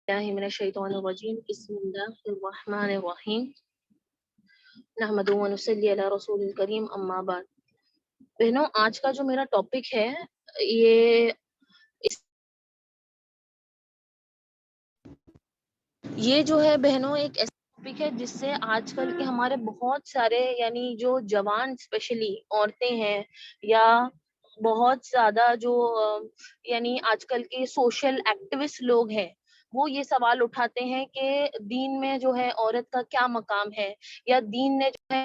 من الشیطان الرجیم بسم اللہ الرحمن الرحیم نحمد و نصلی علی رسول الکریم اما بعد. بہنوں، آج کا جو میرا ٹاپک ہے یہ جو ہے بہنوں ایک ایسا ٹاپک ہے جس سے آج کل کے ہمارے بہت سارے یعنی جو جوان اسپیشلی عورتیں ہیں یا بہت زیادہ جو یعنی آج کل کے سوشل ایکٹیوسٹ لوگ ہیں، وہ یہ سوال اٹھاتے ہیں کہ دین میں جو ہے عورت کا کیا مقام ہے، یا دین نے جو ہے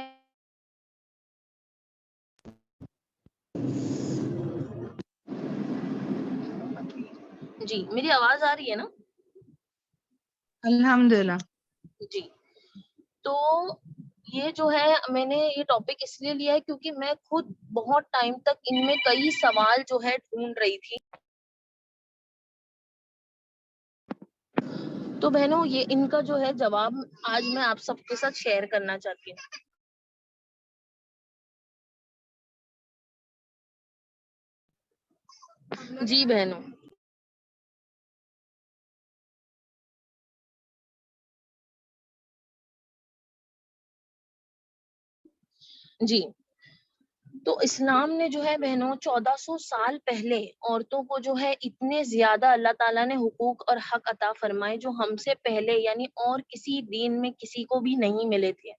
جی میری آواز آ رہی ہے نا؟ الحمدللہ. جی تو یہ جو ہے میں نے یہ ٹاپک اس لیے لیا ہے کیونکہ میں خود بہت ٹائم تک ان میں کئی سوال جو ہے ڈھونڈ رہی تھی. تو بہنوں یہ ان کا جو ہے جواب آج میں آپ سب کے ساتھ شیئر کرنا چاہتی ہوں. جی بہنوں، جی تو اسلام نے جو ہے بہنوں 1400 سال پہلے عورتوں کو جو ہے اتنے زیادہ اللہ تعالیٰ نے حقوق اور حق عطا فرمائے جو ہم سے پہلے یعنی اور کسی دین میں کسی کو بھی نہیں ملے تھے.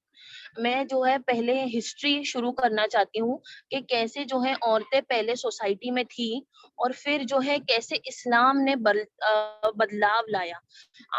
میں جو ہے پہلے ہسٹری شروع کرنا چاہتی ہوں کہ کیسے جو ہے عورتیں پہلے سوسائٹی میں تھی اور پھر جو ہے کیسے اسلام نے بدلاؤ لایا.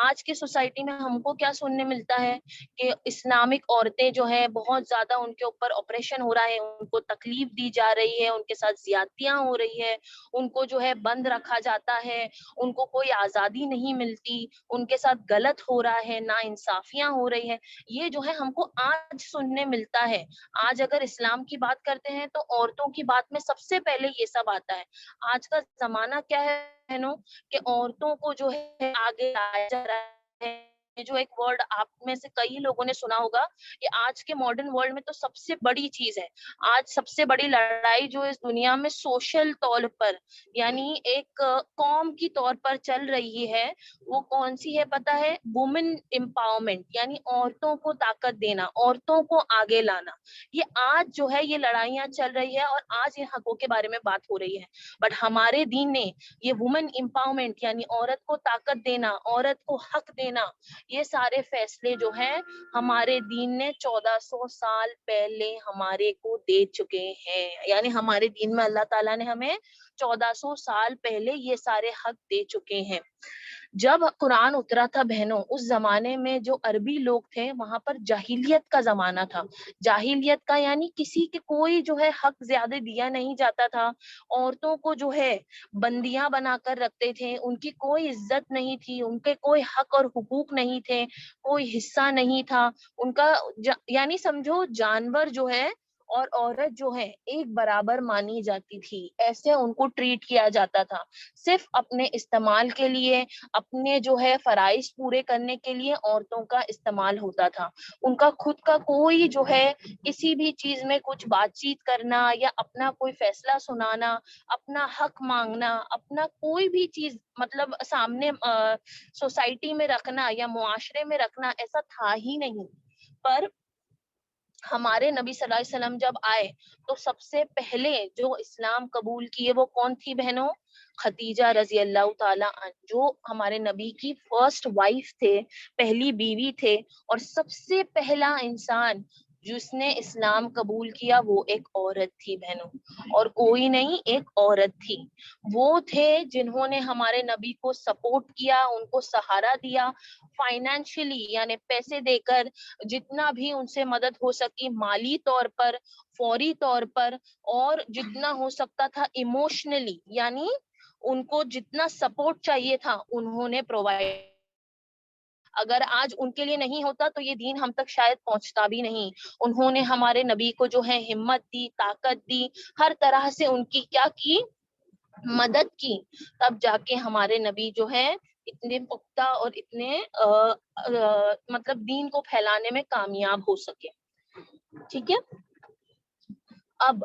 آج کے سوسائٹی میں ہم کو کیا سننے ملتا ہے کہ اسلامک عورتیں جو ہے بہت زیادہ ان کے اوپر آپریشن ہو رہا ہے، ان کو تکلیف دی جا رہی ہے، ان کے ساتھ زیادتیاں ہو رہی ہے، ان کو جو ہے بند رکھا جاتا ہے، ان کو کوئی آزادی نہیں ملتی، ان کے ساتھ غلط ہو رہا ہے، نا انصافیاں ہو رہی ہے. یہ جو ہے ہم کو آج سننے ملتا ہے. آج اگر اسلام کی بات کرتے ہیں تو عورتوں کی بات میں سب سے پہلے یہ سب آتا ہے. آج کا زمانہ کیا ہے بہنوں کہ عورتوں کو جو ہے آگے لایا جا رہا ہے. یہ جو ایک ورڈ آپ میں سے کئی لوگوں نے سنا ہوگا کہ آج کے ماڈرن ورلڈ میں تو سب سے بڑی چیز ہے، آج سب سے بڑی لڑائی جو اس دنیا میں سوشل طور پر یعنی ایک قوم کی طور پر چل رہی ہے وہ کون سی ہے پتہ ہے؟ وومن امپاورمنٹ، یعنی عورتوں کو طاقت دینا، عورتوں کو آگے لانا. یہ آج جو ہے یہ لڑائیاں چل رہی ہے اور آج ان حقوق کے بارے میں بات ہو رہی ہے. بٹ ہمارے دین نے یہ وومن امپاورمنٹ یعنی عورت کو طاقت دینا، عورت کو حق دینا، یہ سارے فیصلے جو ہیں ہمارے دین نے 1400 سال پہلے ہمارے کو دے چکے ہیں. یعنی ہمارے دین میں اللہ تعالیٰ نے ہمیں 1400 سال پہلے یہ سارے حق دے چکے ہیں. جب قرآن اترا تھا بہنوں اس زمانے میں جو عربی لوگ تھے وہاں پر جاہلیت کا زمانہ تھا. جاہلیت کا یعنی کسی کے کوئی جو ہے حق زیادہ دیا نہیں جاتا تھا. عورتوں کو جو ہے بندیاں بنا کر رکھتے تھے، ان کی کوئی عزت نہیں تھی، ان کے کوئی حق اور حقوق نہیں تھے، کوئی حصہ نہیں تھا ان کا. یعنی سمجھو جانور جو ہے اور عورت جو ہے ایک برابر مانی جاتی تھی، ایسے ان کو ٹریٹ کیا جاتا تھا. صرف اپنے استعمال کے لیے، اپنے جو ہے فرائض پورے کرنے کے لیے عورتوں کا استعمال ہوتا تھا. ان کا خود کا کوئی جو ہے کسی بھی چیز میں کچھ بات چیت کرنا یا اپنا کوئی فیصلہ سنانا، اپنا حق مانگنا، اپنا کوئی بھی چیز مطلب سامنے سوسائٹی میں رکھنا یا معاشرے میں رکھنا ایسا تھا ہی نہیں. پر ہمارے نبی صلی اللہ علیہ وسلم جب آئے تو سب سے پہلے جو اسلام قبول کیے وہ کون تھی بہنوں؟ خدیجہ رضی اللہ تعالی عنہ، جو ہمارے نبی کی فرسٹ وائف تھے، پہلی بیوی تھے. اور سب سے پہلا انسان جس نے اسلام قبول کیا وہ ایک عورت تھی بہنوں، اور کوئی نہیں، ایک عورت تھی. وہ تھے جنہوں نے ہمارے نبی کو سپورٹ کیا، ان کو سہارا دیا فائنینشلی یعنی پیسے دے کر، جتنا بھی ان سے مدد ہو سکی مالی طور پر، فوری طور پر، اور جتنا ہو سکتا تھا ایموشنلی یعنی ان کو جتنا سپورٹ چاہیے تھا انہوں نے پرووائڈ. اگر آج ان کے لیے نہیں ہوتا تو یہ دین ہم تک شاید پہنچتا بھی نہیں. انہوں نے ہمارے نبی کو جو ہے ہمت دی، طاقت دی، ہر طرح سے ان کی کیا کی مدد کی. تب جا کے ہمارے نبی جو ہے اتنے پختہ اور اتنے مطلب دین کو پھیلانے میں کامیاب ہو سکے. ٹھیک ہے. اب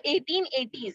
1880s,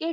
کہ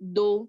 2।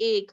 1।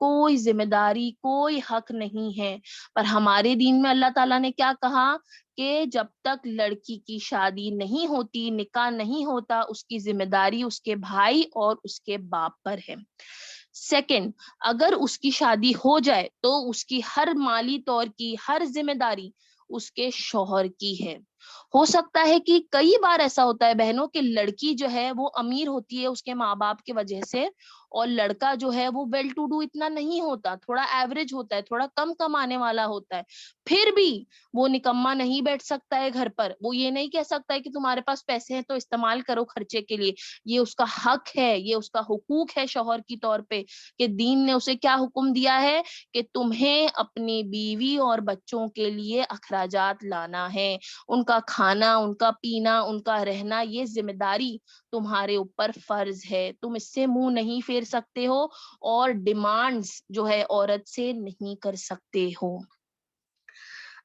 کوئی ذمہ داری کوئی حق نہیں ہے. پر ہمارے دین میں اللہ تعالیٰ نے کیا کہا کہ جب تک لڑکی کی شادی نہیں ہوتی, نکاح نہیں ہوتا, اس کی ذمہ داری اس کے بھائی اور اس کے باپ پر ہے. سیکنڈ, اگر اس کی شادی ہو جائے تو اس کی ہر مالی طور کی ہر ذمہ داری اس کے شوہر کی ہے. ہو سکتا ہے کہ کئی بار ایسا ہوتا ہے بہنوں کہ لڑکی جو ہے وہ امیر ہوتی ہے اس کے ماں باپ کی وجہ سے, اور لڑکا جو ہے وہ ویل ٹو ڈو اتنا نہیں ہوتا, تھوڑا ایوریج ہوتا ہے, تھوڑا کم کمانے والا ہوتا ہے. پھر بھی وہ نکما نہیں بیٹھ سکتا ہے گھر پر. وہ یہ نہیں کہہ سکتا ہے کہ تمہارے پاس پیسے ہیں تو استعمال کرو خرچے کے لیے. یہ اس کا حق ہے, یہ اس کا حقوق ہے شوہر کی طور پہ, کہ دین نے اسے کیا حکم دیا ہے کہ تمہیں اپنی بیوی اور بچوں کے لیے اخراجات لانا ہے. ان کا کھانا, ان کا پینا, ان کا رہنا, یہ ذمہ داری تمہارے اوپر فرض ہے. تم اس سے منہ نہیں پھیر سکتے ہو اور ڈیمانڈز جو ہے عورت سے نہیں کر سکتے ہو.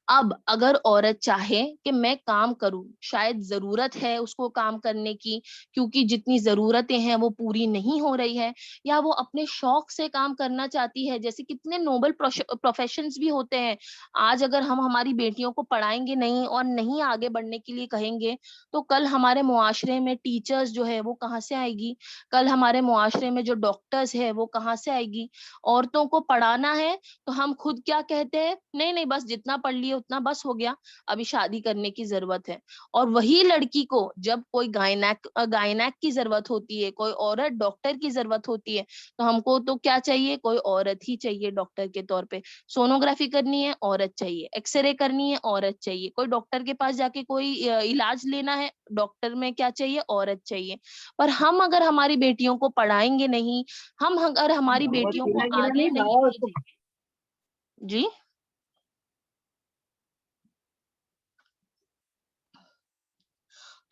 اب اگر عورت چاہے کہ میں کام کروں, شاید ضرورت ہے اس کو کام کرنے کی کیونکہ جتنی ضرورتیں ہیں وہ پوری نہیں ہو رہی ہے, یا وہ اپنے شوق سے کام کرنا چاہتی ہے, جیسے کتنے نوبل پروفیشنز بھی ہوتے ہیں. آج اگر ہم ہماری بیٹیوں کو پڑھائیں گے نہیں اور نہیں آگے بڑھنے کے لیے کہیں گے تو کل ہمارے معاشرے میں ٹیچرز جو ہے وہ کہاں سے آئے گی, کل ہمارے معاشرے میں جو ڈاکٹرز ہے وہ کہاں سے آئے گی. عورتوں کو پڑھانا ہے تو ہم خود کیا کہتے ہیں, نہیں نہیں بس جتنا پڑھ لیے اتنا بس ہو گیا, ابھی شادی کرنے کی ضرورت ہے. اور وہی لڑکی کو جب کوئی گائنیک کی ضرورت ہوتی ہے, کوئی عورت ڈاکٹر کی ضرورت ہوتی ہے, تو ہم کو تو کیا چاہیے, کوئی عورت ہی چاہیے ڈاکٹر کے طور پہ. سونوگرافی کرنی ہے عورت چاہیے, ایکس رے کرنی ہے عورت چاہیے, کوئی ڈاکٹر کے پاس جا کے کوئی علاج لینا ہے ڈاکٹر میں کیا چاہیے, عورت چاہیے. پر ہم اگر ہماری بیٹیوں کو پڑھائیں گے نہیں, ہم اگر ہماری بیٹیوں کو آگے نہیں بھیجیں گے. جی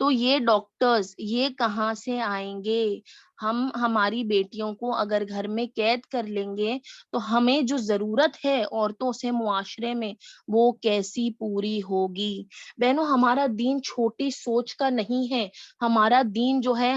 تو یہ ڈاکٹرز یہ کہاں سے آئیں گے. ہم ہماری بیٹیوں کو اگر گھر میں قید کر لیں گے تو ہمیں جو ضرورت ہے عورتوں سے معاشرے میں وہ کیسی پوری ہوگی. بہنوں, ہمارا دین چھوٹی سوچ کا نہیں ہے. ہمارا دین جو ہے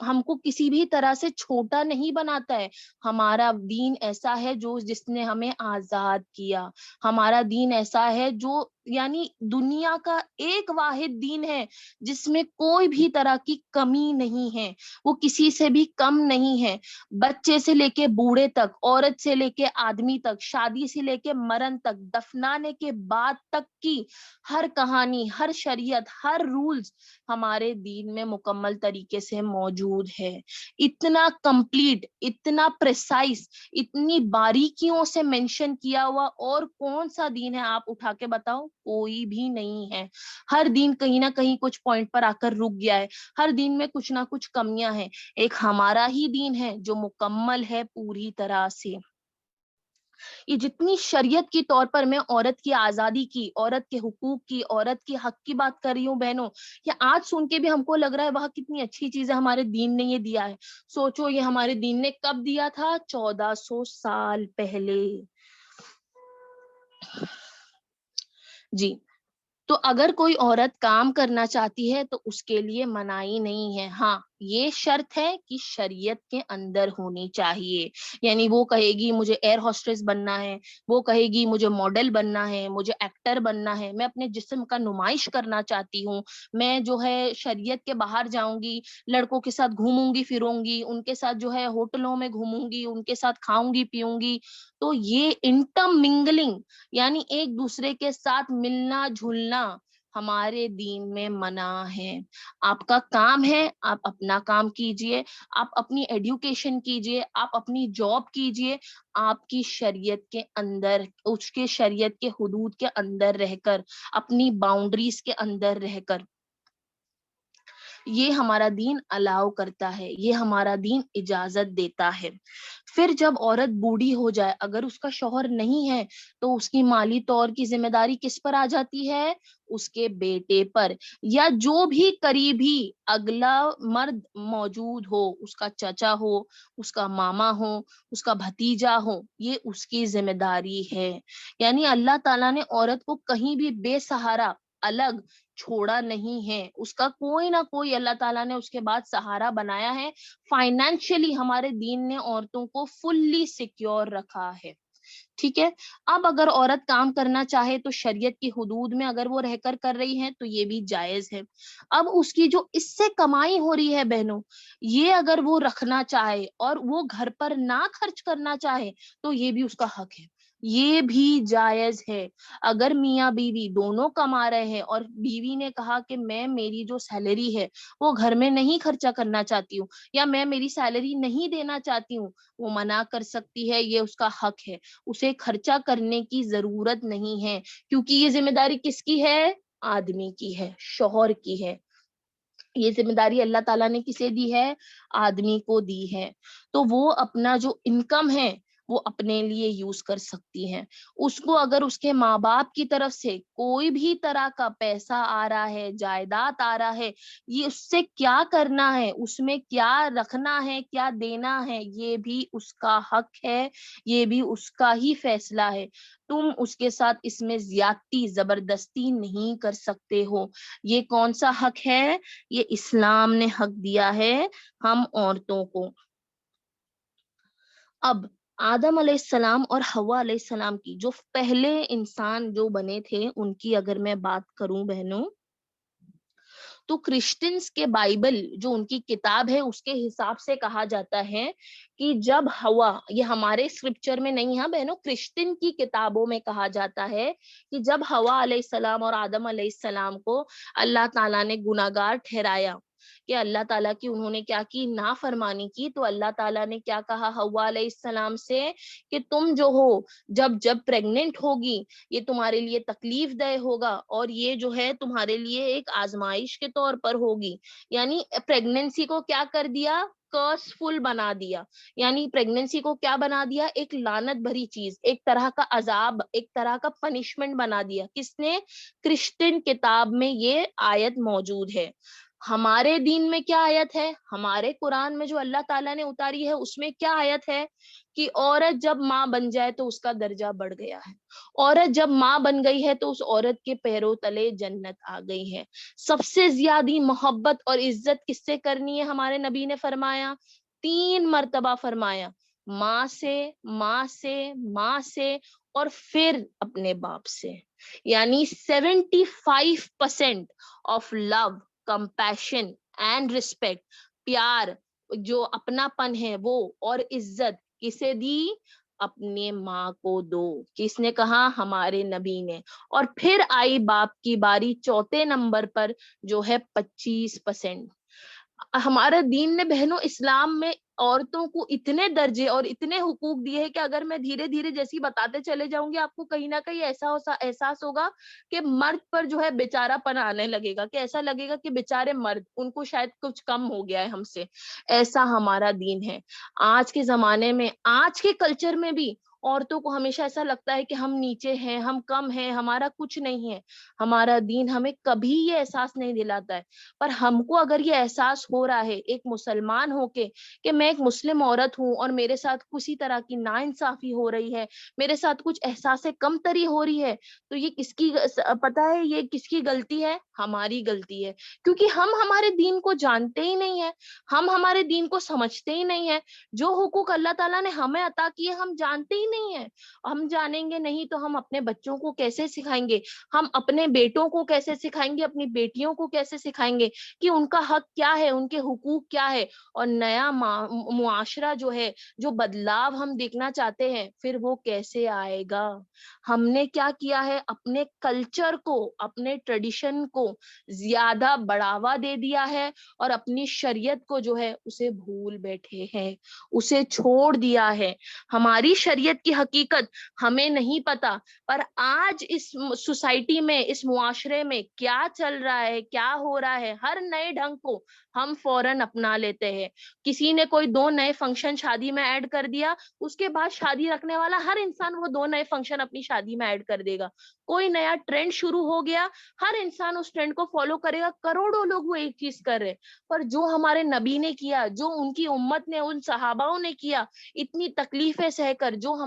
ہم کو کسی بھی طرح سے چھوٹا نہیں بناتا ہے. ہمارا دین ایسا ہے جس نے ہمیں آزاد کیا. ہمارا دین ایسا ہے جو یعنی دنیا کا ایک واحد دین ہے جس میں کوئی بھی طرح کی کمی نہیں ہے, وہ کسی سے بھی کم نہیں ہے. بچے سے لے کے بوڑھے تک, عورت سے لے کے آدمی تک, شادی سے لے کے مرن تک, دفنانے کے بعد تک کی ہر کہانی, ہر شریعت, ہر رولز ہمارے دین میں مکمل طریقے سے موجود ہے. اتنا کمپلیٹ, اتنا پریسائز, اتنی باریکیوں سے مینشن کیا ہوا اور کون سا دین ہے آپ اٹھا کے بتاؤ, کوئی بھی نہیں ہے. ہر دین کہیں نہ کہیں کچھ پوائنٹ پر آ کر رک گیا ہے, ہر دین میں کچھ نہ کچھ کمیاں ہیں. ایک ہمارا ہی دین ہے جو مکمل ہے پوری طرح سے. یہ جتنی شریعت کی طور پر میں عورت کی آزادی کی, عورت کے حقوق کی, عورت کی حق کی بات کر رہی ہوں بہنوں, یہ آج سن کے بھی ہم کو لگ رہا ہے وہاں کتنی اچھی چیز ہے ہمارے دین نے یہ دیا ہے. سوچو یہ ہمارے دین نے کب دیا تھا, 1400 سال پہلے. جی تو اگر کوئی عورت کام کرنا چاہتی ہے تو اس کے لیے منائی نہیں ہے. ہاں یہ شرط ہے کہ شریعت کے اندر ہونی چاہیے. یعنی وہ کہے گی مجھے ایئر ہوسٹریس بننا ہے, وہ کہے گی مجھے ماڈل بننا ہے, مجھے ایکٹر بننا ہے, میں اپنے جسم کا نمائش کرنا چاہتی ہوں, میں جو ہے شریعت کے باہر جاؤں گی, لڑکوں کے ساتھ گھوموں گی پھروں گی, ان کے ساتھ جو ہے ہوٹلوں میں گھوموں گی, ان کے ساتھ کھاؤں گی پیوں گی. تو یہ انٹر منگلنگ یعنی ایک دوسرے کے ساتھ ملنا جھلنا ہمارے دین میں منع ہے. آپ کا کام ہے, آپ اپنا کام کیجئے, آپ اپنی ایڈوکیشن کیجئے, آپ اپنی جاب کیجئے, آپ کی شریعت کے اندر, اس کے شریعت کے حدود کے اندر رہ کر, اپنی باؤنڈریز کے اندر رہ کر. یہ ہمارا دین الاؤ کرتا ہے, یہ ہمارا دین اجازت دیتا ہے. پھر جب عورت بوڑھی ہو جائے, اگر اس کا شوہر نہیں ہے تو اس کی مالی طور کی ذمہ داری کس پر آ جاتی ہے, اس کے بیٹے پر, یا جو بھی قریبی اگلا مرد موجود ہو, اس کا چچا ہو, اس کا ماما ہو, اس کا بھتیجا ہو, یہ اس کی ذمہ داری ہے. یعنی اللہ تعالیٰ نے عورت کو کہیں بھی بے سہارا الگ چھوڑا نہیں ہے, اس کا کوئی نہ کوئی اللہ تعالیٰ نے اس کے بعد سہارا بنایا ہے. فائنینشلی ہمارے دین نے عورتوں کو فلی سیکیور رکھا ہے. ٹھیک ہے. اب اگر عورت کام کرنا چاہے تو شریعت کی حدود میں اگر وہ رہ کر رہی ہے تو یہ بھی جائز ہے. اب اس کی جو اس سے کمائی ہو رہی ہے بہنوں, یہ اگر وہ رکھنا چاہے اور وہ گھر پر نہ خرچ کرنا چاہے تو یہ بھی اس کا حق ہے, یہ بھی جائز ہے. اگر میاں بیوی دونوں کما رہے ہیں اور بیوی نے کہا کہ میں میری جو سیلری ہے وہ گھر میں نہیں خرچہ کرنا چاہتی ہوں, یا میں میری سیلری نہیں دینا چاہتی ہوں, وہ منع کر سکتی ہے, یہ اس کا حق ہے. اسے خرچہ کرنے کی ضرورت نہیں ہے, کیونکہ یہ ذمہ داری کس کی ہے؟ آدمی کی ہے, شوہر کی ہے. یہ ذمہ داری اللہ تعالیٰ نے کسے دی ہے؟ آدمی کو دی ہے. تو وہ اپنا جو انکم ہے وہ اپنے لیے یوز کر سکتی ہیں. اس کو اگر اس کے ماں باپ کی طرف سے کوئی بھی طرح کا پیسہ آ رہا ہے, جائیداد آ رہا ہے, یہ اس سے کیا کرنا ہے, اس میں کیا رکھنا ہے, کیا دینا ہے, یہ بھی اس کا حق ہے, یہ بھی اس کا ہی فیصلہ ہے. تم اس کے ساتھ اس میں زیادتی زبردستی نہیں کر سکتے ہو. یہ کون سا حق ہے؟ یہ اسلام نے حق دیا ہے ہم عورتوں کو. اب آدم علیہ السلام اور حوا علیہ السلام کی, جو پہلے انسان جو بنے تھے, ان کی اگر میں بات کروں بہنوں, تو کرسچنز کے بائبل جو ان کی کتاب ہے اس کے حساب سے کہا جاتا ہے کہ جب حوا, یہ ہمارے اسکرپچر میں نہیں ہے بہنوں, کرسچن کی کتابوں میں کہا جاتا ہے کہ جب حوا علیہ السلام اور آدم علیہ السلام کو اللہ تعالیٰ نے گناہگار ٹھہرایا کہ اللہ تعالیٰ کی انہوں نے کیا کی؟ نافرمانی کی, تو اللہ تعالیٰ نے کیا کہا حوا علیہ السلام سے کہ تم جو ہو جب پریگننٹ ہوگی یہ تمہارے لیے تکلیف دہ ہوگا, اور یہ جو ہے تمہارے لیے ایک آزمائش کے طور پر ہوگی. یعنی پریگننسی کو کیا کر دیا؟ کرسفل بنا دیا. یعنی پریگننسی کو کیا بنا دیا؟ ایک لعنت بھری چیز, ایک طرح کا عذاب, ایک طرح کا پنشمنٹ بنا دیا. کس نے؟ کرسچن کتاب میں یہ آیت موجود ہے. ہمارے دین میں کیا آیت ہے؟ ہمارے قرآن میں جو اللہ تعالیٰ نے اتاری ہے اس میں کیا آیت ہے کہ عورت جب ماں بن جائے تو اس کا درجہ بڑھ گیا ہے. عورت جب ماں بن گئی ہے تو اس عورت کے پیروں تلے جنت آ گئی ہے. سب سے زیادہ محبت اور عزت کس سے کرنی ہے؟ ہمارے نبی نے فرمایا, 3 مرتبہ فرمایا, ماں سے, ماں سے, ماں سے, اور پھر اپنے باپ سے. یعنی 75% of love, compassion and respect, پیار, جو اپنا پن ہے وہ, اور عزت کسے دی؟ اپنے ماں کو دو. کس نے کہا؟ ہمارے نبی نے. اور پھر آئی باپ کی باری چوتھے نمبر پر جو ہے 25%. ہمارے دین نے بہنوں اسلام میں عورتوں کو اتنے درجے اور اتنے حقوق دیے ہیں کہ اگر میں دھیرے دھیرے جیسی بتاتے چلے جاؤں گی آپ کو کہیں نہ کہیں ایسا احساس ہوگا کہ مرد پر جو ہے بیچارہ پن آنے لگے گا, کہ ایسا لگے گا کہ بیچارے مرد, ان کو شاید کچھ کم ہو گیا ہے ہم سے. ایسا ہمارا دین ہے. آج کے زمانے میں, آج کے کلچر میں بھی عورتوں کو ہمیشہ ایسا لگتا ہے کہ ہم نیچے ہیں, ہم کم ہیں, ہمارا کچھ نہیں ہے. ہمارا دین ہمیں کبھی یہ احساس نہیں دلاتا ہے. پر ہم کو اگر یہ احساس ہو رہا ہے ایک مسلمان ہو کے کہ میں ایک مسلم عورت ہوں اور میرے ساتھ کسی طرح کی ناانصافی ہو رہی ہے, میرے ساتھ کچھ احساس کم تری ہو رہی ہے, تو یہ کس کی پتہ ہے یہ کس کی غلطی ہے؟ ہماری غلطی ہے. کیونکہ ہم ہمارے دین کو جانتے ہی نہیں ہیں, ہم ہمارے دین کو سمجھتے ہی نہیں ہیں. جو حقوق اللہ تعالیٰ نے ہمیں عطا کیے ہم جانتے ہی نہیں ہیں. ہم جانیں گے نہیں تو ہم اپنے بچوں کو کیسے سکھائیں گے؟ ہم اپنے بیٹوں کو کیسے سکھائیں گے؟ اپنی بیٹیوں کو کیسے سکھائیں گے کہ ان کا حق کیا ہے, ان کے حقوق کیا ہے؟ اور نیا معاشرہ جو ہے, جو بدلاؤ ہم دیکھنا چاہتے ہیں, پھر وہ کیسے آئے گا؟ ہم نے کیا کیا ہے؟ اپنے کلچر کو, اپنے ٹریڈیشن کو زیادہ بڑھاوا دے دیا ہے اور اپنی شریعت کو جو ہے اسے بھول بیٹھے ہیں, اسے چھوڑ دیا ہے. ہماری شریعت کی حقیقت ہمیں نہیں پتا, پر آج اس سوسائٹی میں, اس معاشرے میں کیا چل رہا ہے, کیا ہو رہا ہے, ہر نئے ڈھنگ کو ہم فوراً اپنا لیتے ہیں. کسی نے کوئی 2 نئے فنکشن شادی میں ایڈ کر دیا, اس کے بعد شادی رکھنے والا ہر انسان وہ 2 نئے فنکشن اپنی شادی میں ایڈ کر دے گا. کوئی نیا ٹرینڈ شروع ہو گیا, ہر انسان اس ٹرینڈ کو فالو کرے گا. کروڑوں لوگ وہ ایک چیز کر رہے, پر جو ہمارے نبی نے کیا, جو ان کی امت نے, ان صحاباؤں نے کیا, اتنی تکلیفیں سہ کر, جو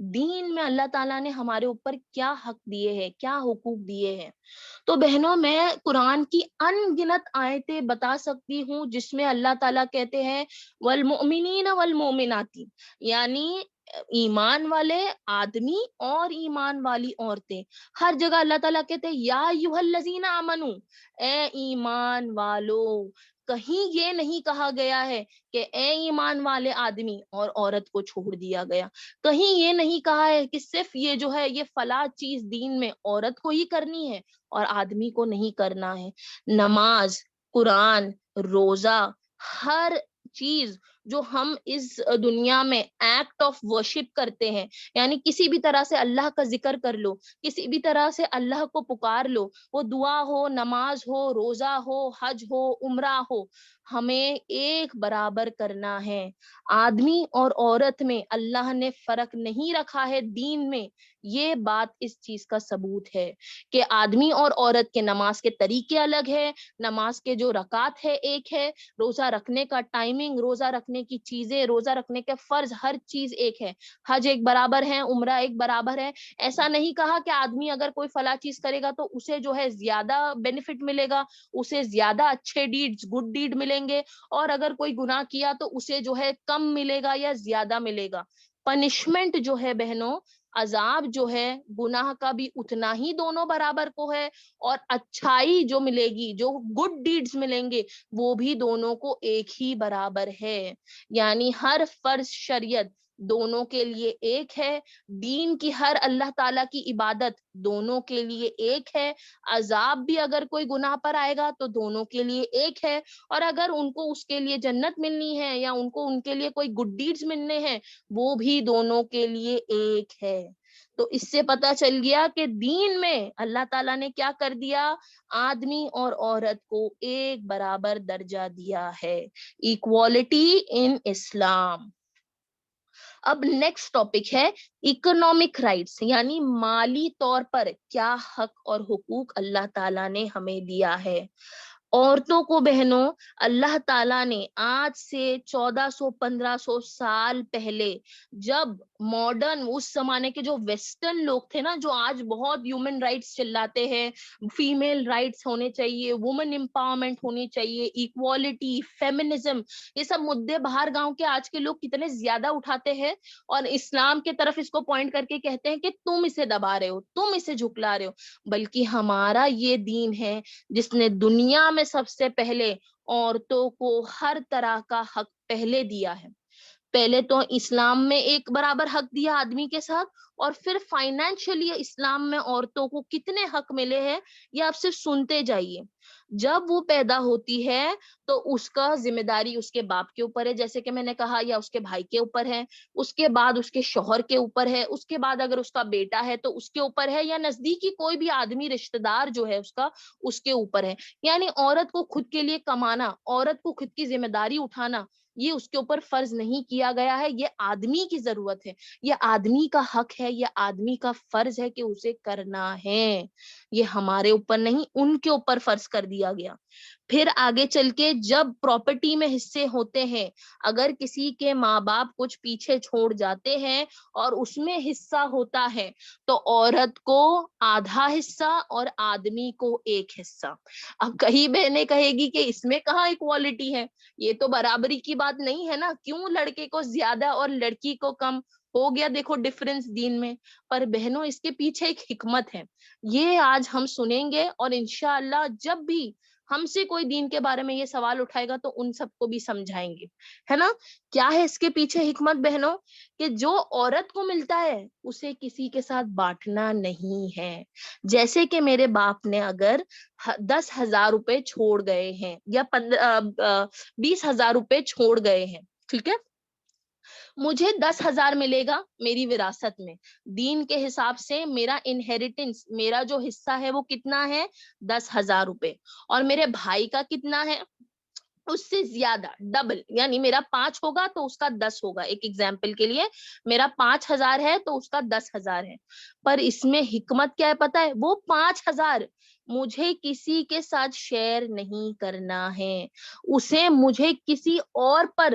دین میں اللہ تعالیٰ نے ہمارے اوپر کیا حق دیے ہیں, کیا حقوق دیے ہیں. تو بہنوں میں قرآن کی ان گنت آیتیں بتا سکتی ہوں جس میں اللہ تعالیٰ کہتے ہیں والمؤمنین والمؤمنات, یعنی ایمان والے آدمی اور ایمان والی عورتیں. ہر جگہ اللہ تعالیٰ کہتے ہیں یا ایھا الذین آمنو, اے ایمان والو. کہیں یہ نہیں کہا گیا ہے کہ اے ایمان والے آدمی اور عورت کو چھوڑ دیا گیا. کہیں یہ نہیں کہا ہے کہ صرف یہ جو ہے یہ فلاں چیز دین میں عورت کو ہی کرنی ہے اور آدمی کو نہیں کرنا ہے. نماز, قرآن, روزہ, ہر چیز جو ہم اس دنیا میں ایکٹ آف ورشپ کرتے ہیں, یعنی کسی بھی طرح سے اللہ کا ذکر کر لو, کسی بھی طرح سے اللہ کو پکار لو, وہ دعا ہو, نماز ہو, روزہ ہو, حج ہو, عمرہ ہو, ہمیں ایک برابر کرنا ہے. آدمی اور عورت میں اللہ نے فرق نہیں رکھا ہے دین میں. یہ بات اس چیز کا ثبوت ہے کہ آدمی اور عورت کے نماز کے طریقے الگ ہے, نماز کے جو رکعت ہے ایک ہے, روزہ رکھنے کا ٹائمنگ, روزہ رکھنے کی چیزیں, روزہ رکھنے کے فرض, ہر چیز ایک ہے. حج ایک برابر ہے, عمرہ ایک برابر ہے. ایسا نہیں کہا کہ آدمی اگر کوئی فلاں چیز کرے گا تو اسے جو ہے زیادہ بینیفٹ ملے گا, اسے زیادہ اچھے ڈیڈز, گڈ ڈیڈ ملیں گے, اور اگر کوئی گناہ کیا تو اسے جو ہے کم ملے گا یا زیادہ ملے گا. پنشمنٹ جو ہے بہنوں, عذاب جو ہے گناہ کا بھی اتنا ہی دونوں برابر کو ہے, اور اچھائی جو ملے گی, جو گڈ ڈیڈز ملیں گے, وہ بھی دونوں کو ایک ہی برابر ہے. یعنی ہر فرض شریعت دونوں کے لیے ایک ہے, دین کی ہر اللہ تعالیٰ کی عبادت دونوں کے لیے ایک ہے, عذاب بھی اگر کوئی گناہ پر آئے گا تو دونوں کے لیے ایک ہے, اور اگر ان کو اس کے لیے جنت ملنی ہے یا ان کو ان کے لیے کوئی گڈ ڈیڈز ملنے ہیں وہ بھی دونوں کے لیے ایک ہے. تو اس سے پتا چل گیا کہ دین میں اللہ تعالیٰ نے کیا کر دیا, آدمی اور عورت کو ایک برابر درجہ دیا ہے, ایکوالٹی ان اسلام. اب نیکسٹ ٹاپک ہے اکنامک رائٹس, یعنی مالی طور پر کیا حق اور حقوق اللہ تعالیٰ نے ہمیں دیا ہے. عورتوں کو بہنوں اللہ تعالیٰ نے آج سے 1400-1500 سال پہلے, جب ماڈرن اس زمانے کے جو ویسٹرن لوگ تھے نا, جو آج بہت ہیومن رائٹس چلاتے ہیں, فیمیل رائٹس ہونے چاہیے, وومن امپاورمنٹ ہونی چاہیے, ایکوالٹی, فیمنزم, یہ سب مدعے باہر گاؤں کے آج کے لوگ کتنے زیادہ اٹھاتے ہیں اور اسلام کے طرف اس کو پوائنٹ کر کے کہتے ہیں کہ تم اسے دبا رہے ہو, تم اسے جھکلا رہے ہو. بلکہ ہمارا یہ دین ہے جس نے دنیا میں سب سے پہلے عورتوں کو ہر طرح کا حق پہلے دیا ہے. پہلے تو اسلام میں ایک برابر حق دیا آدمی کے ساتھ, اور پھر فائنینشلی اسلام میں عورتوں کو کتنے حق ملے ہیں یہ آپ صرف سنتے جائیے. جب وہ پیدا ہوتی ہے تو اس کا ذمہ داری اس کے باپ کے اوپر ہے, جیسے کہ میں نے کہا, یا اس کے بھائی کے اوپر ہے, اس کے بعد اس کے شوہر کے اوپر ہے, اس کے بعد اگر اس کا بیٹا ہے تو اس کے اوپر ہے, یا نزدیکی کوئی بھی آدمی رشتہ دار جو ہے اس کا, اس کے اوپر ہے. یعنی عورت کو خود کے لیے کمانا, عورت کو خود کی ذمہ داری اٹھانا, یہ اس کے اوپر فرض نہیں کیا گیا ہے, یہ آدمی کی ضرورت ہے, یہ آدمی کا حق ہے, یہ آدمی کا فرض ہے کہ اسے کرنا ہے. یہ ہمارے اوپر نہیں, ان کے اوپر فرض کر دیا گیا. پھر آگے چل کے جب پراپرٹی میں حصے ہوتے ہیں, اگر کسی کے ماں باپ کچھ پیچھے چھوڑ جاتے ہیں اور اس میں حصہ ہوتا ہے تو عورت کو آدھا حصہ اور آدمی کو ایک حصہ. اب کئی بہنیں کہے گی کہ اس میں کہاں ایکوالٹی ہے, یہ تو برابری کی بات نہیں ہے نا, کیوں لڑکے کو زیادہ اور لڑکی کو کم ہو گیا, دیکھو ڈفرنس دین میں. پر بہنوں اس کے پیچھے ایک حکمت ہے, یہ آج ہم سنیں گے, اور انشاءاللہ جب بھی ہم سے کوئی دین کے بارے میں یہ سوال اٹھائے گا تو ان سب کو بھی سمجھائیں گے, ہے نا. کیا ہے اس کے پیچھے حکمت بہنوں, کہ جو عورت کو ملتا ہے اسے کسی کے ساتھ بانٹنا نہیں ہے. جیسے کہ میرے باپ نے اگر 10,000 روپے چھوڑ گئے ہیں یا 20,000 روپے چھوڑ گئے ہیں, ٹھیک ہے, مجھے 10,000 ملے گا میری وراثت میں. دین کے حساب سے میرا انہیریٹنس, میرا جو حصہ ہے وہ کتنا ہے, 10,000 روپے, اور میرے بھائی کا کتنا ہے, اس سے زیادہ ڈبل, یعنی میرا 5 ہوگا تو اس کا 10 ہوگا. ایک ایگزامپل کے لیے میرا 5,000 ہے تو اس کا 10,000 ہے. پر اس میں حکمت کیا ہے پتا ہے, وہ 5,000 مجھے کسی کے ساتھ شیئر نہیں کرنا ہے, اسے مجھے کسی اور پر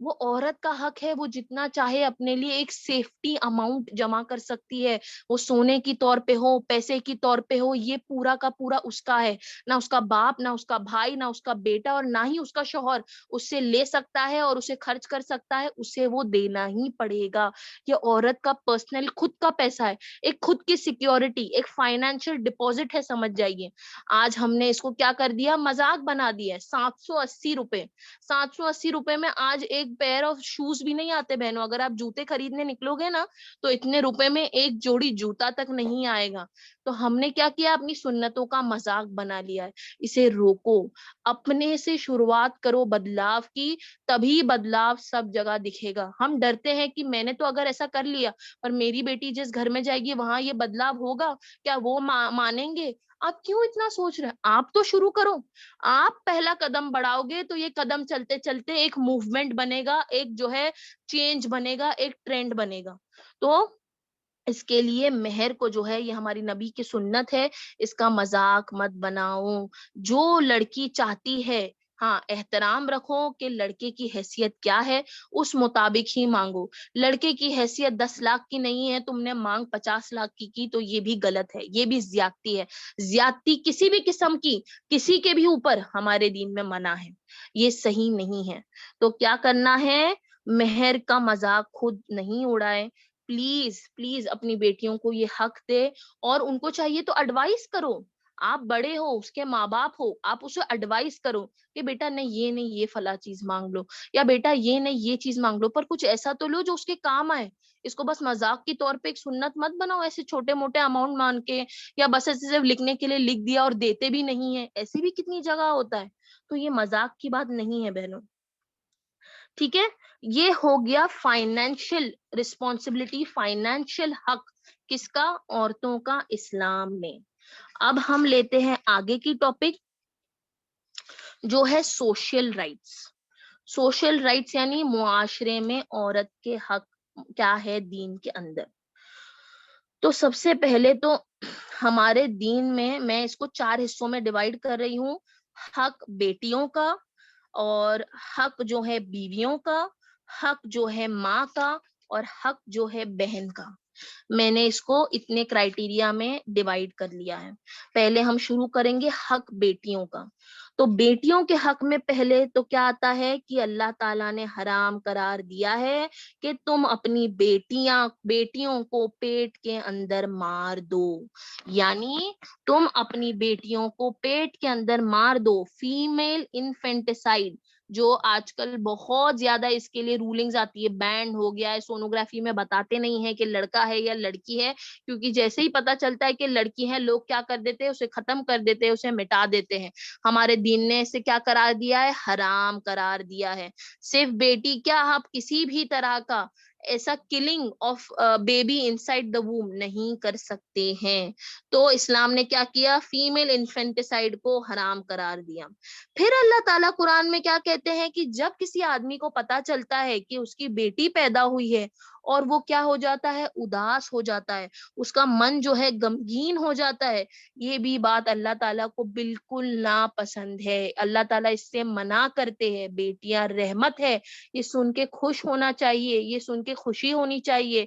وہ عورت کا حق ہے، وہ جتنا چاہے اپنے لیے ایک سیفٹی اماؤنٹ جمع کر سکتی ہے، وہ سونے کی طور پہ ہو، پیسے کی طور پہ ہو، یہ پورا کا پورا اس کا ہے، نہ اس کا باپ، نہ اس کا بھائی، نہ اس کا بیٹا، اور نہ ہی اس کا شوہر اس سے لے سکتا ہے اور اسے خرچ کر سکتا ہے، اسے وہ دینا ہی پڑے گا۔ یہ عورت کا پرسنل خود کا پیسہ ہے، ایک خود کی سیکیورٹی، ایک فائنینشیل ڈپوزٹ ہے، سمجھ جائیے۔ آج ہم نے اس کو کیا کر دیا، مذاق بنا دیا ہے۔ 780 روپے، 780 روپے میں آج ایک پیئر آف شوز بھی نہیں آتے بہنوں، اگر آپ جوتے خریدنے نکلو گے نا تو اتنے روپے میں ایک جوڑی جوتا تک نہیں آئے گا۔ تو ہم نے کیا کیا، اپنی سنتوں کا مذاق بنا لیا ہے۔ اسے روکو، اپنے سے شروعات کرو بدلاؤ کی، تبھی بدلاؤ سب جگہ دکھے گا۔ ہم ڈرتے ہیں کہ میں نے تو اگر ایسا کر لیا اور میری بیٹی جس گھر میں جائے گی وہاں یہ بدلاؤ ہوگا، کیا وہ مانیں گے؟ آپ کیوں اتنا سوچ رہے ہیں؟ آپ تو شروع کرو، آپ پہلا قدم بڑھاؤ گے تو یہ قدم چلتے چلتے ایک موومنٹ بنے گا، ایک جو ہے چینج بنے گا، ایک ٹرینڈ بنے گا۔ تو اس کے لیے مہر کو جو ہے، یہ ہماری نبی کی سنت ہے، اس کا مذاق مت بناؤ۔ جو لڑکی چاہتی ہے، ہاں احترام رکھو کہ لڑکے کی حیثیت کیا ہے، اس مطابق ہی مانگو۔ لڑکے کی حیثیت 10 لاکھ کی نہیں ہے، تم نے مانگ 50 لاکھ کی تو یہ بھی غلط ہے، یہ بھی زیادتی ہے۔ زیادتی کسی بھی قسم کی کسی کے بھی اوپر ہمارے دین میں منع ہے، یہ صحیح نہیں ہے۔ تو کیا کرنا ہے، مہر کا مذاق خود نہیں اڑائے۔ پلیز پلیز اپنی بیٹیوں کو یہ حق دے، اور ان کو چاہیے تو ایڈوائز کرو۔ آپ بڑے ہو، اس کے ماں باپ ہو، آپ اسے ایڈوائز کرو کہ بیٹا نہیں یہ نہیں یہ فلاں چیز مانگ لو، یا بیٹا یہ نہیں یہ چیز مانگ لو، پر کچھ ایسا تو لو جو اس کے کام آئے۔ اس کو بس مذاق کی طور پہ ایک سنت مت بناؤ، ایسے چھوٹے موٹے اماؤنٹ مان کے، یا بس ایسے صرف لکھنے کے لیے لکھ دیا اور دیتے بھی نہیں ہے، ایسی بھی کتنی جگہ ہوتا ہے۔ تو یہ مذاق کی بات نہیں ہے بہنوں، ٹھیک ہے؟ یہ ہو گیا فائنینشیل رسپانسبلٹی، فائنینشیل حق کس کا، عورتوں کا اسلام میں۔ اب ہم لیتے ہیں آگے کی ٹاپک جو ہے سوشل رائٹس۔ سوشل رائٹس یعنی معاشرے میں عورت کے حق کیا ہے دین کے اندر۔ تو سب سے پہلے تو ہمارے دین میں اس کو 4 حصوں میں ڈیوائڈ کر رہی ہوں۔ حق بیٹیوں کا، اور حق جو ہے بیویوں کا، حق جو ہے ماں کا، اور حق جو ہے بہن کا۔ میں نے اس کو اتنے کرائٹیریا میں ڈیوائڈ کر لیا ہے۔ پہلے ہم شروع کریں گے حق بیٹیوں کا۔ تو بیٹیوں کے حق میں پہلے تو کیا آتا ہے کہ اللہ تعالیٰ نے حرام قرار دیا ہے کہ تم اپنی بیٹیوں کو پیٹ کے اندر مار دو، یعنی تم اپنی بیٹیوں کو پیٹ کے اندر مار دو۔ فیمیل انفینٹیسائڈ جو آج کل بہت زیادہ اس کے لیے رولنگز آتی ہے، بینڈ ہو گیا ہے، سونوگرافی میں بتاتے نہیں ہے کہ لڑکا ہے یا لڑکی ہے، کیونکہ جیسے ہی پتا چلتا ہے کہ لڑکی ہے لوگ کیا کر دیتے ہیں، اسے ختم کر دیتے ہیں، اسے مٹا دیتے ہیں۔ ہمارے دین نے اسے کیا قرار دیا ہے، حرام قرار دیا ہے۔ صرف بیٹی کیا، آپ کسی بھی طرح کا ایسا killing off baby inside the womb نہیں کر سکتے ہیں۔ تو اسلام نے کیا کیا، فیمیل انفینٹیسائڈ کو حرام قرار دیا۔ پھر اللہ تعالیٰ قرآن میں کیا کہتے ہیں کہ جب کسی آدمی کو پتا چلتا ہے کہ اس کی بیٹی پیدا ہوئی ہے اور وہ کیا ہو جاتا ہے، اداس ہو جاتا ہے، اس کا من جو ہے غمگین ہو جاتا ہے، یہ بھی بات اللہ تعالیٰ کو بالکل ناپسند ہے۔ اللہ تعالیٰ اس سے منع کرتے ہیں۔ بیٹیاں رحمت ہے، یہ سن کے خوش ہونا چاہیے، یہ سن کے خوشی ہونی چاہیے۔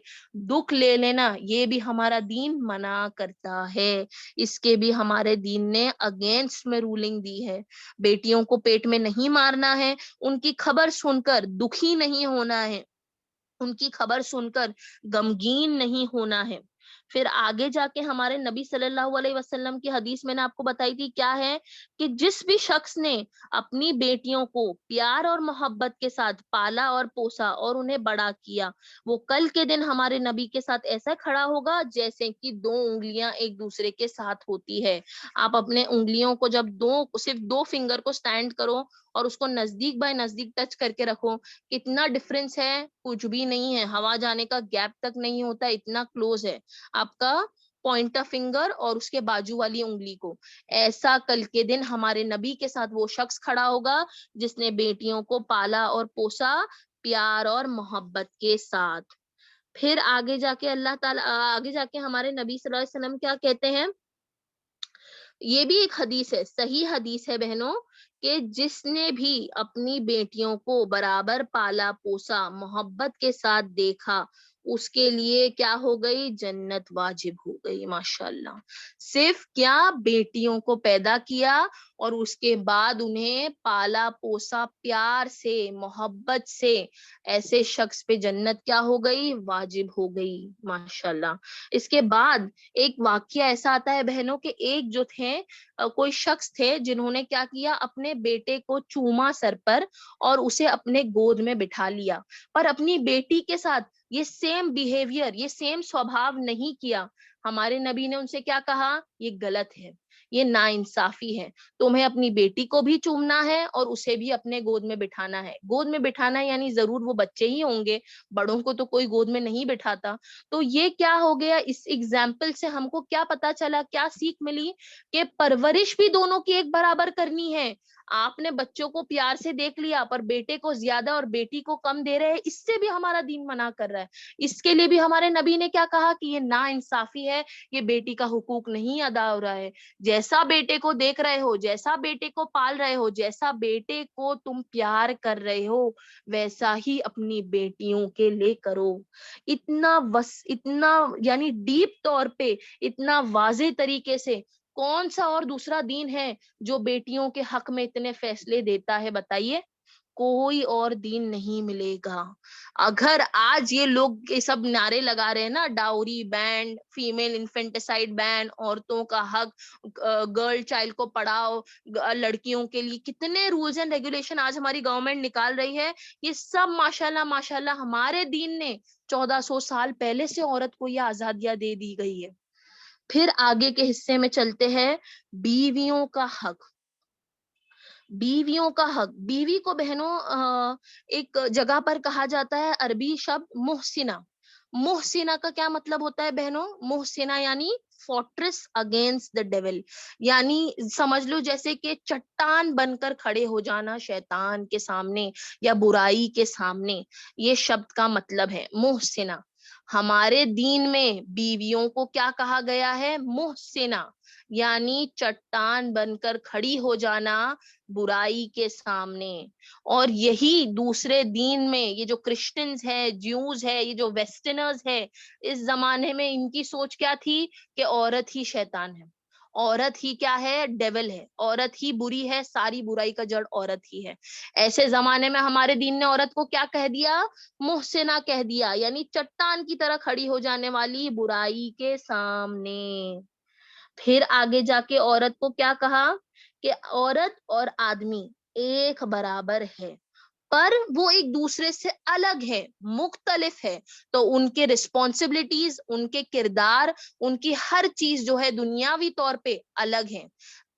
دکھ لے لینا یہ بھی ہمارا دین منع کرتا ہے، اس کے بھی ہمارے دین نے اگینسٹ میں رولنگ دی ہے۔ بیٹیوں کو پیٹ میں نہیں مارنا ہے، ان کی خبر سن کر دکھی نہیں ہونا ہے، ان کی خبر سن کر غمگین نہیں ہونا ہے۔ پھر آگے جا کے ہمارے نبی صلی اللہ علیہ وسلم کی حدیث میں نے آپ کو بتائی تھی کیا ہے، کہ جس بھی شخص نے اپنی بیٹیوں کو پیار اور محبت کے ساتھ پالا اور پوسا اور انہیں بڑا کیا، وہ کل کے دن ہمارے نبی کے ساتھ ایسا کھڑا ہوگا جیسے کہ 2 انگلیاں ایک دوسرے کے ساتھ ہوتی ہے۔ آپ اپنے انگلیوں کو جب صرف 2 فنگر کو سٹینڈ کرو اور اس کو نزدیک بائی نزدیک ٹچ کر کے رکھو، کتنا ڈفرنس ہے، کچھ بھی نہیں ہے، ہوا جانے کا گیپ تک نہیں ہوتا، اتنا کلوز ہے آپ کا پوائنٹر فنگر اور اس کے بازو والی انگلی کو۔ ایسا کل کے دن ہمارے نبی کے ساتھ وہ شخص کھڑا ہوگا جس نے بیٹیوں کو پالا اور پوسا پیار اور محبت کے ساتھ۔ پھر آگے جا کے اللہ تعالیٰ آگے جا کے ہمارے نبی صلی اللہ علیہ وسلم کیا کہتے ہیں، یہ بھی ایک حدیث ہے، صحیح حدیث ہے بہنوں، کہ جس نے بھی اپنی بیٹیوں کو برابر پالا پوسا محبت کے ساتھ دیکھا اس کے لیے کیا ہو گئی؟ جنت واجب ہو گئی. ماشاء اللہ. صرف کیا؟ بیٹیوں کو پیدا کیا اور اس کے بعد انہیں پالا پوسا پیار سے محبت سے، ایسے شخص پہ جنت کیا ہو گئی؟ واجب ہو گئی. ماشاء اللہ. اس کے بعد ایک واقعہ ایسا آتا ہے بہنوں کہ ایک جو تھے کوئی شخص تھے جنہوں نے کیا کیا، اپنے بیٹے کو چوما سر پر اور اسے اپنے گود میں بٹھا لیا، پر اپنی بیٹی کے ساتھ یہ سیم بیہیویئر، یہ سیم سوبھاؤ نہیں کیا. ہمارے نبی نے ان سے کیا کہا؟ یہ غلط ہے، یہ ناانصافی ہے. تمہیں اپنی بیٹی کو بھی چومنا ہے اور اسے بھی اپنے گود میں بٹھانا ہے. گود میں بٹھانا یعنی ضرور وہ بچے ہی ہوں گے، بڑوں کو تو کوئی گود میں نہیں بٹھاتا. تو یہ کیا ہو گیا؟ اس ایگزامپل سے ہم کو کیا پتا چلا، کیا سیکھ ملی؟ کہ پرورش بھی دونوں کی ایک برابر کرنی ہے. آپ نے بچوں کو پیار سے دیکھ لیا پر بیٹے کو زیادہ اور بیٹی کو کم دے رہے ہیں، اس سے بھی ہمارا دین منع کر رہا ہے. اس کے لیے بھی ہمارے نبی نے کیا کہا کہ یہ ناانصافی ہے، یہ بیٹی کا حقوق نہیں ادا ہو رہا ہے. جیسا بیٹے کو دیکھ رہے ہو، جیسا بیٹے کو پال رہے ہو، جیسا بیٹے کو تم پیار کر رہے ہو، ویسا ہی اپنی بیٹیوں کے لیے کرو. اتنا یعنی ڈیپ طور پہ، اتنا واضح طریقے سے کون سا اور دوسرا دین ہے جو بیٹیوں کے حق میں اتنے فیصلے دیتا ہے؟ بتائیے. کوئی اور دین نہیں ملے گا. اگر آج یہ لوگ یہ سب نعرے لگا رہے ہیں نا، ڈاوری بین، فیمیل انفینٹیسائڈ بین، عورتوں کا حق، گرل چائلڈ کو پڑھاؤ، لڑکیوں کے لیے کتنے رولز اینڈ ریگولیشن آج ہماری گورنمنٹ نکال رہی ہے، یہ سب ماشاءاللہ ہمارے دین نے 1400 سال پہلے سے عورت کو یہ آزادیاں دے دی گئی ہے. پھر آگے کے حصے میں چلتے ہیں. بیویوں کا حق. بیویوں کا حق. بیوی کو بہنوں ایک جگہ پر کہا جاتا ہے عربی شبد محسنہ. محسنہ کا کیا مطلب ہوتا ہے بہنوں؟ محسنہ یعنی فورٹریس اگینسٹ دا ڈیول، یعنی سمجھ لو جیسے کہ چٹان بن کر کھڑے ہو جانا شیطان کے سامنے یا برائی کے سامنے. یہ شبد کا مطلب ہے محسنہ. ہمارے دین میں بیویوں کو کیا کہا گیا ہے؟ محسنہ، یعنی چٹان بن کر کھڑی ہو جانا برائی کے سامنے. اور یہی دوسرے دین میں یہ جو کرسچنز ہے، جیوز ہے، یہ جو ویسٹرنرز ہے، اس زمانے میں ان کی سوچ کیا تھی کہ عورت ہی شیطان ہے، عورت ہی کیا ہے؟ ڈیول ہے، عورت ہی بری ہے، ساری برائی کا جڑ عورت ہی ہے. ایسے زمانے میں ہمارے دین نے عورت کو کیا کہہ دیا؟ محسنہ کہہ دیا، یعنی چٹان کی طرح کھڑی ہو جانے والی برائی کے سامنے. پھر آگے جا کے عورت کو کیا کہا کہ عورت اور آدمی ایک برابر ہے، پر وہ ایک دوسرے سے الگ ہے، مختلف ہے. تو ان کے رسپانسبلٹیز، ان کے کردار، ان کی ہر چیز جو ہے دنیاوی طور پہ الگ ہے.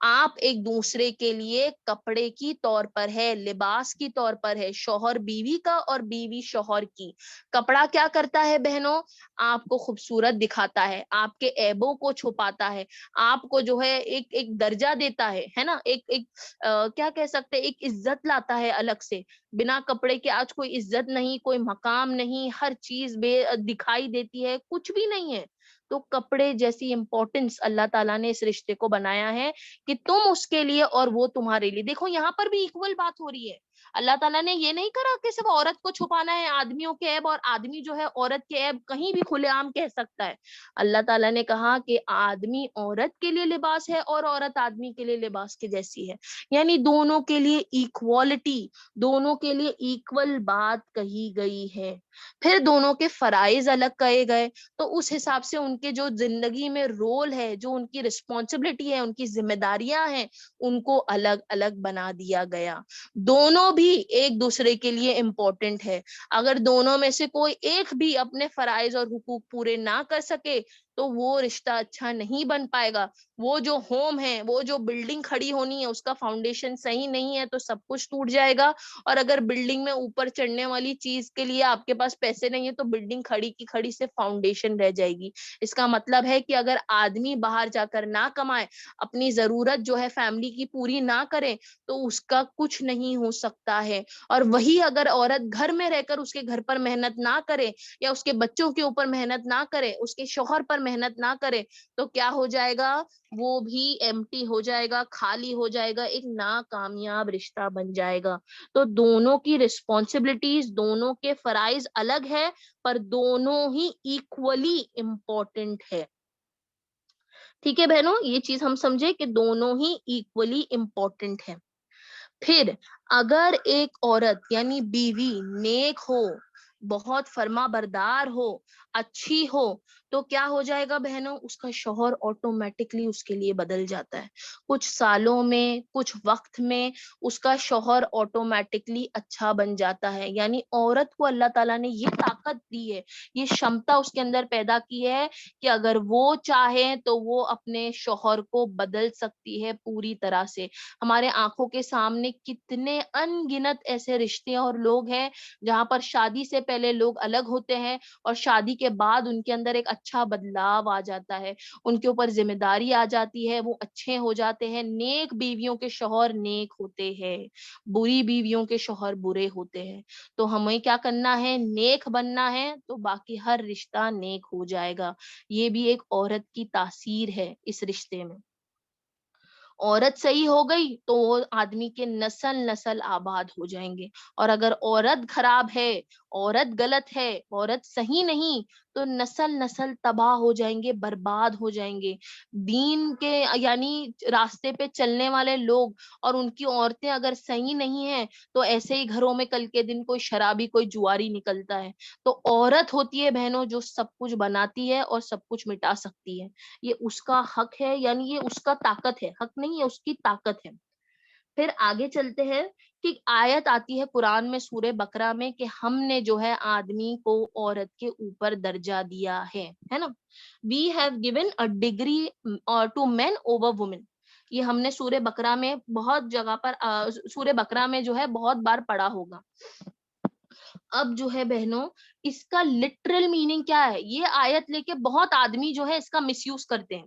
آپ ایک دوسرے کے لیے کپڑے کی طور پر ہے، لباس کی طور پر ہے. شوہر بیوی کا اور بیوی شوہر کی. کپڑا کیا کرتا ہے بہنوں؟ آپ کو خوبصورت دکھاتا ہے، آپ کے عیبوں کو چھپاتا ہے، آپ کو جو ہے ایک درجہ دیتا ہے نا، کیا کہہ سکتے، ایک عزت لاتا ہے الگ سے. بنا کپڑے کے آج کوئی عزت نہیں، کوئی مقام نہیں، ہر چیز بے دکھائی دیتی ہے، کچھ بھی نہیں ہے. تو کپڑے جیسی امپورٹنس اللہ تعالیٰ نے اس رشتے کو بنایا ہے کہ تم اس کے لیے اور وہ تمہارے لیے. دیکھو یہاں پر بھی ایکول بات ہو رہی ہے. اللہ تعالیٰ نے یہ نہیں کرا کہ صرف عورت کو چھپانا ہے آدمیوں کے عیب، اور آدمی جو ہے عورت کے عیب کہیں بھی کھلے عام کہہ سکتا ہے. اللہ تعالیٰ نے کہا کہ آدمی عورت کے لیے لباس ہے اور عورت آدمی کے لیے لباس کے جیسی ہے، یعنی دونوں کے لیے ایکوالٹی، دونوں کے لیے ایکول بات کہی گئی ہے. پھر دونوں کے فرائض الگ کہے گئے، تو اس حساب سے ان کے جو زندگی میں رول ہے، جو ان کی رسپانسبلٹی ہے، ان کی ذمہ داریاں ہیں، ان کو الگ الگ بنا دیا گیا. دونوں بھی ایک دوسرے کے لیے امپورٹنٹ ہے. اگر دونوں میں سے کوئی ایک بھی اپنے فرائض اور حقوق پورے نہ کر سکے تو وہ رشتہ اچھا نہیں بن پائے گا. وہ جو ہوم ہے، وہ جو بلڈنگ کھڑی ہونی ہے، اس کا فاؤنڈیشن صحیح نہیں ہے تو سب کچھ ٹوٹ جائے گا. اور اگر بلڈنگ میں اوپر چڑھنے والی چیز کے لیے آپ کے پاس پیسے نہیں ہے تو بلڈنگ کھڑی کی کھڑی سے فاؤنڈیشن رہ جائے گی. اس کا مطلب ہے کہ اگر آدمی باہر جا کر نہ کمائے، اپنی ضرورت جو ہے فیملی کی پوری نہ کرے، تو اس کا کچھ نہیں ہو سکتا ہے. اور وہی اگر عورت گھر میں رہ کر اس کے گھر پر محنت نہ کرے، یا اس کے بچوں کے اوپر محنت نہ کرے، اس کے شوہر پر محنت نہ کرے تو کیا ہو جائے گا, وہ بھی ایمٹی ہو جائے گا, خالی ہو جائے گا, ایک ناکامیاب رشتہ بن جائے گا. تو دونوں کی رسپانسبلٹیز, دونوں کے فرائض الگ ہے, پر دونوں ہی ایکولی امپورٹنٹ ہے. ٹھیک ہے بہنوں, یہ چیز ہم سمجھے کہ دونوں ہی ایکولی امپورٹنٹ ہے. پھر اگر ایک عورت یعنی بیوی نیک ہو, بہت فرما بردار ہو, اچھی ہو, تو کیا ہو جائے گا بہنوں, اس کا شوہر آٹومیٹکلی اس کے لیے بدل جاتا ہے. کچھ سالوں میں, کچھ وقت میں اس کا شوہر آٹومیٹکلی اچھا بن جاتا ہے. یعنی عورت کو اللہ تعالیٰ نے یہ طاقت دی ہے, یہ شمتا اس کے اندر پیدا کی ہے کہ اگر وہ چاہے تو وہ اپنے شوہر کو بدل سکتی ہے پوری طرح سے. ہمارے آنکھوں کے سامنے کتنے ان گنت ایسے رشتے اور لوگ ہیں جہاں پر شادی سے پہلے لوگ الگ ہوتے ہیں اور شادی کے بعد ان کے اندر ایک اچھا بدلاؤ آ جاتا ہے, ان کے اوپر ذمہ داری آ جاتی ہے, وہ اچھے ہو جاتے ہیں. نیک بیویوں کے شوہر نیک ہوتے ہیں, بری بیویوں کے شوہر برے ہوتے ہیں. تو ہمیں کیا کرنا ہے, نیک بننا ہے, تو باقی ہر رشتہ نیک ہو جائے گا. یہ بھی ایک عورت کی تاثیر ہے اس رشتے میں. عورت صحیح ہو گئی تو وہ آدمی کے نسل نسل آباد ہو جائیں گے, اور اگر عورت خراب ہے, عورت غلط ہے, عورت صحیح نہیں, تو نسل نسل تباہ ہو جائیں گے, برباد ہو جائیں گے. دین کے یعنی راستے پہ چلنے والے لوگ اور ان کی عورتیں اگر صحیح نہیں ہیں تو ایسے ہی گھروں میں کل کے دن کوئی شرابی, کوئی جواری نکلتا ہے. تو عورت ہوتی ہے بہنوں جو سب کچھ بناتی ہے اور سب کچھ مٹا سکتی ہے. یہ اس کا حق ہے, یعنی یہ اس کا طاقت ہے, حق نہیں ہے, اس کی طاقت ہے. پھر آگے چلتے ہیں کہ آیت آتی ہے قرآن میں سورہ بقرہ میں کہ ہم نے جو ہے آدمی کو عورت کے اوپر درجہ دیا ہے نا. We have given a degree to men over women. یہ ہم نے سورہ بقرہ میں بہت جگہ پر, سورہ بقرہ میں جو ہے بہت بار پڑھا ہوگا. اب جو ہے بہنوں اس کا لٹرل میننگ کیا ہے, یہ آیت لے کے بہت آدمی جو ہے اس کا مس یوز کرتے ہیں.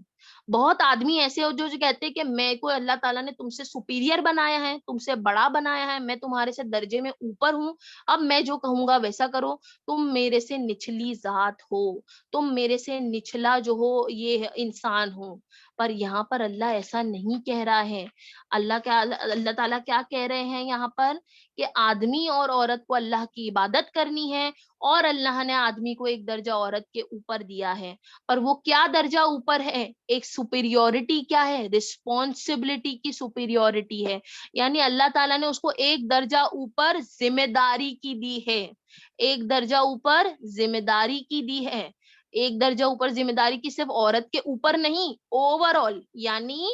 بہت آدمی ایسے ہو جو کہتے ہیں کہ میں کو اللہ تعالیٰ نے تم سے سپیریئر بنایا ہے, تم سے بڑا بنایا ہے, میں تمہارے سے درجے میں اوپر ہوں, اب میں جو کہوں گا ویسا کرو, تم میرے سے نچلی ذات ہو, تم میرے سے نچلا جو ہو یہ انسان ہو. پر یہاں پر اللہ ایسا نہیں کہہ رہا ہے. اللہ تعالیٰ کیا کہہ رہے ہیں یہاں پر کہ آدمی اور عورت کو اللہ کی عبادت کرنی ہے, اور اللہ نے آدمی کو ایک درجہ عورت کے اوپر دیا ہے. پر وہ کیا درجہ اوپر ہے, ایک سپیریورٹی کیا ہے, رسپانسبلٹی کی سپیریورٹی ہے. یعنی اللہ تعالیٰ نے اس کو ایک درجہ اوپر ذمہ داری کی دی ہے, ایک درجہ اوپر ذمہ داری کی دی ہے, ایک درجہ اوپر ذمہ داری کی, صرف عورت کے اوپر نہیں, اوور آل. یعنی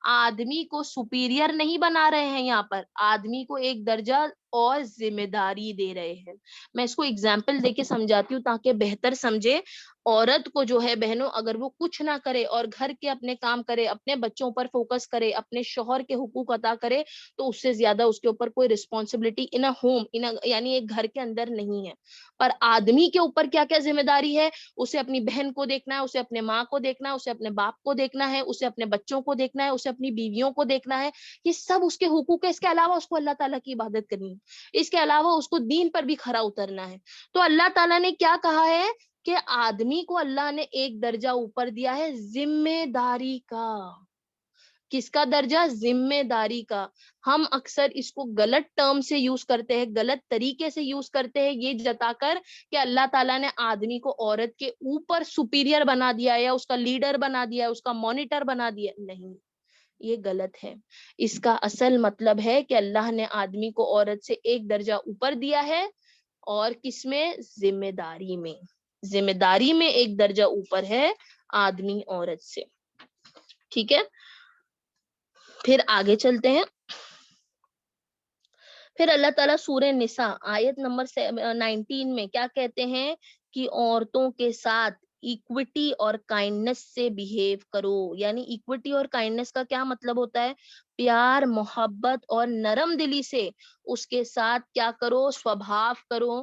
آدمی کو سپیریئر نہیں بنا رہے ہیں یہاں پر, آدمی کو ایک درجہ اور ذمہ داری دے رہے ہیں. میں اس کو اگزامپل دے کے سمجھاتی ہوں تاکہ بہتر سمجھے. عورت کو جو ہے بہنوں اگر وہ کچھ نہ کرے اور گھر کے اپنے کام کرے, اپنے بچوں پر فوکس کرے, اپنے شوہر کے حقوق ادا کرے, تو اس سے زیادہ اس کے اوپر کوئی رسپانسبلٹی ان اے ہوم, یعنی ایک گھر کے اندر نہیں ہے. پر آدمی کے اوپر کیا کیا ذمہ داری ہے, اسے اپنی بہن کو دیکھنا ہے, اسے اپنے ماں کو دیکھنا ہے, اسے اپنے باپ کو دیکھنا ہے, اسے اپنے بچوں کو دیکھنا ہے, اسے اپنی بیویوں کو دیکھنا ہے. یہ سب اس کے حقوق ہے. اس کے علاوہ اس کو اللہ تعالیٰ کی عبادت کرنی ہے, اس کے علاوہ اس کو دین پر بھی کھرا اترنا ہے. تو اللہ تعالیٰ نے کیا کہا ہے کہ آدمی کو اللہ نے ایک درجہ اوپر دیا ہے ذمہ داری کا. کس کا درجہ, ذمہ داری کا. ہم اکثر اس کو غلط ٹرم سے یوز کرتے ہیں, غلط طریقے سے یوز کرتے ہیں, یہ جتا کر کہ اللہ تعالیٰ نے آدمی کو عورت کے اوپر سپیریئر بنا دیا یا اس کا لیڈر بنا دیا, اس کا مانیٹر بنا دیا. نہیں, یہ غلط ہے. اس کا اصل مطلب ہے کہ اللہ نے آدمی کو عورت سے ایک درجہ اوپر دیا ہے, اور کس میں, ذمہ داری میں. ذمہ داری میں ایک درجہ اوپر ہے آدمی عورت سے. ٹھیک ہے, پھر آگے چلتے ہیں. پھر اللہ تعالیٰ سورہ نساء آیت نمبر 19 میں کیا کہتے ہیں کہ عورتوں کے ساتھ ایکوٹی اور کائنڈنس سے بیہیو کرو. یعنی ایکوٹی اور کائنڈنس کا کیا مطلب ہوتا ہے, پیار, محبت اور نرم دلی سے اس کے ساتھ کیا کرو, سوبھاو کرو,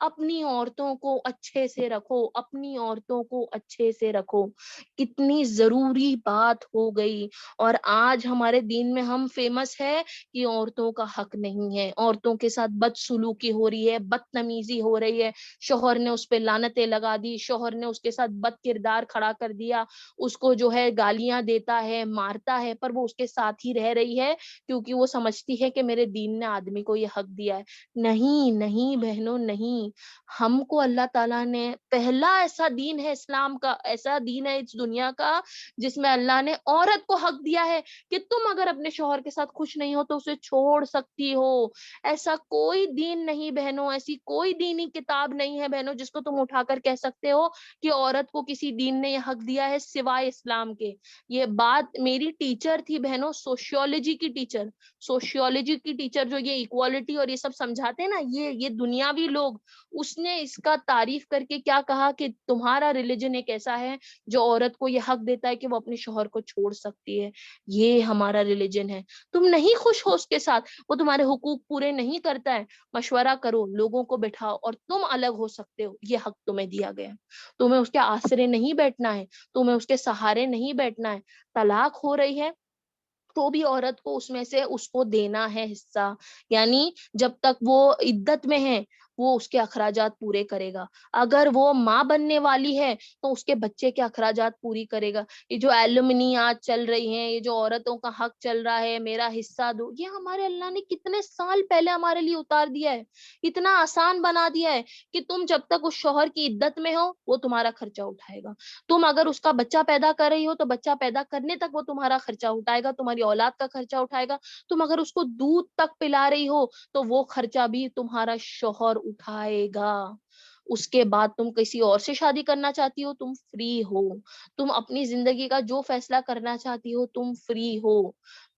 اپنی عورتوں کو اچھے سے رکھو, اپنی عورتوں کو اچھے سے رکھو. کتنی ضروری بات ہو گئی. اور آج ہمارے دین میں ہم فیمس ہے کہ عورتوں کا حق نہیں ہے, عورتوں کے ساتھ بدسلوکی ہو رہی ہے, بدتمیزی ہو رہی ہے, شوہر نے اس پہ لعنتیں لگا دی, شوہر نے اس کے ساتھ بد کردار کھڑا کر دیا, اس کو جو ہے گالیاں دیتا ہے, مارتا ہے, پر وہ اس کے ساتھ ہی رہ رہی ہے کیونکہ وہ سمجھتی ہے کہ میرے دین نے آدمی کو یہ حق دیا ہے. نہیں نہیں بہنوں, نہیں. ہم کو اللہ تعالیٰ نے پہلا ایسا دین ہے, اسلام کا ایسا دین ہے اس دنیا کا جس میں اللہ نے عورت کو حق دیا ہے کہ تم اگر اپنے شوہر کے ساتھ خوش نہیں ہو تو اسے چھوڑ سکتی ہو. ایسا کوئی دین نہیں بہنوں, ایسی کوئی دینی کتاب نہیں ہے بہنوں جس کو تم اٹھا کر کہہ سکتے ہو کہ عورت کو کسی دین نے یہ حق دیا ہے سوائے اسلام کے. یہ بات میری ٹیچر تھی بہنوں, سوشیولوجی کی ٹیچر, سوشیولوجی کی ٹیچر جو یہ ایکوالٹی اور یہ سب سمجھاتے ہیں نا, یہ دنیاوی لوگ, اس نے اس کا تعریف کر کے کیا کہا کہ تمہارا ریلیجن ایک ایسا ہے جو عورت کو یہ حق دیتا ہے کہ وہ اپنے شوہر کو چھوڑ سکتی ہے. یہ ہمارا ریلیجن ہے. تم نہیں خوش ہو اس کے ساتھ, وہ تمہارے حقوق پورے نہیں کرتا ہے, مشورہ کرو, لوگوں کو بٹھاؤ اور تم الگ ہو سکتے ہو. یہ حق تمہیں دیا گیا ہے. تمہیں اس کے آسرے نہیں بیٹھنا ہے, تمہیں اس کے سہارے نہیں بیٹھنا ہے. طلاق ہو رہی ہے تو بھی عورت کو اس میں سے اس کو دینا ہے حصہ, یعنی جب تک وہ عدت میں ہے وہ اس کے اخراجات پورے کرے گا. اگر وہ ماں بننے والی ہے تو اس کے بچے کے اخراجات پوری کرے گا. یہ جو ایلومنی آج چل رہی ہیں, یہ جو عورتوں کا حق چل رہا ہے, میرا حصہ دو, یہ ہمارے اللہ نے کتنے سال پہلے ہمارے لیے اتار دیا ہے. اتنا آسان بنا دیا ہے کہ تم جب تک اس شوہر کی عدت میں ہو وہ تمہارا خرچہ اٹھائے گا. تم اگر اس کا بچہ پیدا کر رہی ہو تو بچہ پیدا کرنے تک وہ تمہارا خرچہ اٹھائے گا, تمہاری اولاد کا خرچہ اٹھائے گا. تم اگر اس کو دودھ تک پلا رہی ہو تو وہ خرچہ بھی تمہارا شوہر اٹھائے گا. اس کے بعد تم کسی اور سے شادی کرنا چاہتی ہو, تم فری ہو. تم اپنی زندگی کا جو فیصلہ کرنا چاہتی ہو تم فری ہو.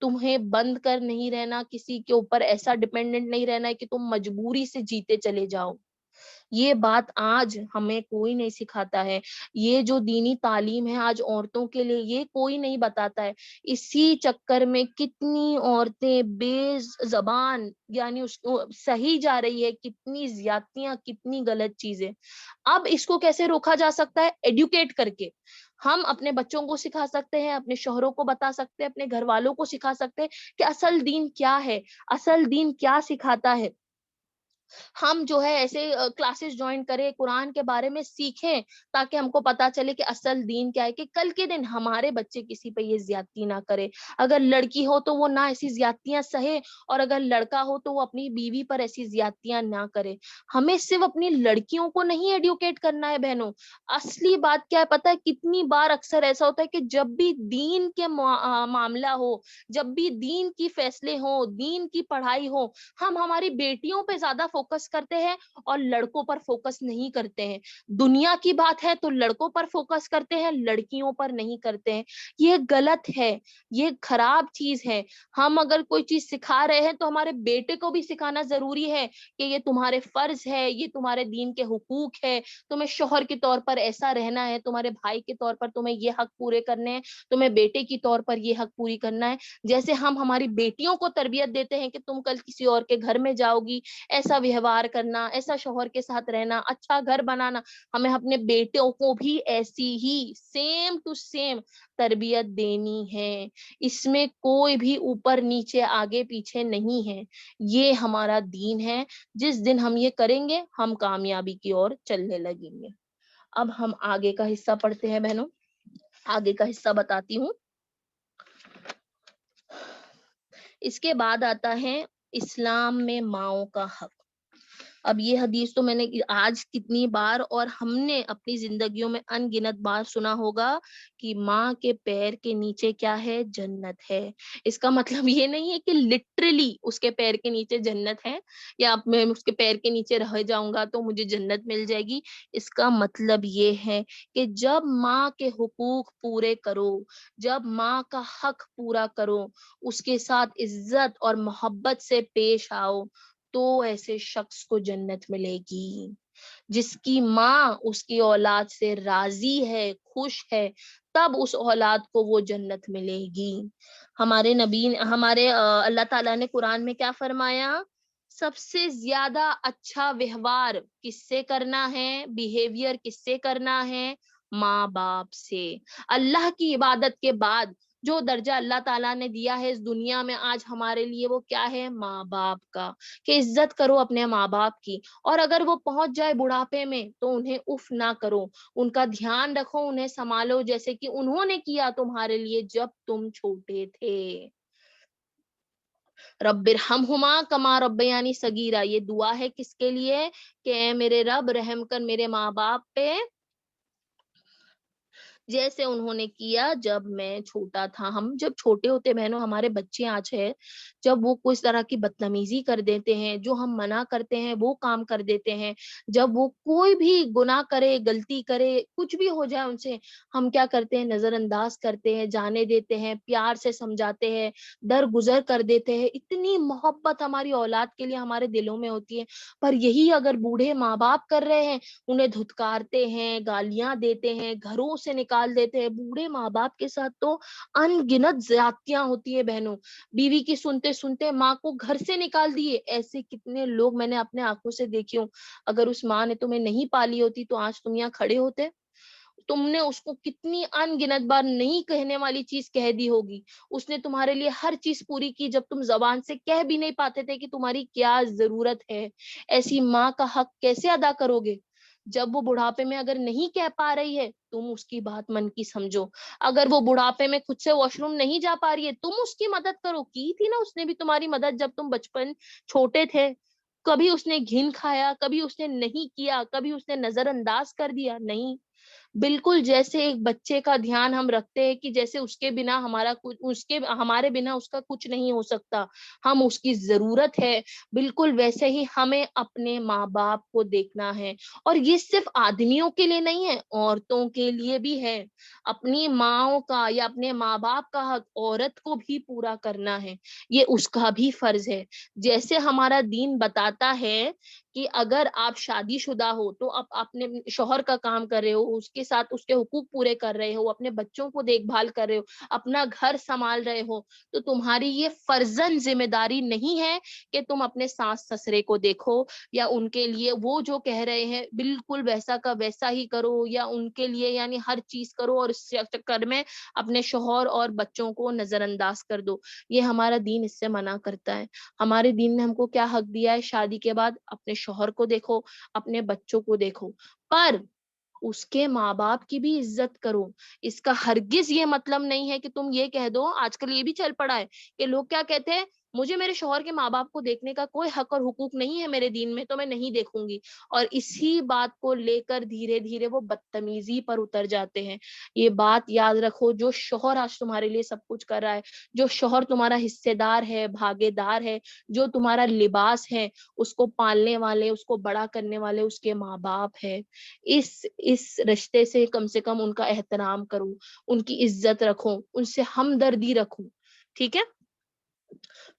تمہیں بند کر نہیں رہنا, کسی کے اوپر ایسا ڈپینڈنٹ نہیں رہنا ہے کہ تم مجبوری سے جیتے چلے جاؤ. یہ بات آج ہمیں کوئی نہیں سکھاتا ہے. یہ جو دینی تعلیم ہے آج عورتوں کے لیے یہ کوئی نہیں بتاتا ہے. اسی چکر میں کتنی عورتیں بے زبان, یعنی اس کو صحیح جا رہی ہے, کتنی زیادتیاں, کتنی غلط چیزیں. اب اس کو کیسے روکا جا سکتا ہے؟ ایڈوکیٹ کر کے. ہم اپنے بچوں کو سکھا سکتے ہیں, اپنے شوہروں کو بتا سکتے ہیں, اپنے گھر والوں کو سکھا سکتے ہیں کہ اصل دین کیا ہے, اصل دین کیا سکھاتا ہے. ہم جو ہے ایسے کلاسز جوائن کریں, قرآن کے بارے میں سیکھیں تاکہ ہم کو پتا چلے کہ اصل دین کیا ہے, کہ کل کے دن ہمارے بچے کسی پہ یہ زیادتی نہ کرے. اگر لڑکی ہو تو وہ نہ ایسی زیادتیاں سہے, اور اگر لڑکا ہو تو وہ اپنی بیوی پر ایسی زیادتیاں نہ کرے. ہمیں صرف اپنی لڑکیوں کو نہیں ایڈوکیٹ کرنا ہے بہنوں. اصلی بات کیا ہے پتہ ہے, کتنی بار اکثر ایسا ہوتا ہے کہ جب بھی دین کے معاملہ ہو, جب بھی دین کی فیصلے ہو, دین کی پڑھائی ہو, ہم ہماری بیٹیوں پہ زیادہ فوکس کرتے ہیں اور لڑکوں پر فوکس نہیں کرتے ہیں. دنیا کی بات ہے تو لڑکوں پر فوکس کرتے ہیں, لڑکیوں پر نہیں کرتے ہیں. یہ غلط ہے, یہ خراب چیز ہے. ہم اگر کوئی چیز سکھا رہے ہیں تو ہمارے بیٹے کو بھی سکھانا ضروری ہے کہ یہ تمہارے فرض ہے, یہ تمہارے دین کے حقوق ہے, تمہیں شوہر کے طور پر ایسا رہنا ہے, تمہارے بھائی کے طور پر تمہیں یہ حق پورے کرنے ہیں, تمہیں بیٹے کی طور پر یہ حق پوری کرنا ہے. جیسے ہم ہماری بیٹیوں کو تربیت دیتے ہیں کہ تم کل کسی اور کے گھر میں جاؤ گی, ایسا ویوہار کرنا, ایسا شوہر کے ساتھ رہنا, اچھا گھر بنانا, ہمیں اپنے بیٹوں کو بھی ایسی ہی سیم ٹو سیم تربیت دینی ہے. اس میں کوئی بھی اوپر نیچے آگے پیچھے نہیں ہے. یہ ہمارا دین ہے. جس دن ہم یہ کریں گے ہم کامیابی کی اور چلنے لگیں گے. اب ہم آگے کا حصہ پڑھتے ہیں بہنوں. آگے کا حصہ بتاتی ہوں. اس کے بعد آتا ہے اسلام میں ماؤں کا حق. اب یہ حدیث تو میں نے آج کتنی بار اور ہم نے اپنی زندگیوں میں ان گنت بار سنا ہوگا کہ ماں کے پیر کے نیچے کیا ہے؟ جنت ہے. اس کا مطلب یہ نہیں ہے کہ لٹرلی اس کے پیر کے نیچے جنت ہے, یا میں اس کے پیر کے نیچے رہ جاؤں گا تو مجھے جنت مل جائے گی. اس کا مطلب یہ ہے کہ جب ماں کے حقوق پورے کرو, جب ماں کا حق پورا کرو, اس کے ساتھ عزت اور محبت سے پیش آؤ, تو ایسے شخص کو جنت ملے گی. جس کی ماں اس کی اولاد سے راضی ہے, خوش ہے, تب اس اولاد کو وہ جنت ملے گی. ہمارے اللہ تعالیٰ نے قرآن میں کیا فرمایا؟ سب سے زیادہ اچھا ویوہار کس سے کرنا ہے، بیہیویئر کس سے کرنا ہے؟ ماں باپ سے۔ اللہ کی عبادت کے بعد جو درجہ اللہ تعالیٰ نے دیا ہے اس دنیا میں آج ہمارے لیے، وہ کیا ہے؟ ماں باپ کا، کہ عزت کرو اپنے ماں باپ کی، اور اگر وہ پہنچ جائے بڑھاپے میں تو انہیں اف نہ کرو، ان کا دھیان رکھو، انہیں سنبھالو جیسے کہ انہوں نے کیا تمہارے لیے جب تم چھوٹے تھے۔ رب ارحمہما کما ربیانی صغیرہ، یہ دعا ہے کس کے لیے؟ کہ اے میرے رب رحم کر میرے ماں باپ پہ جیسے انہوں نے کیا جب میں چھوٹا تھا۔ ہم جب چھوٹے ہوتے بہنوں، ہمارے بچے آج ہے، جب وہ کچھ طرح کی بدتمیزی کر دیتے ہیں، جو ہم منع کرتے ہیں وہ کام کر دیتے ہیں، جب وہ کوئی بھی گناہ کرے، غلطی کرے، کچھ بھی ہو جائے ان سے، ہم کیا کرتے ہیں؟ نظر انداز کرتے ہیں، جانے دیتے ہیں، پیار سے سمجھاتے ہیں، درگزر کر دیتے ہیں۔ اتنی محبت ہماری اولاد کے لیے ہمارے دلوں میں ہوتی ہے، پر یہی اگر بوڑھے ماں باپ کر رہے ہیں، انہیں دھتکارتے ہیں، گالیاں دیتے ہیں، گھروں سے نکال دیتے ہیں۔ بوڑھے ماں باپ کے ساتھ تو ان گنت زیادتیاں ہوتی ہیں بہنوں، بیوی کی سنتے سنتے ماں کو گھر سے نکال دیے، ایسے کتنے لوگ میں نے اپنے آنکھوں سے دیکھی ہوں۔ اگر اس ماں نے تمہیں نہیں پالی ہوتی تو آج تم یہاں کھڑے ہوتے؟ تم نے اس کو کتنی ان گنت بار نہیں کہنے والی چیز کہہ دی ہوگی، اس نے تمہارے لیے ہر چیز پوری کی جب تم زبان سے کہہ بھی نہیں پاتے تھے کہ تمہاری کیا ضرورت ہے۔ ایسی ماں کا حق کیسے ادا کرو گے؟ جب وہ بڑھاپے میں اگر نہیں کہہ پا رہی ہے، تم اس کی بات من کی سمجھو۔ اگر وہ بڑھاپے میں خود سے واش روم نہیں جا پا رہی ہے، تم اس کی مدد کرو۔ کی تھی نا اس نے بھی تمہاری مدد جب تم بچپن چھوٹے تھے، کبھی اس نے گھن کھایا، کبھی اس نے نہیں کیا، کبھی اس نے نظر انداز کر دیا؟ نہیں، بالکل جیسے ایک بچے کا دھیان ہم رکھتے ہیں کہ جیسے اس کے بنا ہمارا کچھ، اس کے ہمارے بنا اس کا کچھ نہیں ہو سکتا، ہم اس کی ضرورت ہے، بالکل ویسے ہی ہمیں اپنے ماں باپ کو دیکھنا ہے۔ اور یہ صرف آدمیوں کے لیے نہیں ہے، عورتوں کے لیے بھی ہے۔ اپنی ماں کا یا اپنے ماں باپ کا حق عورت کو بھی پورا کرنا ہے، یہ اس کا بھی فرض ہے۔ جیسے ہمارا دین بتاتا ہے کہ اگر آپ شادی شدہ ہو تو آپ اپنے شوہر کا کام کر رہے ہو، اس کے ساتھ اس کے حقوق پورے کر رہے ہو، اپنے بچوں کو دیکھ بھال کر رہے ہو، اپنا گھر سنبھال رہے ہو، تو تمہاری یہ فرضاً ذمہ داری نہیں ہے کہ تم اپنے ساس سسرے کو دیکھو یا ان کے لیے وہ جو کہہ رہے ہیں بالکل ویسا کا ویسا ہی کرو، یا ان کے لیے یعنی ہر چیز کرو اور اس چکر میں اپنے شوہر اور بچوں کو نظر انداز کر دو۔ یہ ہمارا دین اس سے منع کرتا ہے۔ ہمارے دین نے ہم کو کیا حق دیا ہے؟ شادی کے بعد اپنے شوہر کو دیکھو، اپنے بچوں کو دیکھو، پر اس کے ماں باپ کی بھی عزت کرو۔ اس کا ہرگز یہ مطلب نہیں ہے کہ تم یہ کہہ دو، آج کل یہ بھی چل پڑا ہے کہ لوگ کیا کہتے ہیں، مجھے میرے شوہر کے ماں باپ کو دیکھنے کا کوئی حق اور حقوق نہیں ہے میرے دین میں، تو میں نہیں دیکھوں گی، اور اسی بات کو لے کر دھیرے دھیرے وہ بدتمیزی پر اتر جاتے ہیں۔ یہ بات یاد رکھو، جو شوہر آج تمہارے لیے سب کچھ کر رہا ہے، جو شوہر تمہارا حصے دار ہے، بھاگے دار ہے، جو تمہارا لباس ہے، اس کو پالنے والے، اس کو بڑا کرنے والے اس کے ماں باپ ہے۔ اس رشتے سے کم ان کا احترام کرو، ان کی عزت رکھو، ان سے ہمدردی رکھو، ٹھیک ہے؟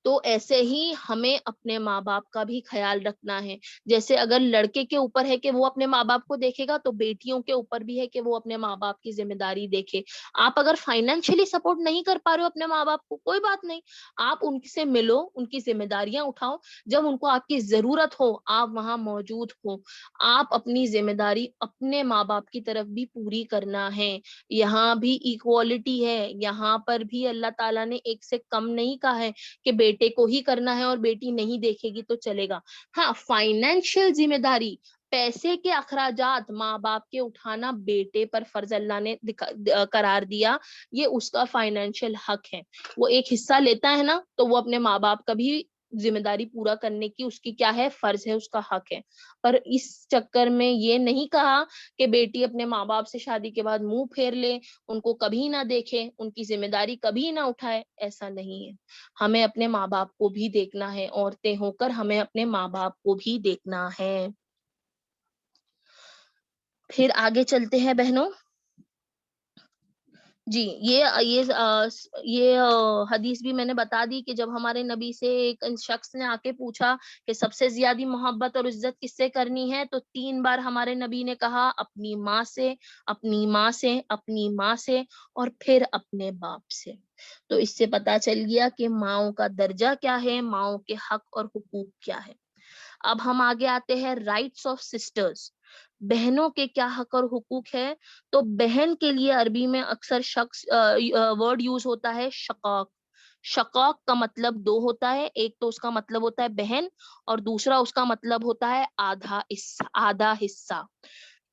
تو ایسے ہی ہمیں اپنے ماں باپ کا بھی خیال رکھنا ہے۔ جیسے اگر لڑکے کے اوپر ہے کہ وہ اپنے ماں باپ کو دیکھے گا، تو بیٹیوں کے اوپر بھی ہے کہ وہ اپنے ماں باپ کی ذمہ داری دیکھے۔ آپ اگر فائنینشلی سپورٹ نہیں کر پا رہے ہو اپنے ماں باپ کو، کوئی بات نہیں، آپ ان سے ملو، ان کی ذمہ داریاں اٹھاؤ، جب ان کو آپ کی ضرورت ہو آپ وہاں موجود ہو۔ آپ اپنی ذمہ داری اپنے ماں باپ کی طرف بھی پوری کرنا ہے۔ یہاں بھی ایکوالٹی ہے، یہاں پر بھی اللہ تعالیٰ نے ایک سے کم نہیں کہا ہے کہ بیٹے کو ہی کرنا ہے اور بیٹی نہیں دیکھے گی تو چلے گا۔ ہاں، فائنینشیل ذمہ داری، پیسے کے اخراجات ماں باپ کے اٹھانا بیٹے پر فرض اللہ نے قرار دیا، یہ اس کا فائنینشیل حق ہے۔ وہ ایک حصہ لیتا ہے نا، تو وہ اپنے ماں باپ کا بھی ذمہ داری پورا کرنے کی اس کی کیا ہے؟ فرض ہے، اس کا حق ہے۔ پر اس چکر میں یہ نہیں کہا کہ بیٹی اپنے ماں باپ سے شادی کے بعد منہ پھیر لے، ان کو کبھی نہ دیکھے، ان کی ذمہ داری کبھی نہ اٹھائے، ایسا نہیں ہے۔ ہمیں اپنے ماں باپ کو بھی دیکھنا ہے، عورتیں ہو کر ہمیں اپنے ماں باپ کو بھی دیکھنا ہے۔ پھر آگے چلتے ہیں بہنوں۔ جی، یہ حدیث بھی میں نے بتا دی کہ جب ہمارے نبی سے ایک شخص نے آ کے پوچھا کہ سب سے زیادہ محبت اور عزت کس سے کرنی ہے، تو 3 بار ہمارے نبی نے کہا اپنی ماں سے، اپنی ماں سے، اپنی ماں سے، اور پھر اپنے باپ سے۔ تو اس سے پتا چل گیا کہ ماؤں کا درجہ کیا ہے، ماؤں کے حق اور حقوق کیا ہے۔ اب ہم آگے آتے ہیں رائٹس آف سسٹرز. بہنوں کے کیا حق اور حقوق ہے. تو بہن کے لیے عربی میں اکثر شخص ورڈ یوز ہوتا ہے شقاق. شقاق کا مطلب دو ہوتا ہے. ایک تو اس کا مطلب ہوتا ہے بہن, اور دوسرا اس کا مطلب ہوتا ہے آدھا حصہ. آدھا حصہ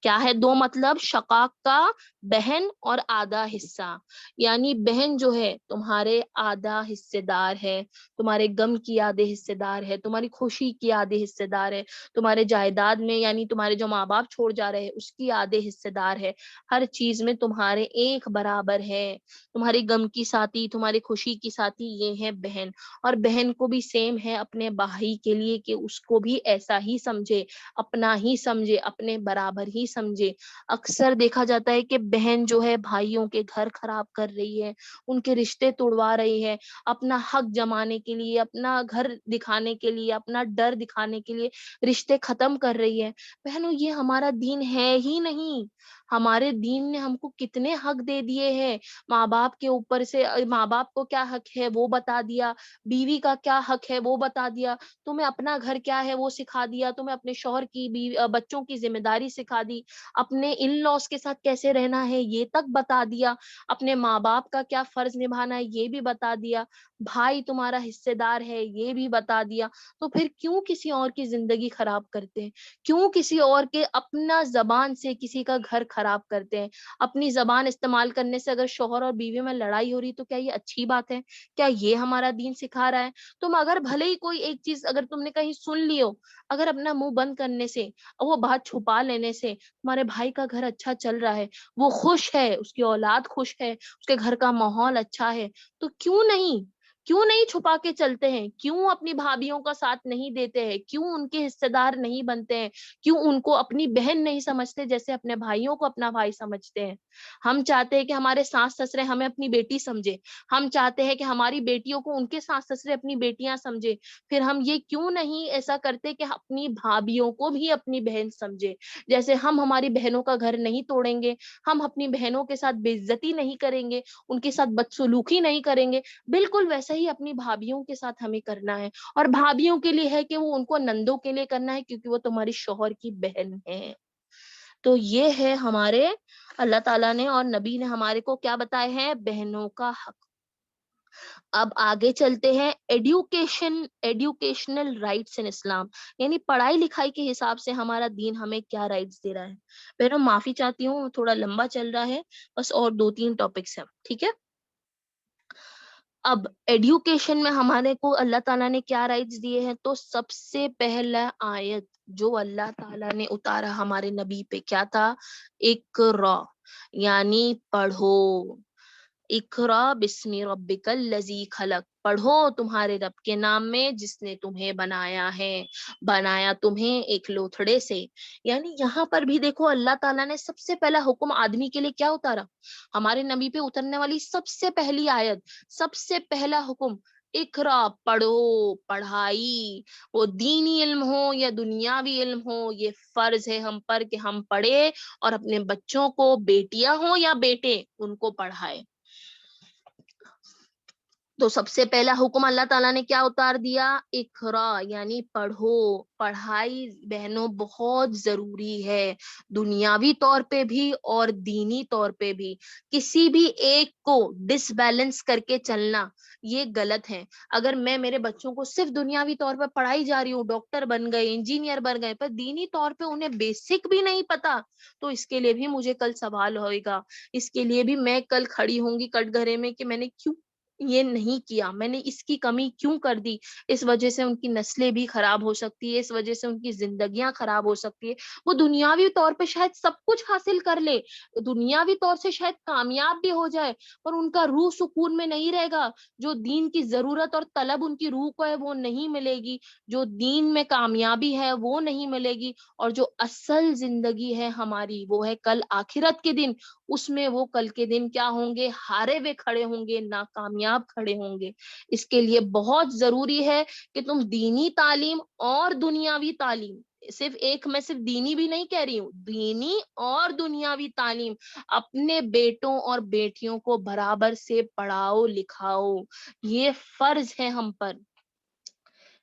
کیا ہے؟ دو مطلب شقاق کا بہن اور آدھا حصہ. یعنی بہن جو ہے تمہارے آدھا حصے دار ہے, تمہارے غم کی آدھے حصے دار ہے, تمہاری خوشی کی آدھے حصے دار ہے, تمہارے جائیداد میں یعنی تمہارے جو ماں باپ چھوڑ جا رہے ہیں اس کی آدھے حصے دار ہے. ہر چیز میں تمہارے ایک برابر ہے. تمہاری غم کی ساتھی, تمہاری خوشی کی ساتھی یہ ہے بہن. اور بہن کو بھی سیم ہے اپنے بھائی کے لیے کہ اس کو بھی ایسا ہی سمجھے, اپنا ہی سمجھے, اپنے برابر ہی سمجھے. اکثر دیکھا جاتا ہے کہ بہن جو ہے بھائیوں کے گھر خراب کر رہی ہے, ان کے رشتے توڑوا رہی ہے, اپنا حق جمانے کے لیے, اپنا گھر دکھانے کے لیے, اپنا ڈر دکھانے کے لیے رشتے ختم کر رہی ہے. بہنوں یہ ہمارا دین ہے ہی نہیں. ہمارے دین نے ہم کو کتنے حق دے دیے ہیں. ماں باپ کے اوپر سے, ماں باپ کو کیا حق ہے وہ بتا دیا, بیوی کا کیا حق ہے وہ بتا دیا, تمہیں اپنا گھر کیا ہے وہ سکھا دیا, تمہیں اپنے شوہر کی بچوں کی ذمہ داری سکھا دی, اپنے ان لاس کے ساتھ کیسے رہنا ہے یہ تک بتا دیا, اپنے ماں باپ کا کیا فرض نبھانا ہے یہ بھی بتا دیا, بھائی تمہارا حصے دار ہے یہ بھی بتا دیا. تو پھر کیوں کسی اور کی زندگی خراب کرتے ہیں؟ کیوں کسی اور کے اپنا زبان سے کسی کا گھر خراب کرتے ہیں؟ اپنی زبان استعمال کرنے سے اگر شوہر اور بیوی میں لڑائی ہو رہی تو کیا یہ اچھی بات ہے؟ کیا یہ ہمارا دین سکھا رہا ہے؟ تم اگر بھلے ہی کوئی ایک چیز اگر تم نے کہیں سن لی ہو, اگر اپنا منہ بند کرنے سے, وہ بات چھپا لینے سے تمہارے بھائی کا گھر اچھا چل رہا ہے, وہ خوش ہے, اس کی اولاد خوش ہے, اس کے گھر کا ماحول اچھا ہے, تو کیوں نہیں چھپا کے چلتے ہیں؟ کیوں اپنی بھابھیوں کا ساتھ نہیں دیتے ہیں؟ کیوں ان کے حصے دار نہیں بنتے ہیں؟ کیوں ان کو اپنی بہن نہیں سمجھتے جیسے اپنے بھائیوں کو اپنا بھائی سمجھتے ہیں؟ ہم چاہتے ہیں کہ ہمارے ساس سسرے ہمیں اپنی بیٹی سمجھے, ہم چاہتے ہیں کہ ہماری بیٹیوں کو ان کے ساس سسرے اپنی بیٹیاں سمجھے. پھر ہم یہ کیوں نہیں ایسا کرتے کہ اپنی بھابھیوں کو بھی اپنی بہن سمجھے؟ جیسے ہم ہماری بہنوں کا گھر نہیں توڑیں گے, ہم اپنی بہنوں کے ساتھ بے عزتی نہیں کریں گے, ان کے ساتھ بدسلوکی نہیں کریں گے, بالکل ویسا ہی اپنی بھابھیوں کے ساتھ ہمیں کرنا ہے. اور بھابھیوں کے لیے ہے کہ وہ ان کو نندوں کے لیے کرنا ہے کیونکہ وہ تمہاری شوہر کی بہن ہے. تو یہ ہے ہمارے اللہ تعالیٰ نے اور نبی نے ہمارے کو کیا بتائے ہیں؟ بہنوں کا حق. اب آگے چلتے ہیں ایڈوکیشنل رائٹس ان اسلام, یعنی پڑھائی لکھائی کے حساب سے ہمارا دین ہمیں کیا رائٹس دے رہا ہے. بہنوں معافی چاہتی ہوں, تھوڑا لمبا چل رہا ہے, بس اور 2-3 ٹاپکس ہیں, ٹھیک ہے. اب ایڈوکیشن میں ہمارے کو اللہ تعالیٰ نے کیا رائٹس دیے ہیں؟ تو سب سے پہلا آیت جو اللہ تعالیٰ نے اتارا ہمارے نبی پہ کیا تھا؟ اقرا, یعنی پڑھو. اقرا بسم ربک الذی خلق, پڑھو تمہارے رب کے نام میں جس نے تمہیں بنایا ہے, بنایا تمہیں ایک لوتھڑے سے. یعنی یہاں پر بھی دیکھو اللہ تعالیٰ نے سب سے پہلا حکم آدمی کے لیے کیا اتارا؟ ہمارے نبی پہ اترنے والی سب سے پہلی آیت, سب سے پہلا حکم اقرا, پڑھو. پڑھائی وہ دینی علم ہو یا دنیاوی علم ہو, یہ فرض ہے ہم پر کہ ہم پڑھے اور اپنے بچوں کو, بیٹیاں ہوں یا بیٹے, ان کو پڑھائے. تو سب سے پہلا حکم اللہ تعالیٰ نے کیا اتار دیا؟ اقرا, یعنی پڑھو. پڑھائی بہنوں بہت ضروری ہے, دنیاوی طور پہ بھی اور دینی طور پہ بھی. کسی بھی ایک کو ڈس بیلنس کر کے چلنا یہ غلط ہے. اگر میں میرے بچوں کو صرف دنیاوی طور پہ پڑھائی جا رہی ہوں, ڈاکٹر بن گئے, انجینئر بن گئے, پر دینی طور پہ انہیں بیسک بھی نہیں پتا, تو اس کے لیے بھی مجھے کل سوال ہوئے گا. اس کے لیے بھی میں کل کھڑی ہوں گی کٹ گھرے میں کہ میں نے کیوں یہ نہیں کیا, میں نے اس کی کمی کیوں کر دی. اس وجہ سے ان کی نسلیں بھی خراب ہو سکتی ہے, اس وجہ سے ان کی زندگیاں خراب ہو سکتی ہے. وہ دنیاوی طور پہ شاید سب کچھ حاصل کر لے, دنیاوی طور سے شاید کامیاب بھی ہو جائے, پر ان کا روح سکون میں نہیں رہے گا. جو دین کی ضرورت اور طلب ان کی روح کو ہے وہ نہیں ملے گی, جو دین میں کامیابی ہے وہ نہیں ملے گی. اور جو اصل زندگی ہے ہماری وہ ہے کل آخرت کے دن, اس میں وہ کل کے دن کیا ہوں گے؟ ہارے ہوئے کھڑے ہوں گے, ناکامیاب کھڑے ہوں گے. اس کے لیے بہت ضروری ہے کہ تم دینی تعلیم اور دنیاوی تعلیم, صرف ایک, میں صرف دینی بھی نہیں کہہ رہی ہوں, دینی اور دنیاوی تعلیم اپنے بیٹوں اور بیٹیوں کو برابر سے پڑھاؤ لکھاؤ. یہ فرض ہے ہم پر,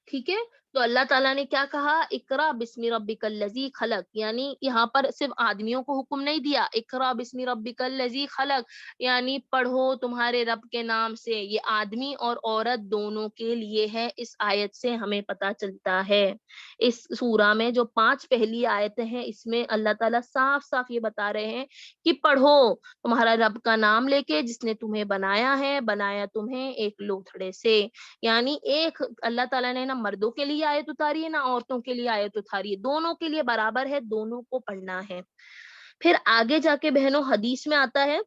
ٹھیک ہے. تو اللہ تعالیٰ نے کیا کہا؟ اقرا بسم ربک الذی خلق، یعنی یہاں پر صرف آدمیوں کو حکم نہیں دیا، اقرا بسم ربک الذی خلق یعنی پڑھو تمہارے رب کے نام سے، یہ آدمی اور عورت دونوں کے لیے ہے۔ اس آیت سے ہمیں پتہ چلتا ہے، اس سورہ میں جو 5 پہلی آیتیں ہیں اس میں اللہ تعالیٰ صاف صاف یہ بتا رہے ہیں کہ پڑھو تمہارا رب کا نام لے کے، جس نے تمہیں بنایا ہے، بنایا تمہیں ایک لوتھڑے سے، یعنی ایک اللہ تعالیٰ نے نہ مردوں کے لیے آیت اتاری ہے نہ عورتوں کے لیے آیت اتاری ہے، دونوں کے لیے برابر ہے، دونوں کو پڑھنا ہے۔ پھر آگے جا کے بہنوں حدیث میں آتا ہے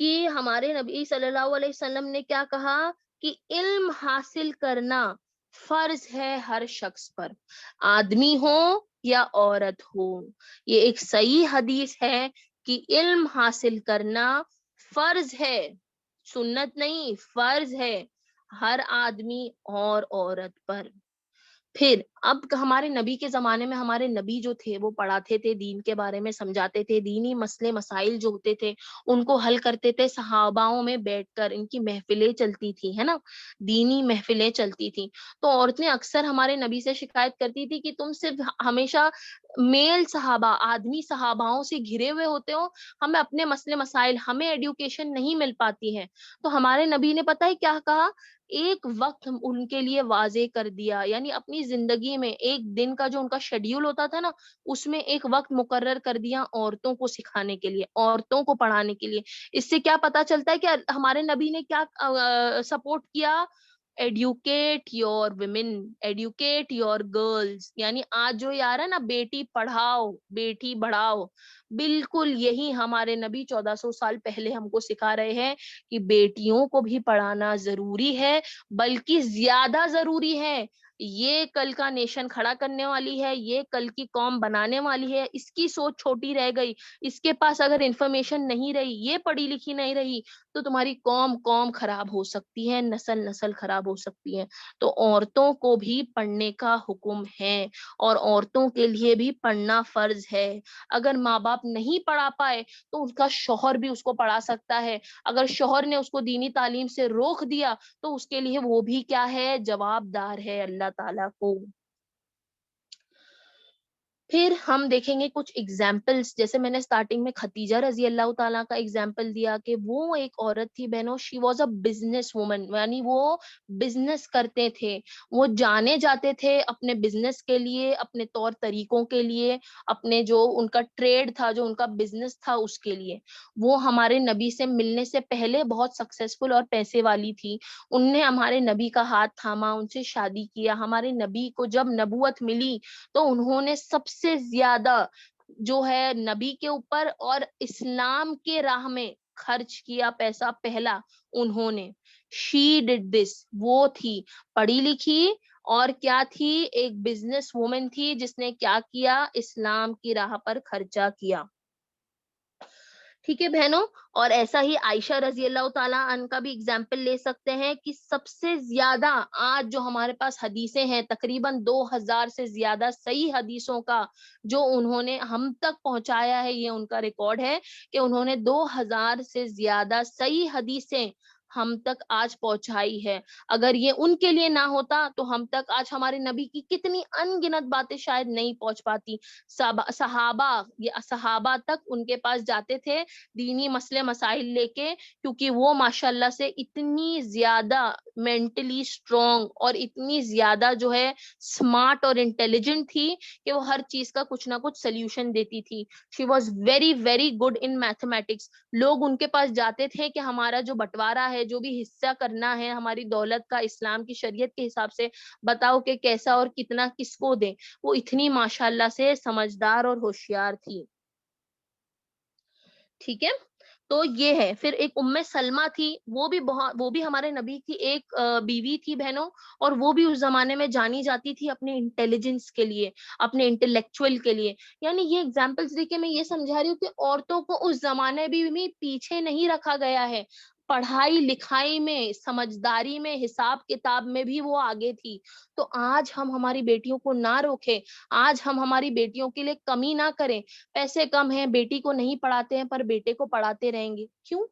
کہ ہمارے نبی صلی اللہ علیہ وسلم نے کیا کہا کہ علم حاصل کرنا فرض ہے ہر شخص پر، آدمی ہو یا عورت ہو۔ یہ ایک صحیح حدیث ہے کہ علم حاصل کرنا فرض ہے، سنت نہیں، فرض ہے ہر آدمی اور عورت پر۔ پھر اب ہمارے نبی کے زمانے میں ہمارے نبی جو تھے وہ پڑھاتے تھے، دین کے بارے میں سمجھاتے تھے، دینی مسئلے مسائل جو ہوتے تھے ان کو حل کرتے تھے، صحاباؤں میں بیٹھ کر ان کی محفلیں چلتی تھی، ہے نا، دینی محفلیں چلتی تھی۔ تو عورتیں اکثر ہمارے نبی سے شکایت کرتی تھی کہ تم صرف ہمیشہ میل صحابہ، آدمی صحاباؤں سے گھرے ہوئے ہوتے ہو، ہمیں اپنے مسئلے مسائل، ہمیں ایڈوکیشن نہیں مل پاتی ہے۔ تو ہمارے نبی نے پتہ ہے کیا کہا؟ ایک وقت ان کے لیے واضح کر دیا، یعنی اپنی زندگی میں ایک دن کا جو ان کا شیڈیول ہوتا تھا نا، اس میں ایک وقت مقرر کر دیا عورتوں کو سکھانے کے لیے، عورتوں کو پڑھانے کے لیے۔ اس سے کیا پتا چلتا ہے کہ ہمارے نبی نے کیا سپورٹ کیا؟ Advocate your women, advocate your girls, یعنی آج جو یار ہے نا بیٹی پڑھاؤ بیٹی بڑھاؤ، بالکل یہی ہمارے نبی 1400 سال پہلے ہم کو سکھا رہے ہیں کہ بیٹیوں کو بھی پڑھانا ضروری ہے، بلکہ زیادہ ضروری ہے۔ یہ کل کا نیشن کھڑا کرنے والی ہے، یہ کل کی قوم بنانے والی ہے۔ اس کی سوچ چھوٹی رہ گئی، اس کے پاس اگر انفارمیشن نہیں رہی، یہ پڑھی لکھی نہیں رہی، تو تمہاری قوم خراب ہو سکتی ہے، نسل خراب ہو سکتی ہے۔ تو عورتوں کو بھی پڑھنے کا حکم ہے، اور عورتوں کے لیے بھی پڑھنا فرض ہے۔ اگر ماں باپ نہیں پڑھا پائے تو اس کا شوہر بھی اس کو پڑھا سکتا ہے، اگر شوہر نے اس کو دینی تعلیم سے روک دیا تو اس کے لیے وہ بھی کیا ہے؟ جواب دار ہے اللہ تعالیٰ کو۔ پھر ہم دیکھیں گے کچھ ایگزامپلس، جیسے میں نے سٹارٹنگ میں ختیجہ رضی اللہ تعالیٰ کا ایگزامپل دیا کہ وہ ایک عورت تھی بہنوں، she was a business woman, یعنی وہ بزنس کرتے تھے، وہ جانے جاتے تھے اپنے بزنس کے لیے، اپنے طور طریقوں کے لیے، اپنے جو ان کا ٹریڈ تھا، جو ان کا بزنس تھا اس کے لیے۔ وہ ہمارے نبی سے ملنے سے پہلے بہت سکسیسفل اور پیسے والی تھی، ان نے ہمارے نبی کا ہاتھ تھاما، ان سے شادی کیا۔ ہمارے نبی کو جب نبوت ملی تو انہوں نے سب سے زیادہ جو ہے نبی کے اوپر اور اسلام کے راہ میں خرچ کیا پیسہ پہلا انہوں نے۔ شی ڈڈ دس، وہ تھی پڑھی لکھی اور کیا تھی؟ ایک بزنس وومن تھی جس نے کیا کیا؟ اسلام کی راہ پر خرچہ کیا۔ ٹھیک ہے بہنوں، اور ایسا ہی عائشہ رضی اللہ تعالیٰ عنہ کا بھی اگزامپل لے سکتے ہیں کہ سب سے زیادہ آج جو ہمارے پاس حدیثیں ہیں، تقریباً 2000 سے زیادہ صحیح حدیثوں کا جو انہوں نے ہم تک پہنچایا ہے، یہ ان کا ریکارڈ ہے کہ انہوں نے 2000 سے زیادہ صحیح حدیثیں ہم تک آج پہنچائی ہے۔ اگر یہ ان کے لیے نہ ہوتا تو ہم تک آج ہمارے نبی کی کتنی ان گنت باتیں شاید نہیں پہنچ پاتی۔ صحابہ تک ان کے پاس جاتے تھے دینی مسئلے مسائل لے کے، کیونکہ وہ ماشاءاللہ سے اتنی زیادہ مینٹلی سٹرونگ اور اتنی زیادہ جو ہے سمارٹ اور انٹیلیجنٹ تھی کہ وہ ہر چیز کا کچھ نہ کچھ سلیوشن دیتی تھی۔ She was very very good in mathematics. لوگ ان کے پاس جاتے تھے کہ ہمارا جو بٹوارا ہے، جو بھی حصہ کرنا ہے ہماری دولت کا اسلام کی شریعت کے حساب سے، بتاؤ کہ کیسا اور کتنا کس کو دیں۔ وہ اتنی ماشاءاللہ سے سمجھدار اور ہوشیار تھی۔ ٹھیک ہے، تو یہ ہے۔ پھر ایک ام سلمہ تھی، وہ بھی ہمارے نبی کی ایک بیوی تھی بہنوں، اور وہ بھی اس زمانے میں جانی جاتی تھی اپنے انٹیلیجنس کے لیے، اپنے انٹلیکچوئل کے لیے۔ یعنی یہ ایگزامپلس دیکھ کے میں یہ سمجھا رہی ہوں کہ عورتوں کو اس زمانے میں پیچھے نہیں رکھا گیا ہے، پڑھائی لکھائی میں، سمجھداری میں، حساب کتاب میں بھی وہ آگے تھی۔ تو آج ہم ہماری بیٹیوں کو نہ روکیں، آج ہم ہماری بیٹیوں کے لیے کمی نہ کریں۔ پیسے کم ہیں، بیٹی کو نہیں پڑھاتے ہیں پر بیٹے کو پڑھاتے رہیں گے، کیوں؟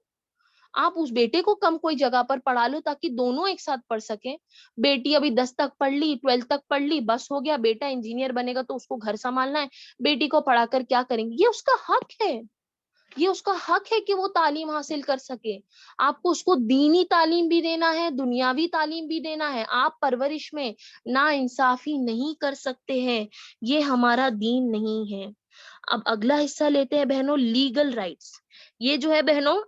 آپ اس بیٹے کو کم کوئی جگہ پر پڑھا لو تاکہ دونوں ایک ساتھ پڑھ سکیں. بیٹی ابھی 10 تک پڑھ لی، 12 تک پڑھ لی، بس ہو گیا. بیٹا انجینئر بنے گا تو اس کو گھر سنبھالنا ہے، بیٹی کو پڑھا کر کیا کریں گے؟ یہ اس کا حق ہے، یہ اس کا حق ہے کہ وہ تعلیم حاصل کر سکے. آپ کو اس کو دینی تعلیم بھی دینا ہے، دنیاوی تعلیم بھی دینا ہے. آپ پرورش میں نا انصافی نہیں کر سکتے ہیں، یہ ہمارا دین نہیں ہے. اب اگلا حصہ لیتے ہیں بہنوں، لیگل رائٹس. یہ جو ہے بہنوں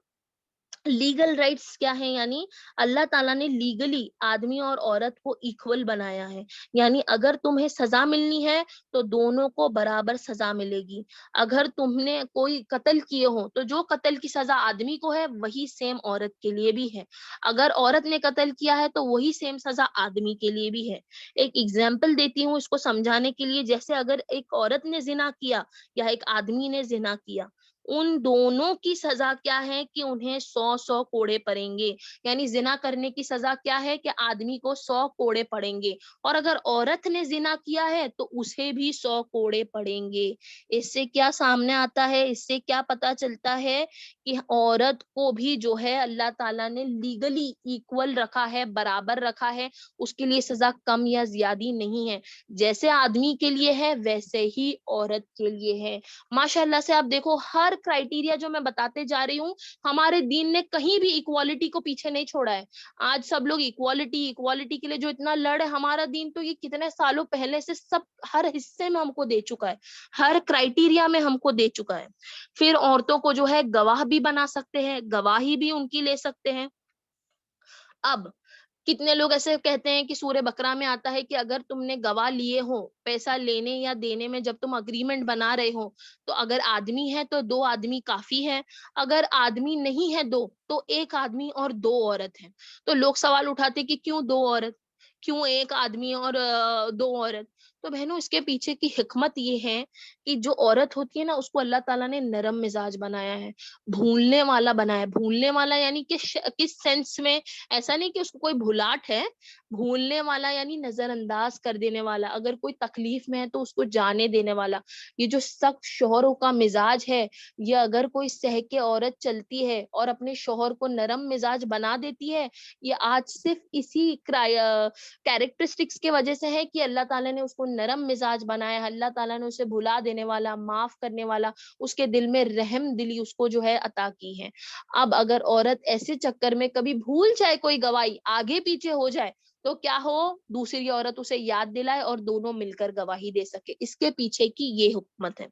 لیگل رائٹس کیا ہے؟ یعنی اللہ تعالیٰ نے لیگلی آدمی اور عورت کو ایکول بنایا ہے. یعنی اگر تمہیں سزا ملنی ہے تو دونوں کو برابر سزا ملے گی. اگر تم نے کوئی قتل کیے ہو تو جو قتل کی سزا آدمی کو ہے وہی سیم عورت کے لیے بھی ہے. اگر عورت نے قتل کیا ہے تو وہی سیم سزا آدمی کے لیے بھی ہے. ایک ایگزامپل دیتی ہوں اس کو سمجھانے کے لیے. جیسے اگر ایک عورت نے زنا کیا یا ایک آدمی نے زنا کیا، ان دونوں کی سزا کیا ہے کہ انہیں 100 کوڑے پڑیں گے. یعنی زنا کرنے کی سزا کیا ہے کہ آدمی کو 100 کوڑے پڑیں گے، اور اگر عورت نے زنا کیا ہے تو اسے بھی 100 کوڑے پڑیں گے. اس سے کیا سامنے آتا ہے؟ اس سے کیا پتا چلتا ہے کہ عورت کو بھی جو ہے اللہ تعالیٰ نے لیگلی ایکول رکھا ہے، برابر رکھا ہے. اس کے لیے سزا کم یا زیادہ نہیں ہے. جیسے آدمی کے لیے ہے ویسے ہی عورت کے لیے ہے. ماشاء اللہ سے آپ دیکھو ہر کرائٹیریا جو میں بتاتے جا رہی ہوں، ہمارے دین نے کہیں بھی ایکوالٹی کو پیچھے نہیں چھوڑا ہے. آج سب لوگ ایکوالٹی کے لیے جو اتنا لڑے، ہمارا دین تو یہ کتنے سالوں پہلے سے سب ہر حصے میں ہم کو دے چکا ہے، ہر کرائٹیریا میں ہم کو دے چکا ہے. پھر عورتوں کو جو ہے گواہ بھی بنا سکتے ہیں، گواہی بھی ان کی لے سکتے ہیں. اب کتنے لوگ ایسے کہتے ہیں کہ سورہ بقرہ میں آتا ہے کہ اگر تم نے گواہ لیے ہو پیسہ لینے یا دینے میں، جب تم اگریمنٹ بنا رہے ہو، تو اگر آدمی ہے تو 2 آدمی کافی ہے، اگر آدمی نہیں ہے 2 تو 1 آدمی اور 2 عورت ہیں. تو لوگ سوال اٹھاتے کہ کیوں 2 عورت، کیوں 1 آدمی اور 2 عورت؟ تو بہنوں اس کے پیچھے کی حکمت یہ ہے کہ جو عورت ہوتی ہے نا، اس کو اللہ تعالیٰ نے نرم مزاج بنایا ہے، بھولنے والا بنایا. بھولنے والا یعنی کس سینس میں؟ ایسا نہیں کہ اس کو کوئی بھولاٹ ہے. بھولنے والا یعنی نظر انداز کر دینے والا، اگر کوئی تکلیف میں ہے تو اس کو جانے دینے والا. یہ جو سخت شوہروں کا مزاج ہے، یہ اگر کوئی سہ کے عورت چلتی ہے اور اپنے شوہر کو نرم مزاج بنا دیتی ہے، یہ آج صرف اسی کیریکٹرسٹکس کی وجہ سے ہے کہ اللہ تعالیٰ نے اس کو نرم مزاج بنایا ہے. اللہ تعالیٰ نے اسے بھلا دینے والا، معاف کرنے والا، اس کے دل میں رحم دلی اس کو جو ہے عطا کی ہے. اب اگر عورت ایسے چکر میں کبھی بھول جائے، کوئی گواہی آگے پیچھے ہو جائے، تو کیا ہو، دوسری عورت اسے یاد دلائے اور دونوں مل کر گواہی دے سکے. اس کے پیچھے کی یہ حکمت ہے.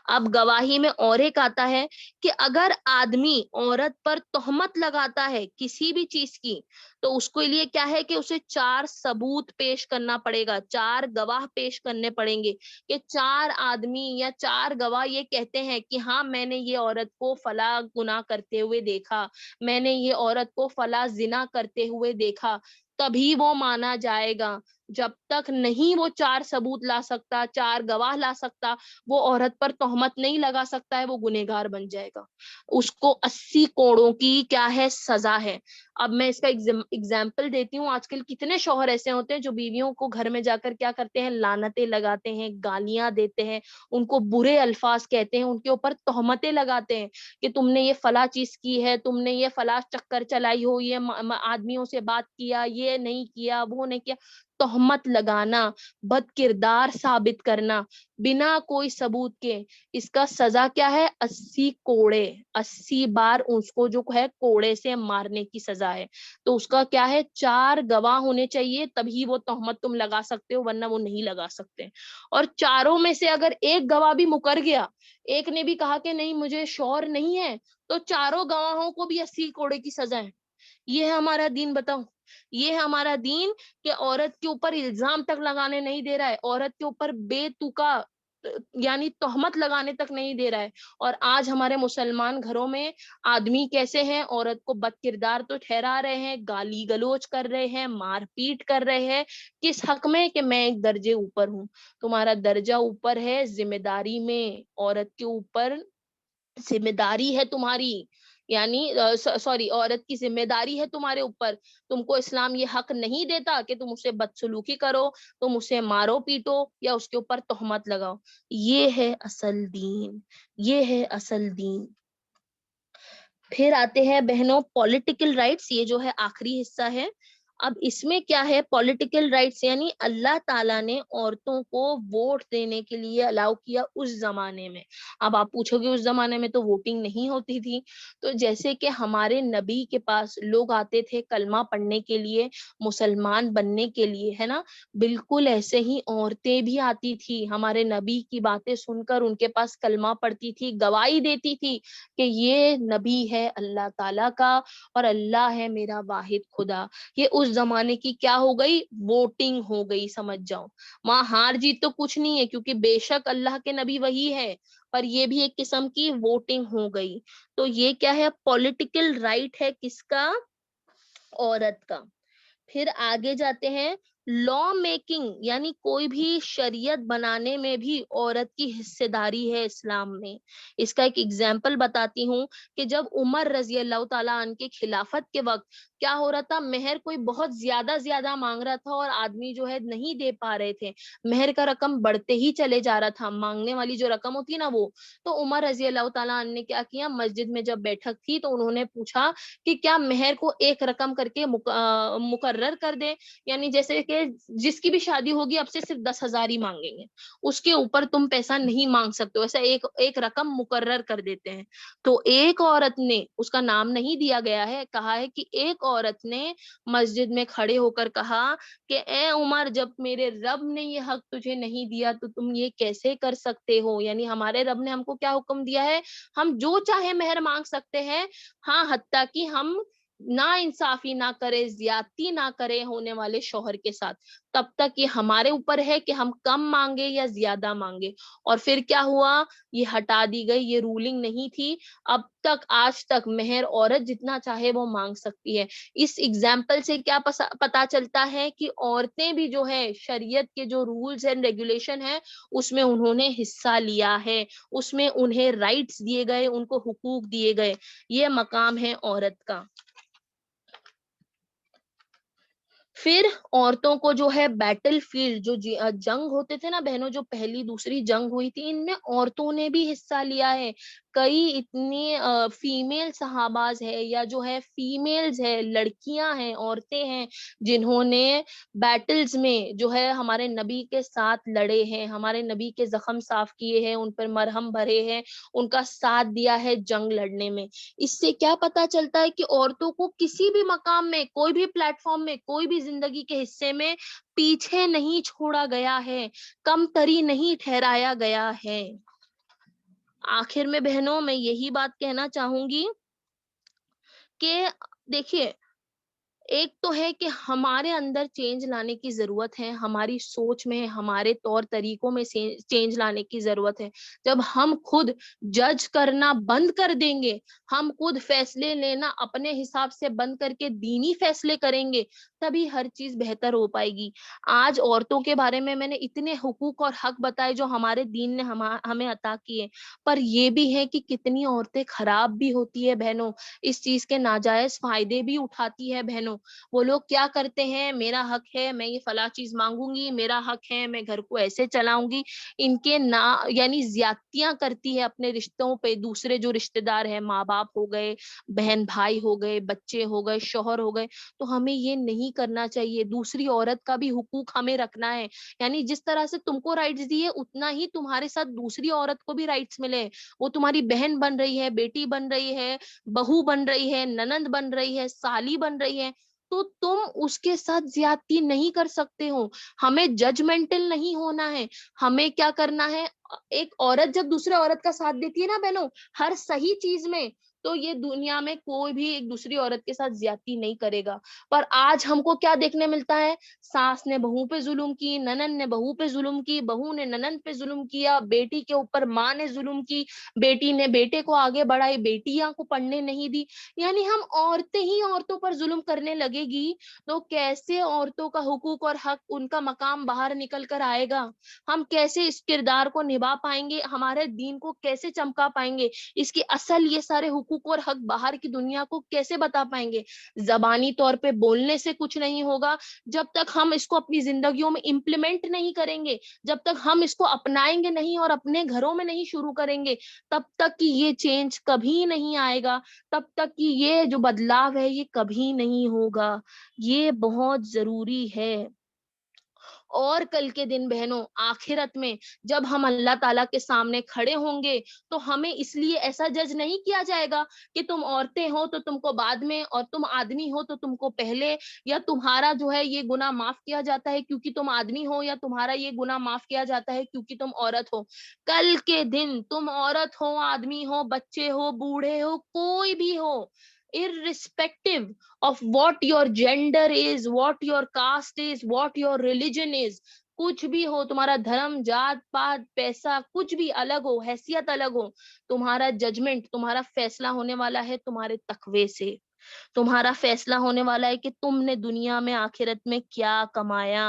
اب گواہی میں اور ایک آتا ہے کہ اگر آدمی عورت پر تہمت لگاتا ہے کسی بھی چیز کی، تو اس کے لیے کیا ہے کہ اسے 4 ثبوت پیش کرنا پڑے گا، 4 گواہ پیش کرنے پڑیں گے کہ 4 آدمی یا 4 گواہ یہ کہتے ہیں کہ ہاں میں نے یہ عورت کو فلاں گناہ کرتے ہوئے دیکھا، میں نے یہ عورت کو فلاں زنا کرتے ہوئے دیکھا، تبھی وہ مانا جائے گا. جب تک نہیں وہ 4 ثبوت لا سکتا، 4 گواہ لا سکتا، وہ عورت پر تہمت نہیں لگا سکتا ہے، وہ گنہگار بن جائے گا. اس کو 80 کوڑوں کی کیا ہے؟ سزا ہے. اب میں اس کا ایگزامپل دیتی ہوں. آج کل کتنے شوہر ایسے ہوتے ہیں جو بیویوں کو گھر میں جا کر کیا کرتے ہیں؟ لعنتیں لگاتے ہیں، گالیاں دیتے ہیں، ان کو برے الفاظ کہتے ہیں، ان کے اوپر تہمتیں لگاتے ہیں کہ تم نے یہ فلاں چیز کی ہے، تم نے یہ فلاں چکر چلائی ہو، یہ آدمیوں سے بات کیا، یہ نہیں کیا، وہ نہیں کیا. تہمت لگانا، بد کردار ثابت کرنا بنا کوئی ثبوت کے، اس کا سزا کیا ہے؟ 80 کوڑے، 80 بار اس کو جو ہے کوڑے سے مارنے کی سزا ہے. تو اس کا کیا ہے؟ 4 گواہ ہونے چاہیے، تبھی وہ تہمت تم لگا سکتے ہو، ورنہ وہ نہیں لگا سکتے. اور چاروں میں سے اگر ایک گواہ بھی مکر گیا، ایک نے بھی کہا کہ نہیں مجھے شوہر نہیں ہے، تو چاروں گواہوں کو بھی 80 کوڑے کی سزا ہے. یہ ہے ہمارا دین. بتاؤ، یہ ہے ہمارا دین کہ عورت کے اوپر الزام تک لگانے نہیں دے رہا ہے، عورت کے اوپر بے تکا یعنی تہمت لگانے تک نہیں دے رہا ہے. اور آج ہمارے مسلمان گھروں میں آدمی کیسے ہیں؟ عورت کو بد کردار تو ٹھہرا رہے ہیں، گالی گلوچ کر رہے ہیں، مار پیٹ کر رہے ہیں. کس حق میں؟ کہ میں ایک درجے اوپر ہوں. تمہارا درجہ اوپر ہے ذمہ داری میں، عورت کے اوپر ذمہ داری ہے تمہاری، یعنی سوری عورت کی ذمہ داری ہے تمہارے اوپر. تم کو اسلام یہ حق نہیں دیتا کہ تم اسے بدسلوکی کرو، تم اسے مارو پیٹو یا اس کے اوپر تہمت لگاؤ. یہ ہے اصل دین، یہ ہے اصل دین. پھر آتے ہیں بہنوں پولیٹیکل رائٹس، یہ جو ہے آخری حصہ ہے. اب اس میں کیا ہے پولیٹیکل رائٹس، یعنی اللہ تعالیٰ نے عورتوں کو ووٹ دینے کے لیے الاؤ کیا اس زمانے میں. اب آپ پوچھو گے اس زمانے میں تو ووٹنگ نہیں ہوتی تھی، تو جیسے کہ ہمارے نبی کے پاس لوگ آتے تھے کلمہ پڑھنے کے لیے، مسلمان بننے کے لیے، ہے نا، بالکل ایسے ہی عورتیں بھی آتی تھی ہمارے نبی کی باتیں سن کر ان کے پاس کلمہ پڑھتی تھی، گواہی دیتی تھی کہ یہ نبی ہے اللہ تعالیٰ کا اور اللہ ہے میرا واحد خدا. یہ اس زمانے کی کیا ہو گئی، ووٹنگ ہو گئی، سمجھ جاؤ. وہاں ہار جیت تو کچھ نہیں ہے کیونکہ بے شک اللہ کے نبی وہی ہے، پر یہ بھی ایک قسم کی ووٹنگ ہو گئی. تو یہ کیا ہے پولیٹیکل رائٹ ہے کس کا، عورت کا. پھر آگے جاتے ہیں لا میکنگ، یعنی کوئی بھی شریعت بنانے میں بھی عورت کی حصے داری ہے اسلام میں. اس کا ایک ایگزامپل بتاتی ہوں کہ جب عمر رضی اللہ تعالیٰ عنہ کے خلافت کے وقت کیا ہو رہا تھا، مہر کوئی بہت زیادہ مانگ رہا تھا اور آدمی جو ہے نہیں دے پا رہے تھے، مہر کا رقم بڑھتے ہی چلے جا رہا تھا، مانگنے والی جو رقم ہوتی ہے نا وہ. تو عمر رضی اللہ تعالیٰ عنہ نے کیا کیا، مسجد میں جب بیٹھک تھی تو انہوں نے پوچھا کہ کیا مہر کو ایک رقم کر کے مقرر کر دے، یعنی جیسے کہ جس کی بھی شادی ہوگی اب سے صرف 10,000 ہی مانگیں گے، اس کے اوپر تم پیسہ نہیں مانگ سکتے، ایسا ایک رقم مقرر کر دیتے ہیں. تو ایک عورت نے، اس کا نام نہیں دیا گیا ہے، کہا ہے کہ ایک عورت نے مسجد میں کھڑے ہو کر کہا کہ اے عمر، جب میرے رب نے یہ حق تجھے نہیں دیا تو تم یہ کیسے کر سکتے ہو، یعنی ہمارے رب نے ہم کو کیا حکم دیا ہے، ہم جو چاہے مہر مانگ سکتے ہیں، ہاں حتیٰ کہ ہم نا انصافی نہ کرے، زیادتی نہ کرے ہونے والے شوہر کے ساتھ، تب تک یہ ہمارے اوپر ہے کہ ہم کم مانگے یا زیادہ مانگے. اور پھر کیا ہوا، یہ ہٹا دی گئی، یہ رولنگ نہیں تھی. اب تک آج تک مہر عورت جتنا چاہے وہ مانگ سکتی ہے. اس ایگزامپل سے کیا پتا چلتا ہے کہ عورتیں بھی جو ہے شریعت کے جو رولز اینڈ ریگولیشن ہے اس میں انہوں نے حصہ لیا ہے، اس میں انہیں رائٹس دیے گئے، ان کو حقوق دیے گئے. یہ مقام ہے عورت کا. پھر عورتوں کو جو ہے بیٹل فیلڈ، جو جنگ ہوتے تھے نا بہنوں، جو پہلی دوسری جنگ ہوئی تھی، ان میں عورتوں نے بھی حصہ لیا ہے. کئی اتنی فیمیل صحاباز ہے یا جو ہے فیمیلز ہے، لڑکیاں ہیں، عورتیں ہیں، جنہوں نے بیٹلز میں جو ہے ہمارے نبی کے ساتھ لڑے ہیں، ہمارے نبی کے زخم صاف کیے ہیں، ان پر مرہم بھرے ہیں، ان کا ساتھ دیا ہے جنگ لڑنے میں. اس سے کیا پتا چلتا ہے کہ عورتوں کو کسی بھی مقام میں، کوئی بھی پلیٹ فارم میں، کوئی بھی زندگی کے حصے میں پیچھے نہیں چھوڑا گیا ہے، کم تری نہیں ٹھہرایا گیا ہے. آخر میں بہنوں میں یہی بات کہنا چاہوں گی کہ دیکھیے، ایک تو ہے کہ ہمارے اندر چینج لانے کی ضرورت ہے، ہماری سوچ میں، ہمارے طور طریقوں میں چینج لانے کی ضرورت ہے. جب ہم خود جج کرنا بند کر دیں گے، ہم خود فیصلے لینا اپنے حساب سے بند کر کے دینی فیصلے کریں گے، تبھی ہر چیز بہتر ہو پائے گی. آج عورتوں کے بارے میں نے اتنے حقوق اور حق بتائے جو ہمارے دین نے ہمیں عطا کیے، پر یہ بھی ہے کہ کتنی عورتیں خراب بھی ہوتی ہے بہنوں، اس چیز کے ناجائز فائدے بھی اٹھاتی ہے بہنوں. وہ لوگ کیا کرتے ہیں، میرا حق ہے میں یہ فلاں چیز مانگوں گی، میرا حق ہے میں گھر کو ایسے چلاؤں گی، ان کے یعنی زیادتیاں کرتی ہے اپنے رشتوں پہ. دوسرے جو رشتے دار ہیں، ماں باپ ہو گئے، بہن بھائی ہو گئے، بچے ہو گئے، شوہر ہو گئے، تو ہمیں یہ نہیں کرنا چاہیے. دوسری عورت کا بھی حقوق ہمیں رکھنا ہے، یعنی جس طرح سے تم کو رائٹس دیے اتنا ہی تمہارے ساتھ دوسری عورت کو بھی رائٹس ملے. وہ تمہاری بہن بن رہی ہے، بیٹی بن رہی ہے، بہو بن رہی ہے، ننند بن رہی ہے، سالی بن رہی ہے، تو تم اس کے ساتھ زیادتی نہیں کر سکتے ہو. ہمیں ججمنٹل نہیں ہونا ہے. ہمیں کیا کرنا ہے، ایک عورت جب دوسرے عورت کا ساتھ دیتی ہے نا بہنوں ہر صحیح چیز میں، تو یہ دنیا میں کوئی بھی ایک دوسری عورت کے ساتھ زیادتی نہیں کرے گا. پر آج ہم کو کیا دیکھنے ملتا ہے، ساس نے بہو پہ ظلم کی، ننند نے بہو پہ ظلم کی، بہو نے ننند پہ ظلم کیا، بیٹی کے اوپر ماں نے ظلم کی، بیٹی نے بیٹے کو آگے بڑھائی، بیٹیاں کو پڑھنے نہیں دی. یعنی ہم عورتیں ہی عورتوں پر ظلم کرنے لگے گی تو کیسے عورتوں کا حقوق اور حق، ان کا مقام باہر نکل کر آئے گا؟ ہم کیسے اس کردار کو نبھا پائیں گے، ہمارے دین کو کیسے چمکا پائیں گے؟ اس کی اصل یہ سارے حقوق حقوق اور حق باہر کی دنیا کو کیسے بتا پائیں گے؟ زبانی طور پہ بولنے سے کچھ نہیں ہوگا، جب تک ہم اس کو اپنی زندگیوں میں امپلیمنٹ نہیں کریں گے، جب تک ہم اس کو اپنائیں گے نہیں اور اپنے گھروں میں نہیں شروع کریں گے، تب تک کہ یہ چینج کبھی نہیں آئے گا، تب تک کہ یہ جو بدلاؤ ہے یہ کبھی نہیں ہوگا. یہ بہت ضروری ہے. اور کل کے دن بہنوں آخرت میں جب ہم اللہ تعالیٰ کے سامنے کھڑے ہوں گے تو ہمیں اس لیے ایسا جج نہیں کیا جائے گا کہ تم عورتیں ہو تو تم کو بعد میں اور تم آدمی ہو تو تم کو پہلے، یا تمہارا جو ہے یہ گناہ معاف کیا جاتا ہے کیونکہ تم آدمی ہو، یا تمہارا یہ گناہ معاف کیا جاتا ہے کیونکہ تم عورت ہو. کل کے دن تم عورت ہو، آدمی ہو، بچے ہو، بوڑھے ہو، کوئی بھی ہو، irrespective of what your gender is, what your caste is, what your religion is, کچھ بھی ہو، تمہارا دھرم، جات پات، پیسہ، کچھ بھی الگ ہو، حیثیت الگ ہو، تمہارا ججمنٹ، تمہارا فیصلہ ہونے والا ہے تمہارے تقوی سے. تمہارا فیصلہ ہونے والا ہے کہ تم نے دنیا میں آخرت میں کیا کمایا،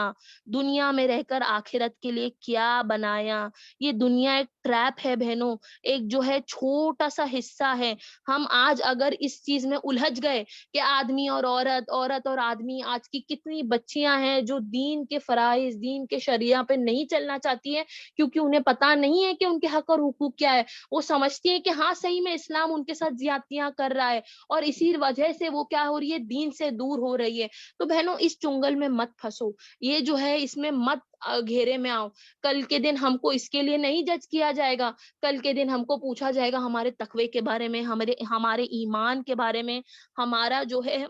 دنیا میں رہ کر آخرت کے لیے کیا بنایا. یہ دنیا ایک ٹریپ ہے بہنوں، ایک جو ہے چھوٹا سا حصہ ہے. ہم آج اگر اس چیز میں الجھ گئے کہ آدمی اور عورت، عورت اور آدمی، آج کی کتنی بچیاں ہیں جو دین کے فرائض، دین کے شریعہ پہ نہیں چلنا چاہتی ہیں کیونکہ انہیں پتا نہیں ہے کہ ان کے حق اور حقوق کیا ہے. وہ سمجھتی ہیں کہ ہاں صحیح میں اسلام ان کے ساتھ زیادتیاں کر رہا ہے اور اسی وجہ سے وہ کیا ہو رہی ہے، دین سے دور ہو رہی ہے. تو بہنوں اس چنگل میں مت پھنسو، یہ جو ہے اس میں مت گھیرے میں آؤ. کل کے دن ہم کو اس کے لیے نہیں جج کیا جائے گا، کل کے دن ہم کو پوچھا جائے گا ہمارے تقوی کے بارے میں، ہمارے ایمان کے بارے میں، ہمارا جو ہے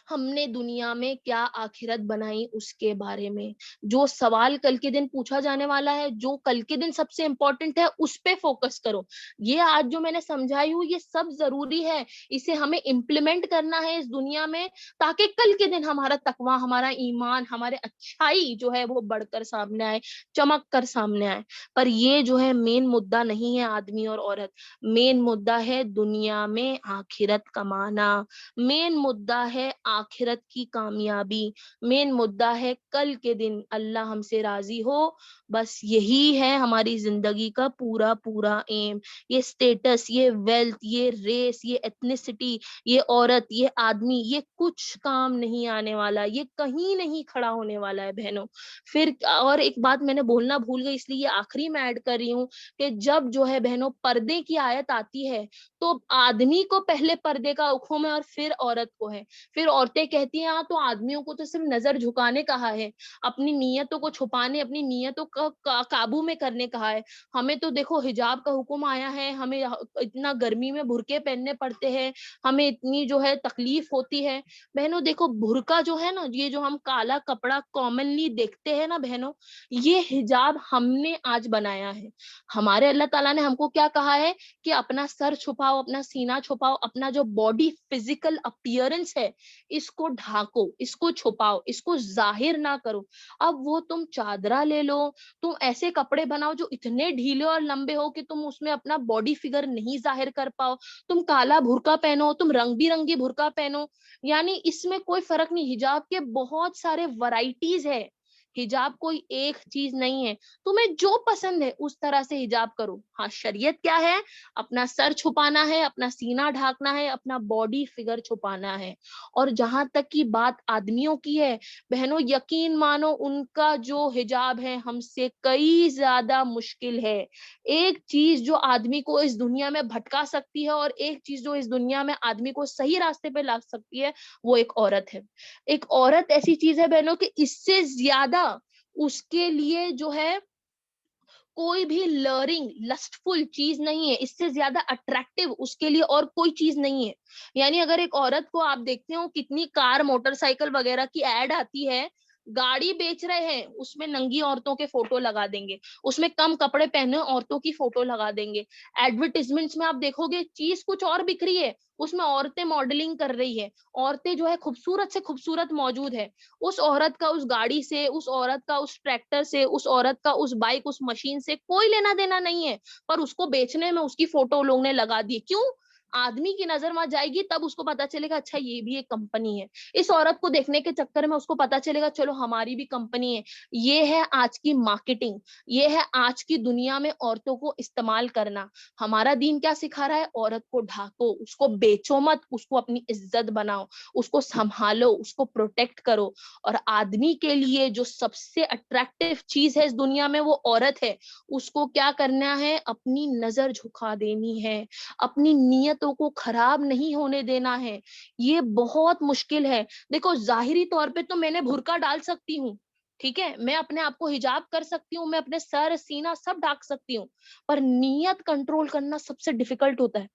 ہم نے دنیا میں کیا آخرت بنائی اس کے بارے میں. جو سوال کل کے دن پوچھا جانے والا ہے، جو کل کے دن سب سے امپورٹنٹ ہے، اس پہ فوکس کرو. یہ آج جو میں نے سمجھائی ہوں یہ سب ضروری ہے، اسے ہمیں امپلیمنٹ کرنا ہے اس دنیا میں تاکہ کل کے دن ہمارا تقوی، ہمارا ایمان، ہمارے اچھائی جو ہے وہ بڑھ کر سامنے آئے، چمک کر سامنے آئے. پر یہ جو ہے مین مدعا نہیں ہے آدمی اور عورت، مین مدعا ہے دنیا میں آخرت کمانا، مین مدعا ہے آخرت کی کامیابی، مین مدعا ہے کل کے دن اللہ ہم سے راضی ہو. بس یہی ہے ہماری زندگی کا پورا پورا ایم. یہ سٹیٹس، یہ ویلتھ، یہ ریس، یہ ایتھنیسٹی، یہ عورت، یہ آدمی، یہ کچھ کام نہیں آنے والا، یہ کہیں نہیں کھڑا ہونے والا ہے بہنوں. پھر اور ایک بات میں نے بولنا بھول گئی، اس لیے یہ آخری میں ایڈ کر رہی ہوں کہ جب جو ہے بہنوں پردے کی آیت آتی ہے تو آدمی کو پہلے پردے کا حکم ہے اور پھر عورت کو ہے. پھر عورتیں کہتی ہیں ہاں تو آدمیوں کو تو صرف نظر جھکانے کہا ہے، اپنی نیتوں کو چھپانے، اپنی نیتوں کو قابو میں کرنے کہا ہے. ہمیں تو دیکھو حجاب کا حکم آیا ہے، ہمیں اتنا گرمی میں برقعے پہننے پڑتے ہیں، ہمیں اتنی جو ہے تکلیف ہوتی ہے. بہنوں دیکھو برقع جو ہے نا، یہ جو ہم کالا کپڑا کامنلی دیکھتے ہیں نا بہنوں، یہ حجاب ہم نے آج بنایا ہے. ہمارے اللہ تعالیٰ نے ہم کو کیا کہا ہے کہ اپنا سر چھپاؤ، اپنا سینہ چھپاؤ، اپنا جو باڈی فزیکل اپیئرنس ہے اس کو ڈھانکو، اس کو چھپاؤ، اس کو ظاہر نہ کرو. اب وہ تم چادرہ لے لو، تم ایسے کپڑے بناؤ جو اتنے ڈھیلے اور لمبے ہو کہ تم اس میں اپنا باڈی فگر نہیں ظاہر کر پاؤ، تم کالا برقع پہنو، تم رنگ برنگی برقع پہنو، یعنی اس میں کوئی فرق نہیں. حجاب کے بہت سارے ورائٹیز ہے، حجاب کوئی ایک چیز نہیں ہے. تمہیں جو پسند ہے اس طرح سے حجاب کرو. ہاں شریعت کیا ہے؟ اپنا سر چھپانا ہے، اپنا سینہ ڈھانکنا ہے، اپنا باڈی فگر چھپانا ہے. اور جہاں تک کی بات آدمیوں کی ہے بہنوں، یقین مانو ان کا جو حجاب ہے ہم سے کئی زیادہ مشکل ہے. ایک چیز جو آدمی کو اس دنیا میں بھٹکا سکتی ہے اور ایک چیز جو اس دنیا میں آدمی کو صحیح راستے پہ لا سکتی ہے وہ ایک عورت ہے. ایک عورت ایسی چیز ہے بہنوں کہ اس سے زیادہ اس کے لیے جو ہے کوئی بھی لرنگ لسٹفل چیز نہیں ہے، اس سے زیادہ اٹریکٹیو اس کے لیے اور کوئی چیز نہیں ہے. یعنی اگر ایک عورت کو آپ دیکھتے ہو کتنی کار، موٹر سائیکل وغیرہ کی ایڈ آتی ہے، گاڑی بیچ رہے ہیں اس میں ننگی عورتوں کے فوٹو لگا دیں گے، اس میں کم کپڑے پہنے عورتوں کی فوٹو لگا دیں گے. ایڈورٹیزمنٹس میں آپ دیکھو گے چیز کچھ اور بک رہی ہے، اس میں عورتیں ماڈلنگ کر رہی ہے، عورتیں جو ہے خوبصورت سے خوبصورت موجود ہے. اس عورت کا اس گاڑی سے، اس عورت کا اس ٹریکٹر سے، اس عورت کا اس بائک، اس مشین سے کوئی لینا دینا نہیں ہے، پر اس کو بیچنے میں اس کی فوٹو لوگوں نے لگا دی. کیوں؟ آدمی کی نظر وہاں جائے گی تب اس کو پتا چلے گا اچھا یہ بھی ایک کمپنی ہے. اس عورت کو دیکھنے کے چکر میں اس کو پتا چلے گا چلو ہماری بھی کمپنی ہے. یہ ہے آج کی مارکیٹنگ, یہ ہے آج کی دنیا میں عورتوں کو استعمال کرنا. ہمارا دین کیا سکھا رہا ہے؟ عورت کو ڈھانکو, اس کو بیچو مت, اس کو اپنی عزت بناؤ, اس کو سنبھالو, اس کو پروٹیکٹ کرو. اور آدمی کے لیے جو سب سے اٹریکٹیو چیز ہے اس دنیا میں وہ عورت ہے. اس کو کیا کرنا ہے؟ اپنی نظر جھکا دینی ہے, اپنی نیتوں کو خراب نہیں ہونے دینا ہے. یہ بہت مشکل ہے. دیکھو ظاہری طور پہ تو میں نے برقع ڈال سکتی ہوں, ٹھیک ہے, میں اپنے آپ کو حجاب کر سکتی ہوں, میں اپنے سر سینہ سب ڈھانک سکتی ہوں, پر نیت کنٹرول کرنا سب سے ڈیفیکلٹ ہوتا ہے.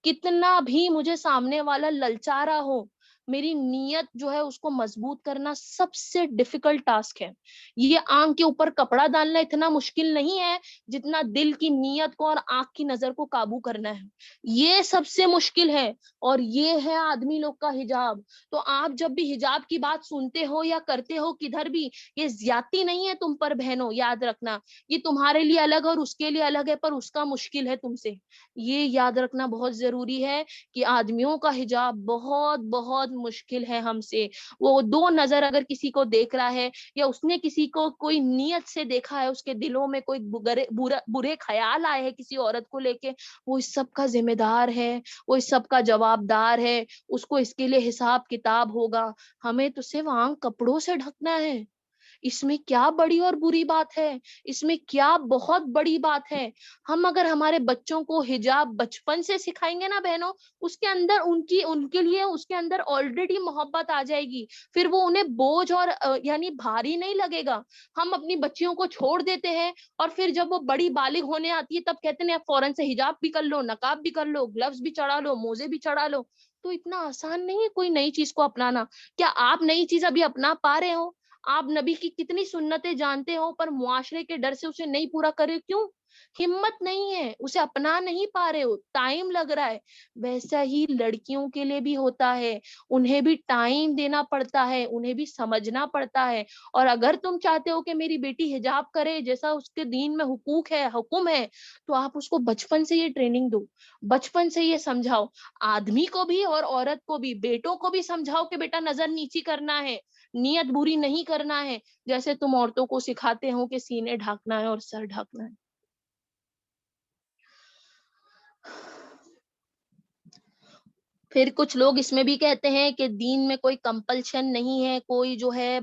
کتنا بھی مجھے سامنے والا للچا رہا ہو, میری نیت جو ہے اس کو مضبوط کرنا سب سے ڈیفیکلٹ ٹاسک ہے. یہ آنکھ کے اوپر کپڑا ڈالنا اتنا مشکل نہیں ہے جتنا دل کی نیت کو اور آنکھ کی نظر کو قابو کرنا ہے. یہ سب سے مشکل ہے. اور یہ ہے آدمی لوگ کا حجاب. تو آپ جب بھی حجاب کی بات سنتے ہو یا کرتے ہو کدھر بھی, یہ زیادتی نہیں ہے تم پر بہنوں, یاد رکھنا. یہ تمہارے لیے الگ اور اس کے لیے الگ ہے, پر اس کا مشکل ہے تم سے. یہ یاد رکھنا بہت ضروری ہے کہ آدمیوں کا حجاب بہت بہت مشکل ہے ہم سے. وہ دو نظر اگر کسی کو دیکھ رہا ہے یا اس نے کسی کو کوئی نیت سے دیکھا ہے, اس کے دلوں میں کوئی برے خیال آئے ہیں کسی عورت کو لے کے, وہ اس سب کا ذمہ دار ہے, وہ اس سب کا جواب دار ہے. اس کو اس کے لیے حساب کتاب ہوگا. ہمیں تو صرف آنکھ کپڑوں سے ڈھکنا ہے. اس میں کیا بڑی اور بری بات ہے؟ اس میں کیا بہت بڑی بات ہے. ہم اگر ہمارے بچوں کو حجاب بچپن سے سکھائیں گے نا بہنوں, اس کے اندر ان کے لیے اس کے اندر آلریڈی محبت آ جائے گی. پھر وہ انہیں بوجھ اور یعنی بھاری نہیں لگے گا. ہم اپنی بچیوں کو چھوڑ دیتے ہیں اور پھر جب وہ بڑی بالغ ہونے آتی ہے تب کہتے ہیں فوراً سے حجاب بھی کر لو, نقاب بھی کر لو, گلوز بھی چڑھا لو, موزے بھی چڑھا لو. تو اتنا آسان نہیں ہے کوئی نئی چیز کو اپنانا. کیا آپ نئی چیز ابھی اپنا پا رہے ہو؟ آپ نبی کی کتنی سنتیں جانتے ہو پر معاشرے کے ڈر سے اسے نہیں پورا کرے, کیوں؟ ہمت نہیں ہے, اسے اپنا نہیں پا رہے ہو, ٹائم لگ رہا ہے. ویسا ہی لڑکیوں کے لیے بھی ہوتا ہے, انہیں بھی ٹائم دینا پڑتا ہے, انہیں بھی سمجھنا پڑتا ہے. اور اگر تم چاہتے ہو کہ میری بیٹی حجاب کرے جیسا اس کے دین میں حقوق ہے, حکم ہے, تو آپ اس کو بچپن سے یہ ٹریننگ دو, بچپن سے یہ سمجھاؤ. آدمی کو بھی اور عورت کو بھی, بیٹوں کو بھی سمجھاؤ کہ بیٹا نظر نیچی کرنا ہے, نیت بری نہیں کرنا ہے, جیسے تم عورتوں کو سکھاتے ہو کہ سینے ڈھانکنا ہے اور سر ڈھانکنا ہے. پھر کچھ لوگ اس میں بھی کہتے ہیں کہ دین میں کوئی کمپلشن نہیں ہے, کوئی جو ہے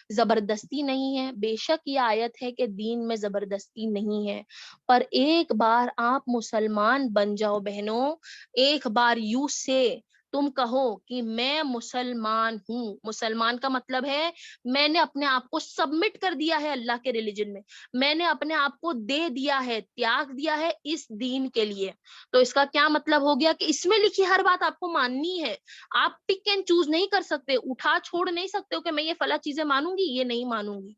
زبردستی نہیں ہے. بے شک یہ آیت ہے کہ دین میں زبردستی نہیں ہے, پر ایک بار آپ مسلمان بن جاؤ بہنوں, ایک بار یوں سے تم کہو کہ میں مسلمان ہوں. مسلمان کا مطلب ہے میں نے اپنے آپ کو سبمٹ کر دیا ہے اللہ کے ریلیجن میں نے اپنے آپ کو دے دیا ہے, تیاگ دیا ہے اس دین کے لیے. تو اس کا کیا مطلب ہو گیا کہ اس میں لکھی ہر بات آپ کو ماننی ہے. آپ پک اینڈ چوز نہیں کر سکتے, اٹھا چھوڑ نہیں سکتے ہو کہ میں یہ فلاں چیزیں مانوں گی, یہ نہیں مانوں گی.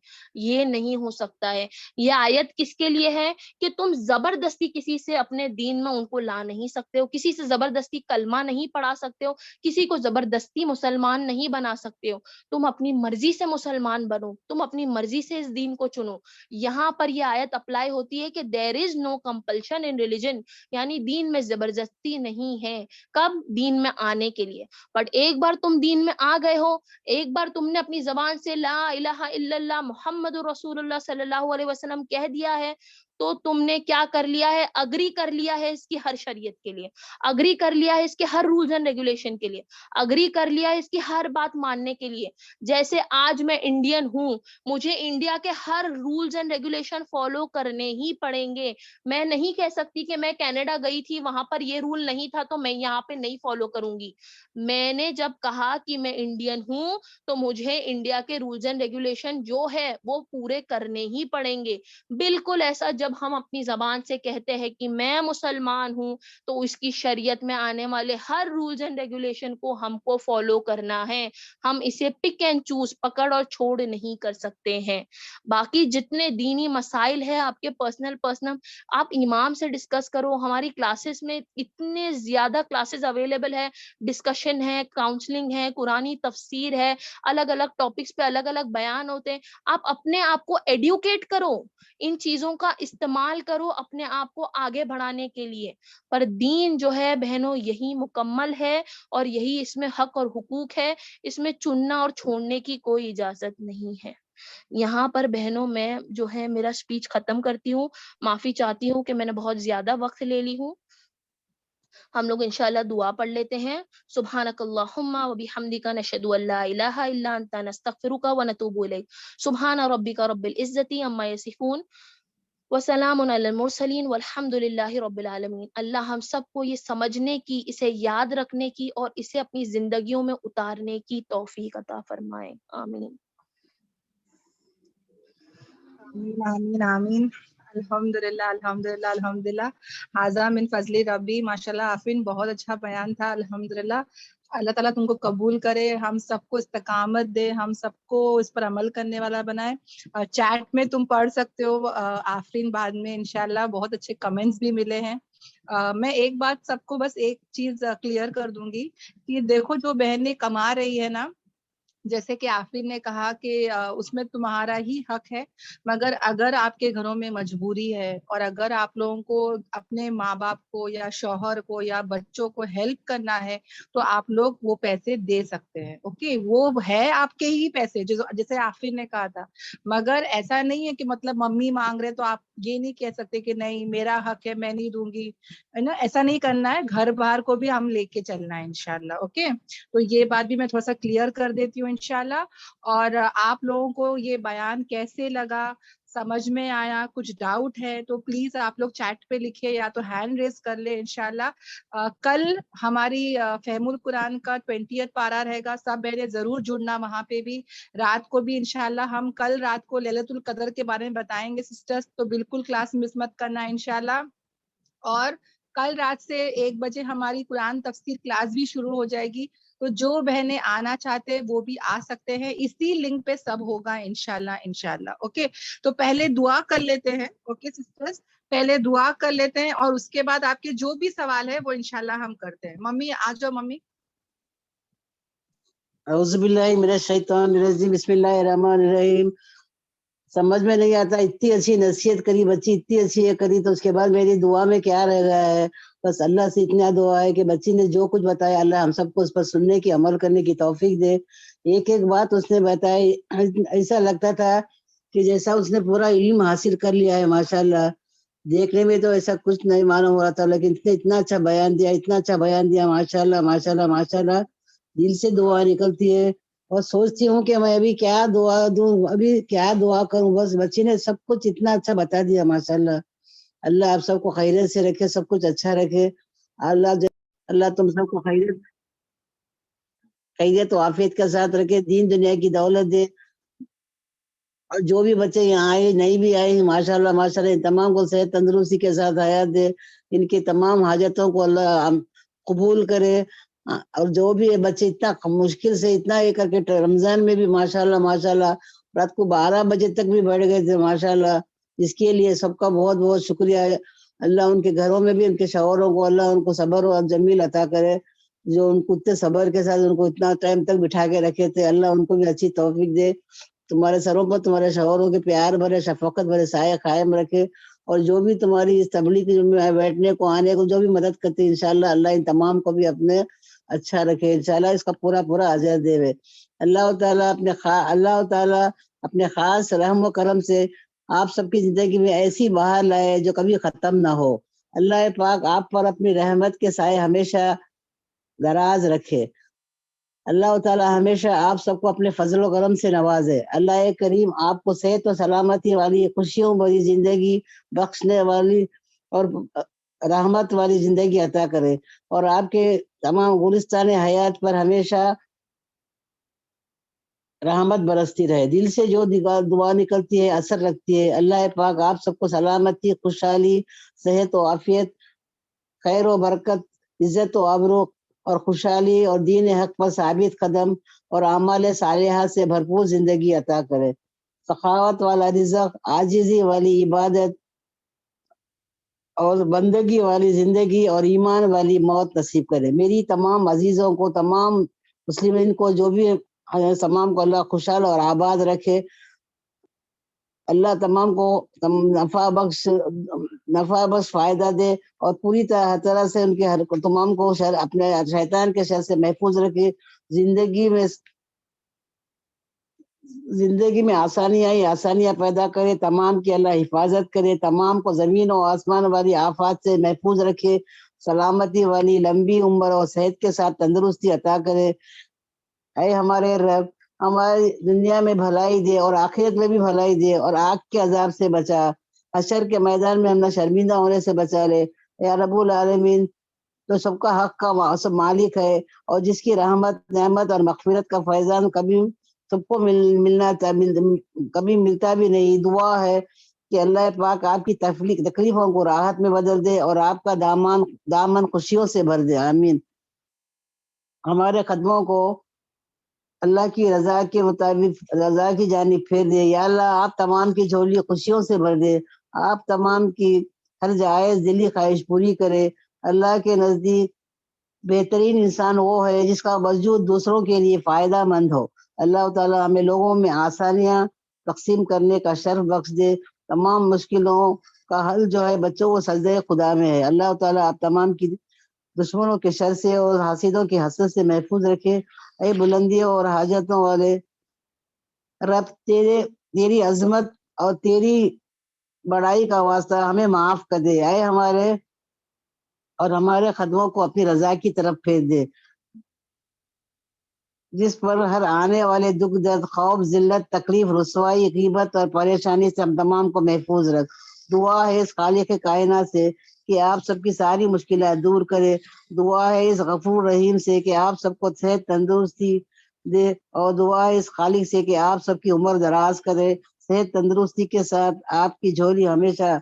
یہ نہیں ہو سکتا ہے. یہ آیت کس کے لیے ہے کہ تم زبردستی کسی سے اپنے دین میں ان کو لا نہیں سکتے ہو, کسی سے زبردستی کلمہ نہیں پڑھا سکتے ہو, کسی کو زبردستی مسلمان نہیں بنا سکتے ہو. تم اپنی مرضی سے مسلمان بنو, تم اپنی مرضی سے اس دین کو چنو. یہاں پر یہ آیت اپلائی ہوتی ہے کہ دیر از نو کمپلشن ان ریلیجن, یعنی دین میں زبردستی نہیں ہے. کب؟ دین میں آنے کے لیے. بٹ ایک بار تم دین میں آ گئے ہو, ایک بار تم نے اپنی زبان سے لا الہ الا اللہ محمد رسول اللہ صلی اللہ علیہ وسلم کہہ دیا ہے, تو تم نے کیا کر لیا ہے؟ اگری کر لیا ہے اس کی ہر شریعت کے لیے, اگری کر لیا ہے اس کے ہر رولز اینڈ ریگولیشن کے لیے, اگری کر لیا ہے اس کی ہر بات ماننے کے لیے. جیسے آج میں انڈین ہوں, مجھے انڈیا کے ہر رولز اینڈ ریگولیشن فالو کرنے ہی پڑیں گے. میں نہیں کہہ سکتی کہ میں کینیڈا گئی تھی, وہاں پر یہ رول نہیں تھا تو میں یہاں پہ نہیں فالو کروں گی. میں نے جب کہا کہ میں انڈین ہوں تو مجھے انڈیا کے رولز اینڈ ریگولیشن جو ہے وہ پورے کرنے ہی پڑیں گے. بالکل ایسا جب ہم اپنی زبان سے کہتے ہیں کہ میں مسلمان ہوں, تو اس کی شریعت میں آنے والے ہر رولز اینڈ ریگولیشن کو ہم کو فالو کرنا ہے. ہم اسے پک اینڈ چوز, پکڑ اور چھوڑ نہیں کر سکتے ہیں. باقی جتنے دینی مسائل ہے آپ کے پرسنل آپ امام سے ڈسکس کرو. ہماری کلاسز میں اتنے زیادہ کلاسز اویلیبل ہے, ڈسکشن ہے, کاؤنسلنگ ہے, قرآنی تفسیر ہے, الگ الگ ٹاپکس پہ الگ الگ بیان ہوتے ہیں. آپ اپنے آپ کو ایڈوکیٹ کرو, ان چیزوں کا استعمال کرو اپنے آپ کو آگے بڑھانے کے لیے. پر دین جو ہے بہنوں یہی مکمل ہے, اور یہی اس میں حق اور حقوق ہے. اس میں چننا اور چھوڑنے کی کوئی اجازت نہیں ہے. یہاں پر بہنوں میں جو ہے میرا اسپیچ ختم کرتی ہوں. معافی چاہتی ہوں کہ میں نے بہت زیادہ وقت لے لی ہوں. ہم لوگ انشاءاللہ دعا پڑھ لیتے ہیں. سبحانک اللہم و بحمدک نشہد ان لا الہ الا انت نستغفرک و نتوب الیک. سبحان ربک رب العزت عما یصفون وسلام علی المرسلین والحمد للہ رب العالمین. اللہ ہم سب کو یہ سمجھنے کی, اسے یاد رکھنے کی اور اسے اپنی زندگیوں میں اتارنے کی توفیق عطا فرمائے. آمین. آمین آمین آمین. الحمدللہ الحمدللہ الحمدللہ. ھذا من فضل ربی. ماشاءاللہ آفرین, بہت اچھا بیان تھا. الحمدللہ. اللہ تعالیٰ تم کو قبول کرے, ہم سب کو استقامت دے, ہم سب کو اس پر عمل کرنے والا بنائے. چیٹ میں تم پڑھ سکتے ہو آفرین, بعد میں انشاءاللہ بہت اچھے کمنٹس بھی ملے ہیں. میں ایک بات سب کو بس ایک چیز کلیئر کر دوں گی کہ دیکھو جو بہنیں کما رہی ہے نا, جیسے کہ آفرین نے کہا کہ اس میں تمہارا ہی حق ہے, مگر اگر آپ کے گھروں میں مجبوری ہے اور اگر آپ لوگوں کو اپنے ماں باپ کو یا شوہر کو یا بچوں کو ہیلپ کرنا ہے تو آپ لوگ وہ پیسے دے سکتے ہیں. اوکے, وہ ہے آپ کے ہی پیسے جیسے آفرین نے کہا تھا. مگر ایسا نہیں ہے کہ مطلب ممی مانگ رہے تو آپ یہ نہیں کہہ سکتے کہ نہیں میرا حق ہے میں نہیں دوں گی, ہے نا. ایسا نہیں کرنا ہے, گھر باہر کو بھی ہم لے کے چلنا ہے انشاءاللہ. اوکے, تو یہ بات بھی میں تھوڑا سا کلیئر کر دیتی ہوں انشاءاللہ. اور آپ لوگوں کو یہ بیان کیسے لگا, سمجھ میں آیا, کچھ ڈاؤٹ ہے تو پلیز آپ لوگ چیٹ پہ لکھے یا تو ہینڈ ریز کر لے انشاءاللہ. کل ہماری فہم القرآن کا 20th پارہ رہے گا, سب بہنیں ضرور جڑنا وہاں پہ بھی. رات کو بھی انشاءاللہ ہم کل رات کو لیلۃ القدر کے بارے میں بتائیں گے سسٹرز, تو بالکل کلاس مس مت کرنا انشاءاللہ. اور کل رات سے 1 بجے ہماری قرآن تفسیر کلاس بھی شروع ہو جائے گی, تو جو بہنیں آنا چاہتے ہیں وہ بھی آ سکتے ہیں. اسی لنک پہ سب ہوگا انشاءاللہ انشاءاللہ. اوکے, تو پہلے دعا کر لیتے ہیں. اوکے سسٹرز, پہلے دعا کر لیتے ہیں اور اس کے بعد آپ کے جو بھی سوال ہے وہ انشاءاللہ ہم کرتے ہیں. ممی آ جاؤ. ممی اعوذ باللہ من الشیطان الرجیم, بسم اللہ الرحمن الرحیم. سمجھ میں نہیں آتا, اتنی اچھی نصیحت کری بچی, اتنی اچھی یہ کری, تو اس کے بعد میری دعا میں کیا رہ گیا ہے. بس اللہ سے اتنا دعا ہے کہ بچی نے جو کچھ بتایا اللہ ہم سب کو اس پر سننے کی, عمل کرنے کی توفیق دے. ایک ایک بات اس نے بتائی, ایسا لگتا تھا کہ جیسا اس نے پورا علم حاصل کر لیا ہے. ماشاءاللہ دیکھنے میں تو ایسا کچھ نہیں معلوم ہو رہا تھا, لیکن اتنا اچھا بیان دیا, اتنا اچھا بیان دیا. ماشاءاللہ ماشاءاللہ ماشاءاللہ, دل سے دعا نکلتی ہے. اور سوچتی ہوں کہ میں ابھی کیا دعا دوں, ابھی کیا دعا کروں. بس بچی نے سب کچھ اتنا اچھا بتا دیا. ماشاءاللہ اللہ آپ سب کو خیریت سے رکھے, سب کچھ اچھا رکھے. اللہ تم سب کو خیریت و عافیت کے ساتھ رکھے, دین دنیا کی دولت دے. اور جو بھی بچے یہاں آئے نہیں بھی آئے, ماشاءاللہ ماشاءاللہ ان تمام کو صحت تندرستی کے ساتھ حیات دے. ان کی تمام حاجتوں کو اللہ قبول کرے. اور جو بھی بچے اتنا مشکل سے اتنا یہ کر کے رمضان میں بھی ماشاءاللہ ماشاءاللہ رات کو 12 بجے تک بھی بیٹھ گئے تھے. ماشاءاللہ اس کے لیے سب کا بہت بہت شکریہ. اللہ ان کے گھروں میں بھی ان کے شوہروں کو اللہ ان کو صبر و جمیل عطا کرے, جو ان کو اتنے صبر کے ساتھ ان کو اتنا ٹائم تک بٹھا کے رکھے تھے. اللہ ان کو بھی اچھی توفیق دے. تمہارے سروں پر تمہارے شوہروں کے پیار بھرے شفقت بھرے سایہ قائم رکھے. اور جو بھی تمہاری اس تبلیغ میں بیٹھنے کو آنے کو جو بھی مدد کرتے انشاءاللہ اللہ ان تمام کو بھی اپنے اچھا رکھے. انشاءاللہ اس کا پورا پورا اجر دے. اللہ تعالیٰ اپنے خاص رحم و کرم سے آپ سب کی زندگی میں ایسی بہار لائے جو کبھی ختم نہ ہو. اللہ پاک آپ پر اپنی رحمت کے سائے ہمیشہ دراز رکھے. اللہ تعالیٰ ہمیشہ آپ سب کو اپنے فضل و کرم سے نوازے. اللہ کریم آپ کو صحت و سلامتی والی, خوشیوں والی زندگی بخشنے والی اور رحمت والی زندگی عطا کرے. اور آپ کے تمام گلستان حیات پر ہمیشہ رحمت برستی رہے. دل سے جو دعا نکلتی ہے اثر رکھتی ہے. اللہ پاک آپ سب کو سلامتی, خوشحالی, صحت و عافیت, خیر و برکت, عزت و آبرو اور خوشحالی اور دین حق پر ثابت قدم اور اعمال صالحات سے بھرپور زندگی عطا کرے. سخاوت والا رزق، عاجزی والی عبادت اور بندگی والی زندگی اور ایمان والی موت نصیب کرے. میری تمام عزیزوں کو، تمام مسلمین کو، جو بھی تمام کو اللہ خوشحال اور آباد رکھے. اللہ تمام کو نفع بخش فائدہ دے اور پوری طرح سے ان کے تمام کو اپنے شیطان کے شر سے محفوظ رکھے. زندگی میں آسانیاں پیدا کرے. تمام کی اللہ حفاظت کرے. تمام کو زمین و آسمان والی آفات سے محفوظ رکھے. سلامتی والی لمبی عمر اور صحت کے ساتھ تندرستی عطا کرے. اے ہمارے رب، ہماری دنیا میں بھلائی دے اور آخرت میں بھی بھلائی دے اور آگ کے عذاب سے بچا. حشر کے میدان میں ہم شرمندہ ہونے سے بچا لے. یا رب العالمین، تو سب کا حق کا سب مالک ہے اور جس کی رحمت، نعمت اور مغفرت کا فیضان کبھی سب کو کبھی ملتا بھی نہیں. دعا ہے کہ اللہ پاک آپ کی تکلیفوں کو راحت میں بدل دے اور آپ کا دامن خوشیوں سے بھر دے. آمین. ہمارے قدموں کو اللہ کی رضا کے مطابق رضا کی جانب پھیر دے. یا اللہ، آپ تمام کی جھولی خوشیوں سے بھر دے. آپ تمام کی ہر جائز دلی خواہش پوری کرے. اللہ کے نزدیک بہترین انسان وہ ہے جس کا وجود دوسروں کے لیے فائدہ مند ہو. اللہ تعالیٰ ہمیں لوگوں میں آسانیاں تقسیم کرنے کا شرف بخش دے. تمام مشکلوں کا حل جو ہے بچوں کو سجدہ خدا میں ہے. اللہ تعالیٰ آپ تمام کی دشمنوں کے شر سے اور حاسدوں کی حسد سے محفوظ رکھے. اے بلندیوں اور حاجتوں والے رب، تیری عظمت اور تیری بڑائی کا واسطہ ہمیں معاف کر دے. اے ہمارے قدموں کو اپنی رضا کی طرف پھیر دے. جس پر ہر آنے والے دکھ، درد، خوف، ذلت، تکلیف، رسوائی، غیبت اور پریشانی سے ہم تمام کو محفوظ رکھ. دعا ہے اس خالق کائنات سے کہ آپ سب کی ساری مشکلات دور کرے. دعا ہے اس غفور رحیم سے کہ آپ سب کو صحت تندرستی دے. اور دعا ہے اس خالق سے کہ آپ سب کی عمر دراز کرے. صحت تندرستی کے ساتھ آپ کی جھولی ہمیشہ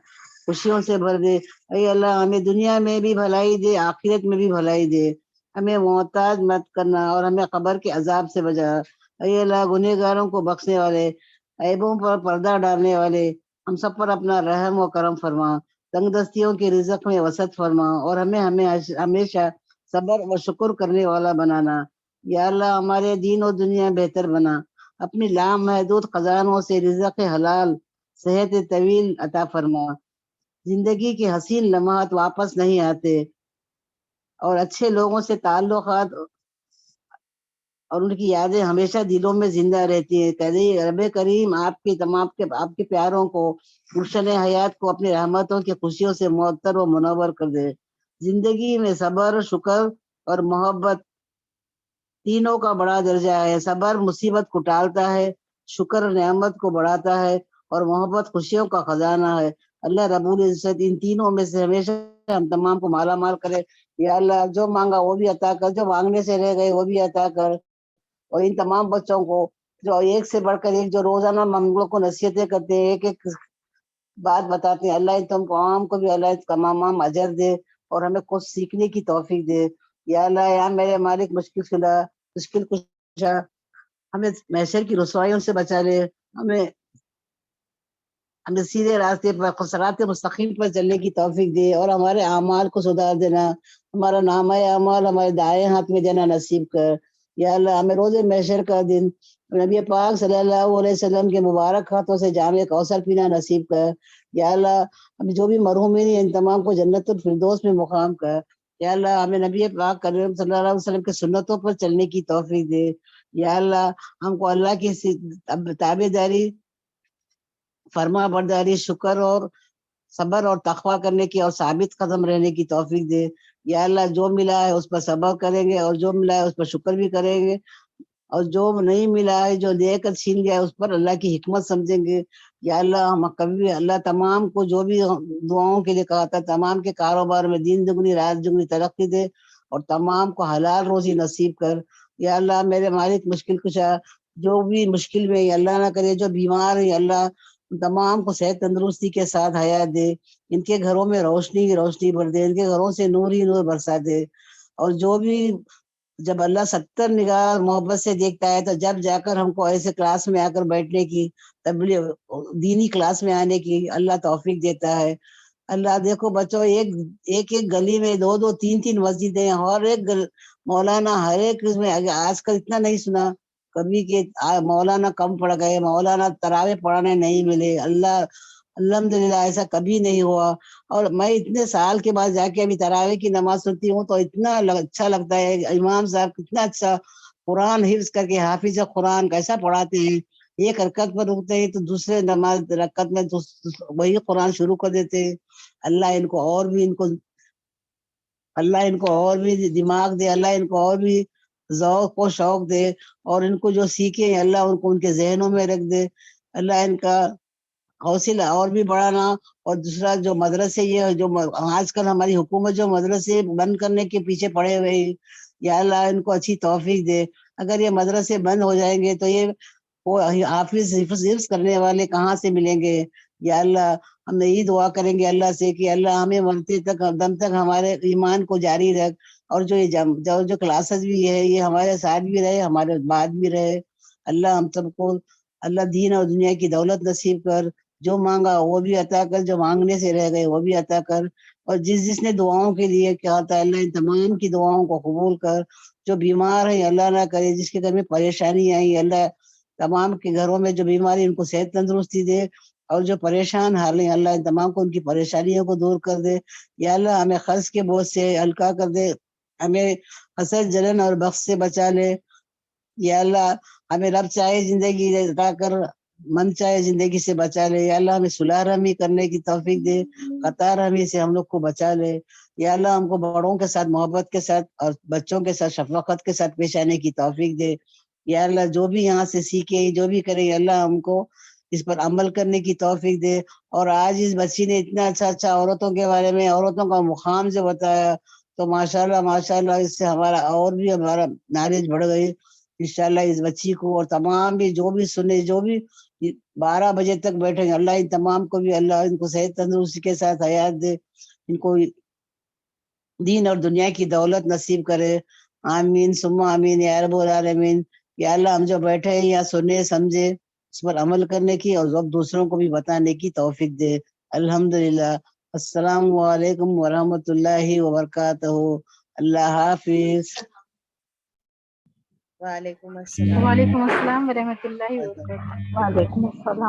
خوشیوں سے بھر دے. اے اللہ، ہمیں دنیا میں بھی بھلائی دے، آخرت میں بھی بھلائی دے. ہمیں محتاج مت کرنا اور ہمیں قبر کے عذاب سے بچا. اے اللہ، گنہگاروں کو بخشنے والے، عیبوں پر پردہ ڈالنے والے، ہم سب پر اپنا رحم و کرم فرما. تنگ دستیوں کے رزق میں وسعت فرما اور ہمیں ہمیشہ صبر و شکر کرنے والا بنانا. یا اللہ، ہمارے دین و دنیا بہتر بنا. اپنی لامحدود خزانوں سے رزق حلال، صحت طویل عطا فرما. زندگی کے حسین لمحات واپس نہیں آتے اور اچھے لوگوں سے تعلقات اور ان کی یادیں ہمیشہ دلوں میں زندہ رہتی ہیں. رب کریم آپ کے پیاروں کو، گلشن حیات کو اپنی رحمتوں کی خوشیوں سے معطر و منور کر دے. زندگی میں صبر، شکر اور محبت تینوں کا بڑا درجہ ہے. صبر مصیبت کو ٹالتا ہے، شکر نعمت کو بڑھاتا ہے اور محبت خوشیوں کا خزانہ ہے. اللہ رب العزت ان تینوں میں سے ہمیشہ ہم تمام کو مالا مال کرے. یا اللہ، جو مانگا وہ بھی عطا کر، جو مانگنے سے رہ گئے وہ بھی عطا کر. اور ان تمام بچوں کو جو ایک سے بڑھ کر ایک جو روزانہ ہم لوگ کو نصیحتیں کرتے ہیں، ایک ایک بات بتاتے ہیں، اللہ تم عام کو بھی اللہ تمام اجر دے اور ہمیں کچھ سیکھنے کی توفیق دے. یا اللہ، یا میرے مالک مشکل کشا، ہمیں محشر کی رسوائیوں سے بچا لے. ہمیں سیدھے راستے پر صراط مستقیم پر چلنے کی توفیق دے اور ہمارے اعمال کو سدھار دینا. ہمارا نامہ اعمال ہمارے دائیں ہاتھ میں دینا نصیب کر. یا اللہ، ہمیں روز محشر کا دن نبی پاک صلی اللہ علیہ وسلم کے مبارک ہاتھوں سے جام کوثر پینا نصیب کر. یا اللہ، ہم جو بھی مرحومین ہیں ان تمام کو جنت الفردوس میں مقام کر. یا اللہ، ہمیں نبی پاک کریم صلی اللہ علیہ وسلم کے سنتوں پر چلنے کی توفیق دے. یا اللہ، ہم کو اللہ کی تابع داری، فرما برداری، شکر اور صبر اور تقوی کرنے کی اور ثابت قدم رہنے کی توفیق دے. یا اللہ، جو ملا ہے اس پر صبر کریں گے اور جو ملا ہے اس پر شکر بھی کریں گے اور جو نہیں ملا ہے، جو دے کر چھین گیا اس پر اللہ کی حکمت سمجھیں گے. یا اللہ، ہم کبھی اللہ تمام کو جو بھی دعاؤں کے لیے کہا تھا، تمام کے کاروبار میں دین دگنی رات دگنی ترقی دے اور تمام کو حلال روزی نصیب کر. یا اللہ، میرے مالک مشکل کشا، جو بھی مشکل میں اللہ نہ کرے، جو بیمار ہے اللہ تمام کو صحت تندرستی کے ساتھ حیات دے. ان کے گھروں میں روشنی بھر دے، ان کے گھروں سے نور ہی نور برسا دے. اور جو بھی جب اللہ 70 نگاہ محبت سے دیکھتا ہے تو جب جا کر ہم کو ایسے کلاس میں آ کر بیٹھنے کی، دینی کلاس میں آنے کی اللہ توفیق دیتا ہے۔ اللہ دیکھو بچوں، ایک گلی میں 2 3 مسجدیں، اور ایک مولانا ہر ایک میں آج کل اتنا نہیں سنا کبھی کہ مولانا کم پڑ گئے، مولانا تراویح پڑھانے نہیں ملے۔ الحمدللہ ایسا کبھی نہیں ہوا۔ اور میں اتنے سال کے بعد جا کے ابھی تراویح کی نماز سنتی ہوں تو اتنا اچھا لگتا ہے، امام صاحب کتنا اچھا قرآن حفظ کر کے حافظ قرآن کیسا پڑھاتے ہیں۔ ایک رکعت پر رکتے ہیں تو دوسرے نماز رکعت میں وہی قرآن شروع کر دیتے ہیں۔ اللہ ان کو اور بھی دماغ دے، اللہ ان کو اور بھی ذوق و شوق دے، اور ان کو جو سیکھے اللہ ان کو ان کے ذہنوں میں رکھ دے۔ اللہ ان کا حوصلہ اور بھی بڑھانا۔ اور دوسرا جو مدرسے، یہ جو آج کل ہماری حکومت جو مدرسے بند کرنے کے پیچھے پڑے ہوئے ہیں، یا اللہ ان کو اچھی توفیق دے۔ اگر یہ مدرسے بند ہو جائیں گے تو یہ حفظ کرنے والے کہاں سے ملیں گے؟ یا اللہ ہم یہی دعا کریں گے اللہ سے کہ اللہ ہمیں مرتے تک دم تک ہمارے ایمان کو جاری رکھ، اور جو کلاسز بھی ہے یہ ہمارے ساتھ بھی رہے، ہمارے بعد بھی رہے۔ اللہ ہم سب کو اللہ دین اور دنیا کی دولت نصیب کر، جو مانگا وہ بھی عطا کر، جو مانگنے سے رہ گئے وہ بھی عطا کر، اور جس نے دعاؤں کے لیے کہا تھا اللہ ان تمام کی دعاؤں کو قبول کر۔ جو بیمار ہیں اللہ نہ کرے، جس کے گھر میں پریشانی آئی اللہ تمام کے گھروں میں جو بیماری ان کو صحت تندرستی دے، اور جو پریشان حال ہیں اللہ ان تمام کو ان کی پریشانیوں کو دور کر دے۔ یا اللہ ہمیں قرض کے بوجھ سے ہلکا کر دے، ہمیں حسد جلن اور بخس سے بچا لے۔ یا اللہ ہمیں رب چاہے زندگی عطا کر، من چاہے زندگی سے بچا لے۔ یا اللہ ہمیں صلح رحمی کرنے کی توفیق دے، قطع رحمی سے ہم لوگ کو بچا لے۔ یا اللہ ہم کو بڑوں کے ساتھ محبت کے ساتھ اور بچوں کے ساتھ شفقت کے ساتھ پیش آنے کی توفیق دے۔ یا اللہ جو بھی یہاں سے سیکھے، جو بھی کرے، اللہ ہم کو اس پر عمل کرنے کی توفیق دے۔ اور آج اس بچی نے اتنا اچھا عورتوں کے بارے میں، عورتوں کا مقام جو بتایا، تو ماشاءاللہ اس سے ہمارا نالج بڑھ گئی۔ انشاءاللہ اس بچی کو اور تمام بھی جو بھی سنے، جو بھی 12 بجے تک بیٹھیں گے، اللہ ان تمام کو بھی اللہ ان کو صحت تندرستی کے ساتھ حیات دے، ان کو دین اور دنیا کی دولت نصیب کرے۔ آمین ثم آمین یا رب العالمین۔ یا اللہ ہم جو بیٹھے ہیں یا سنے سمجھے اس پر عمل کرنے کی، اور دوسروں کو بھی بتانے کی توفیق دے۔ الحمدللہ۔ السلام علیکم ورحمۃ اللہ وبرکاتہ۔ اللہ حافظ۔ وعلیکم السلام وعلیکم السلام ورحمۃ اللہ وبرکاتہ۔ وعلیکم السلام۔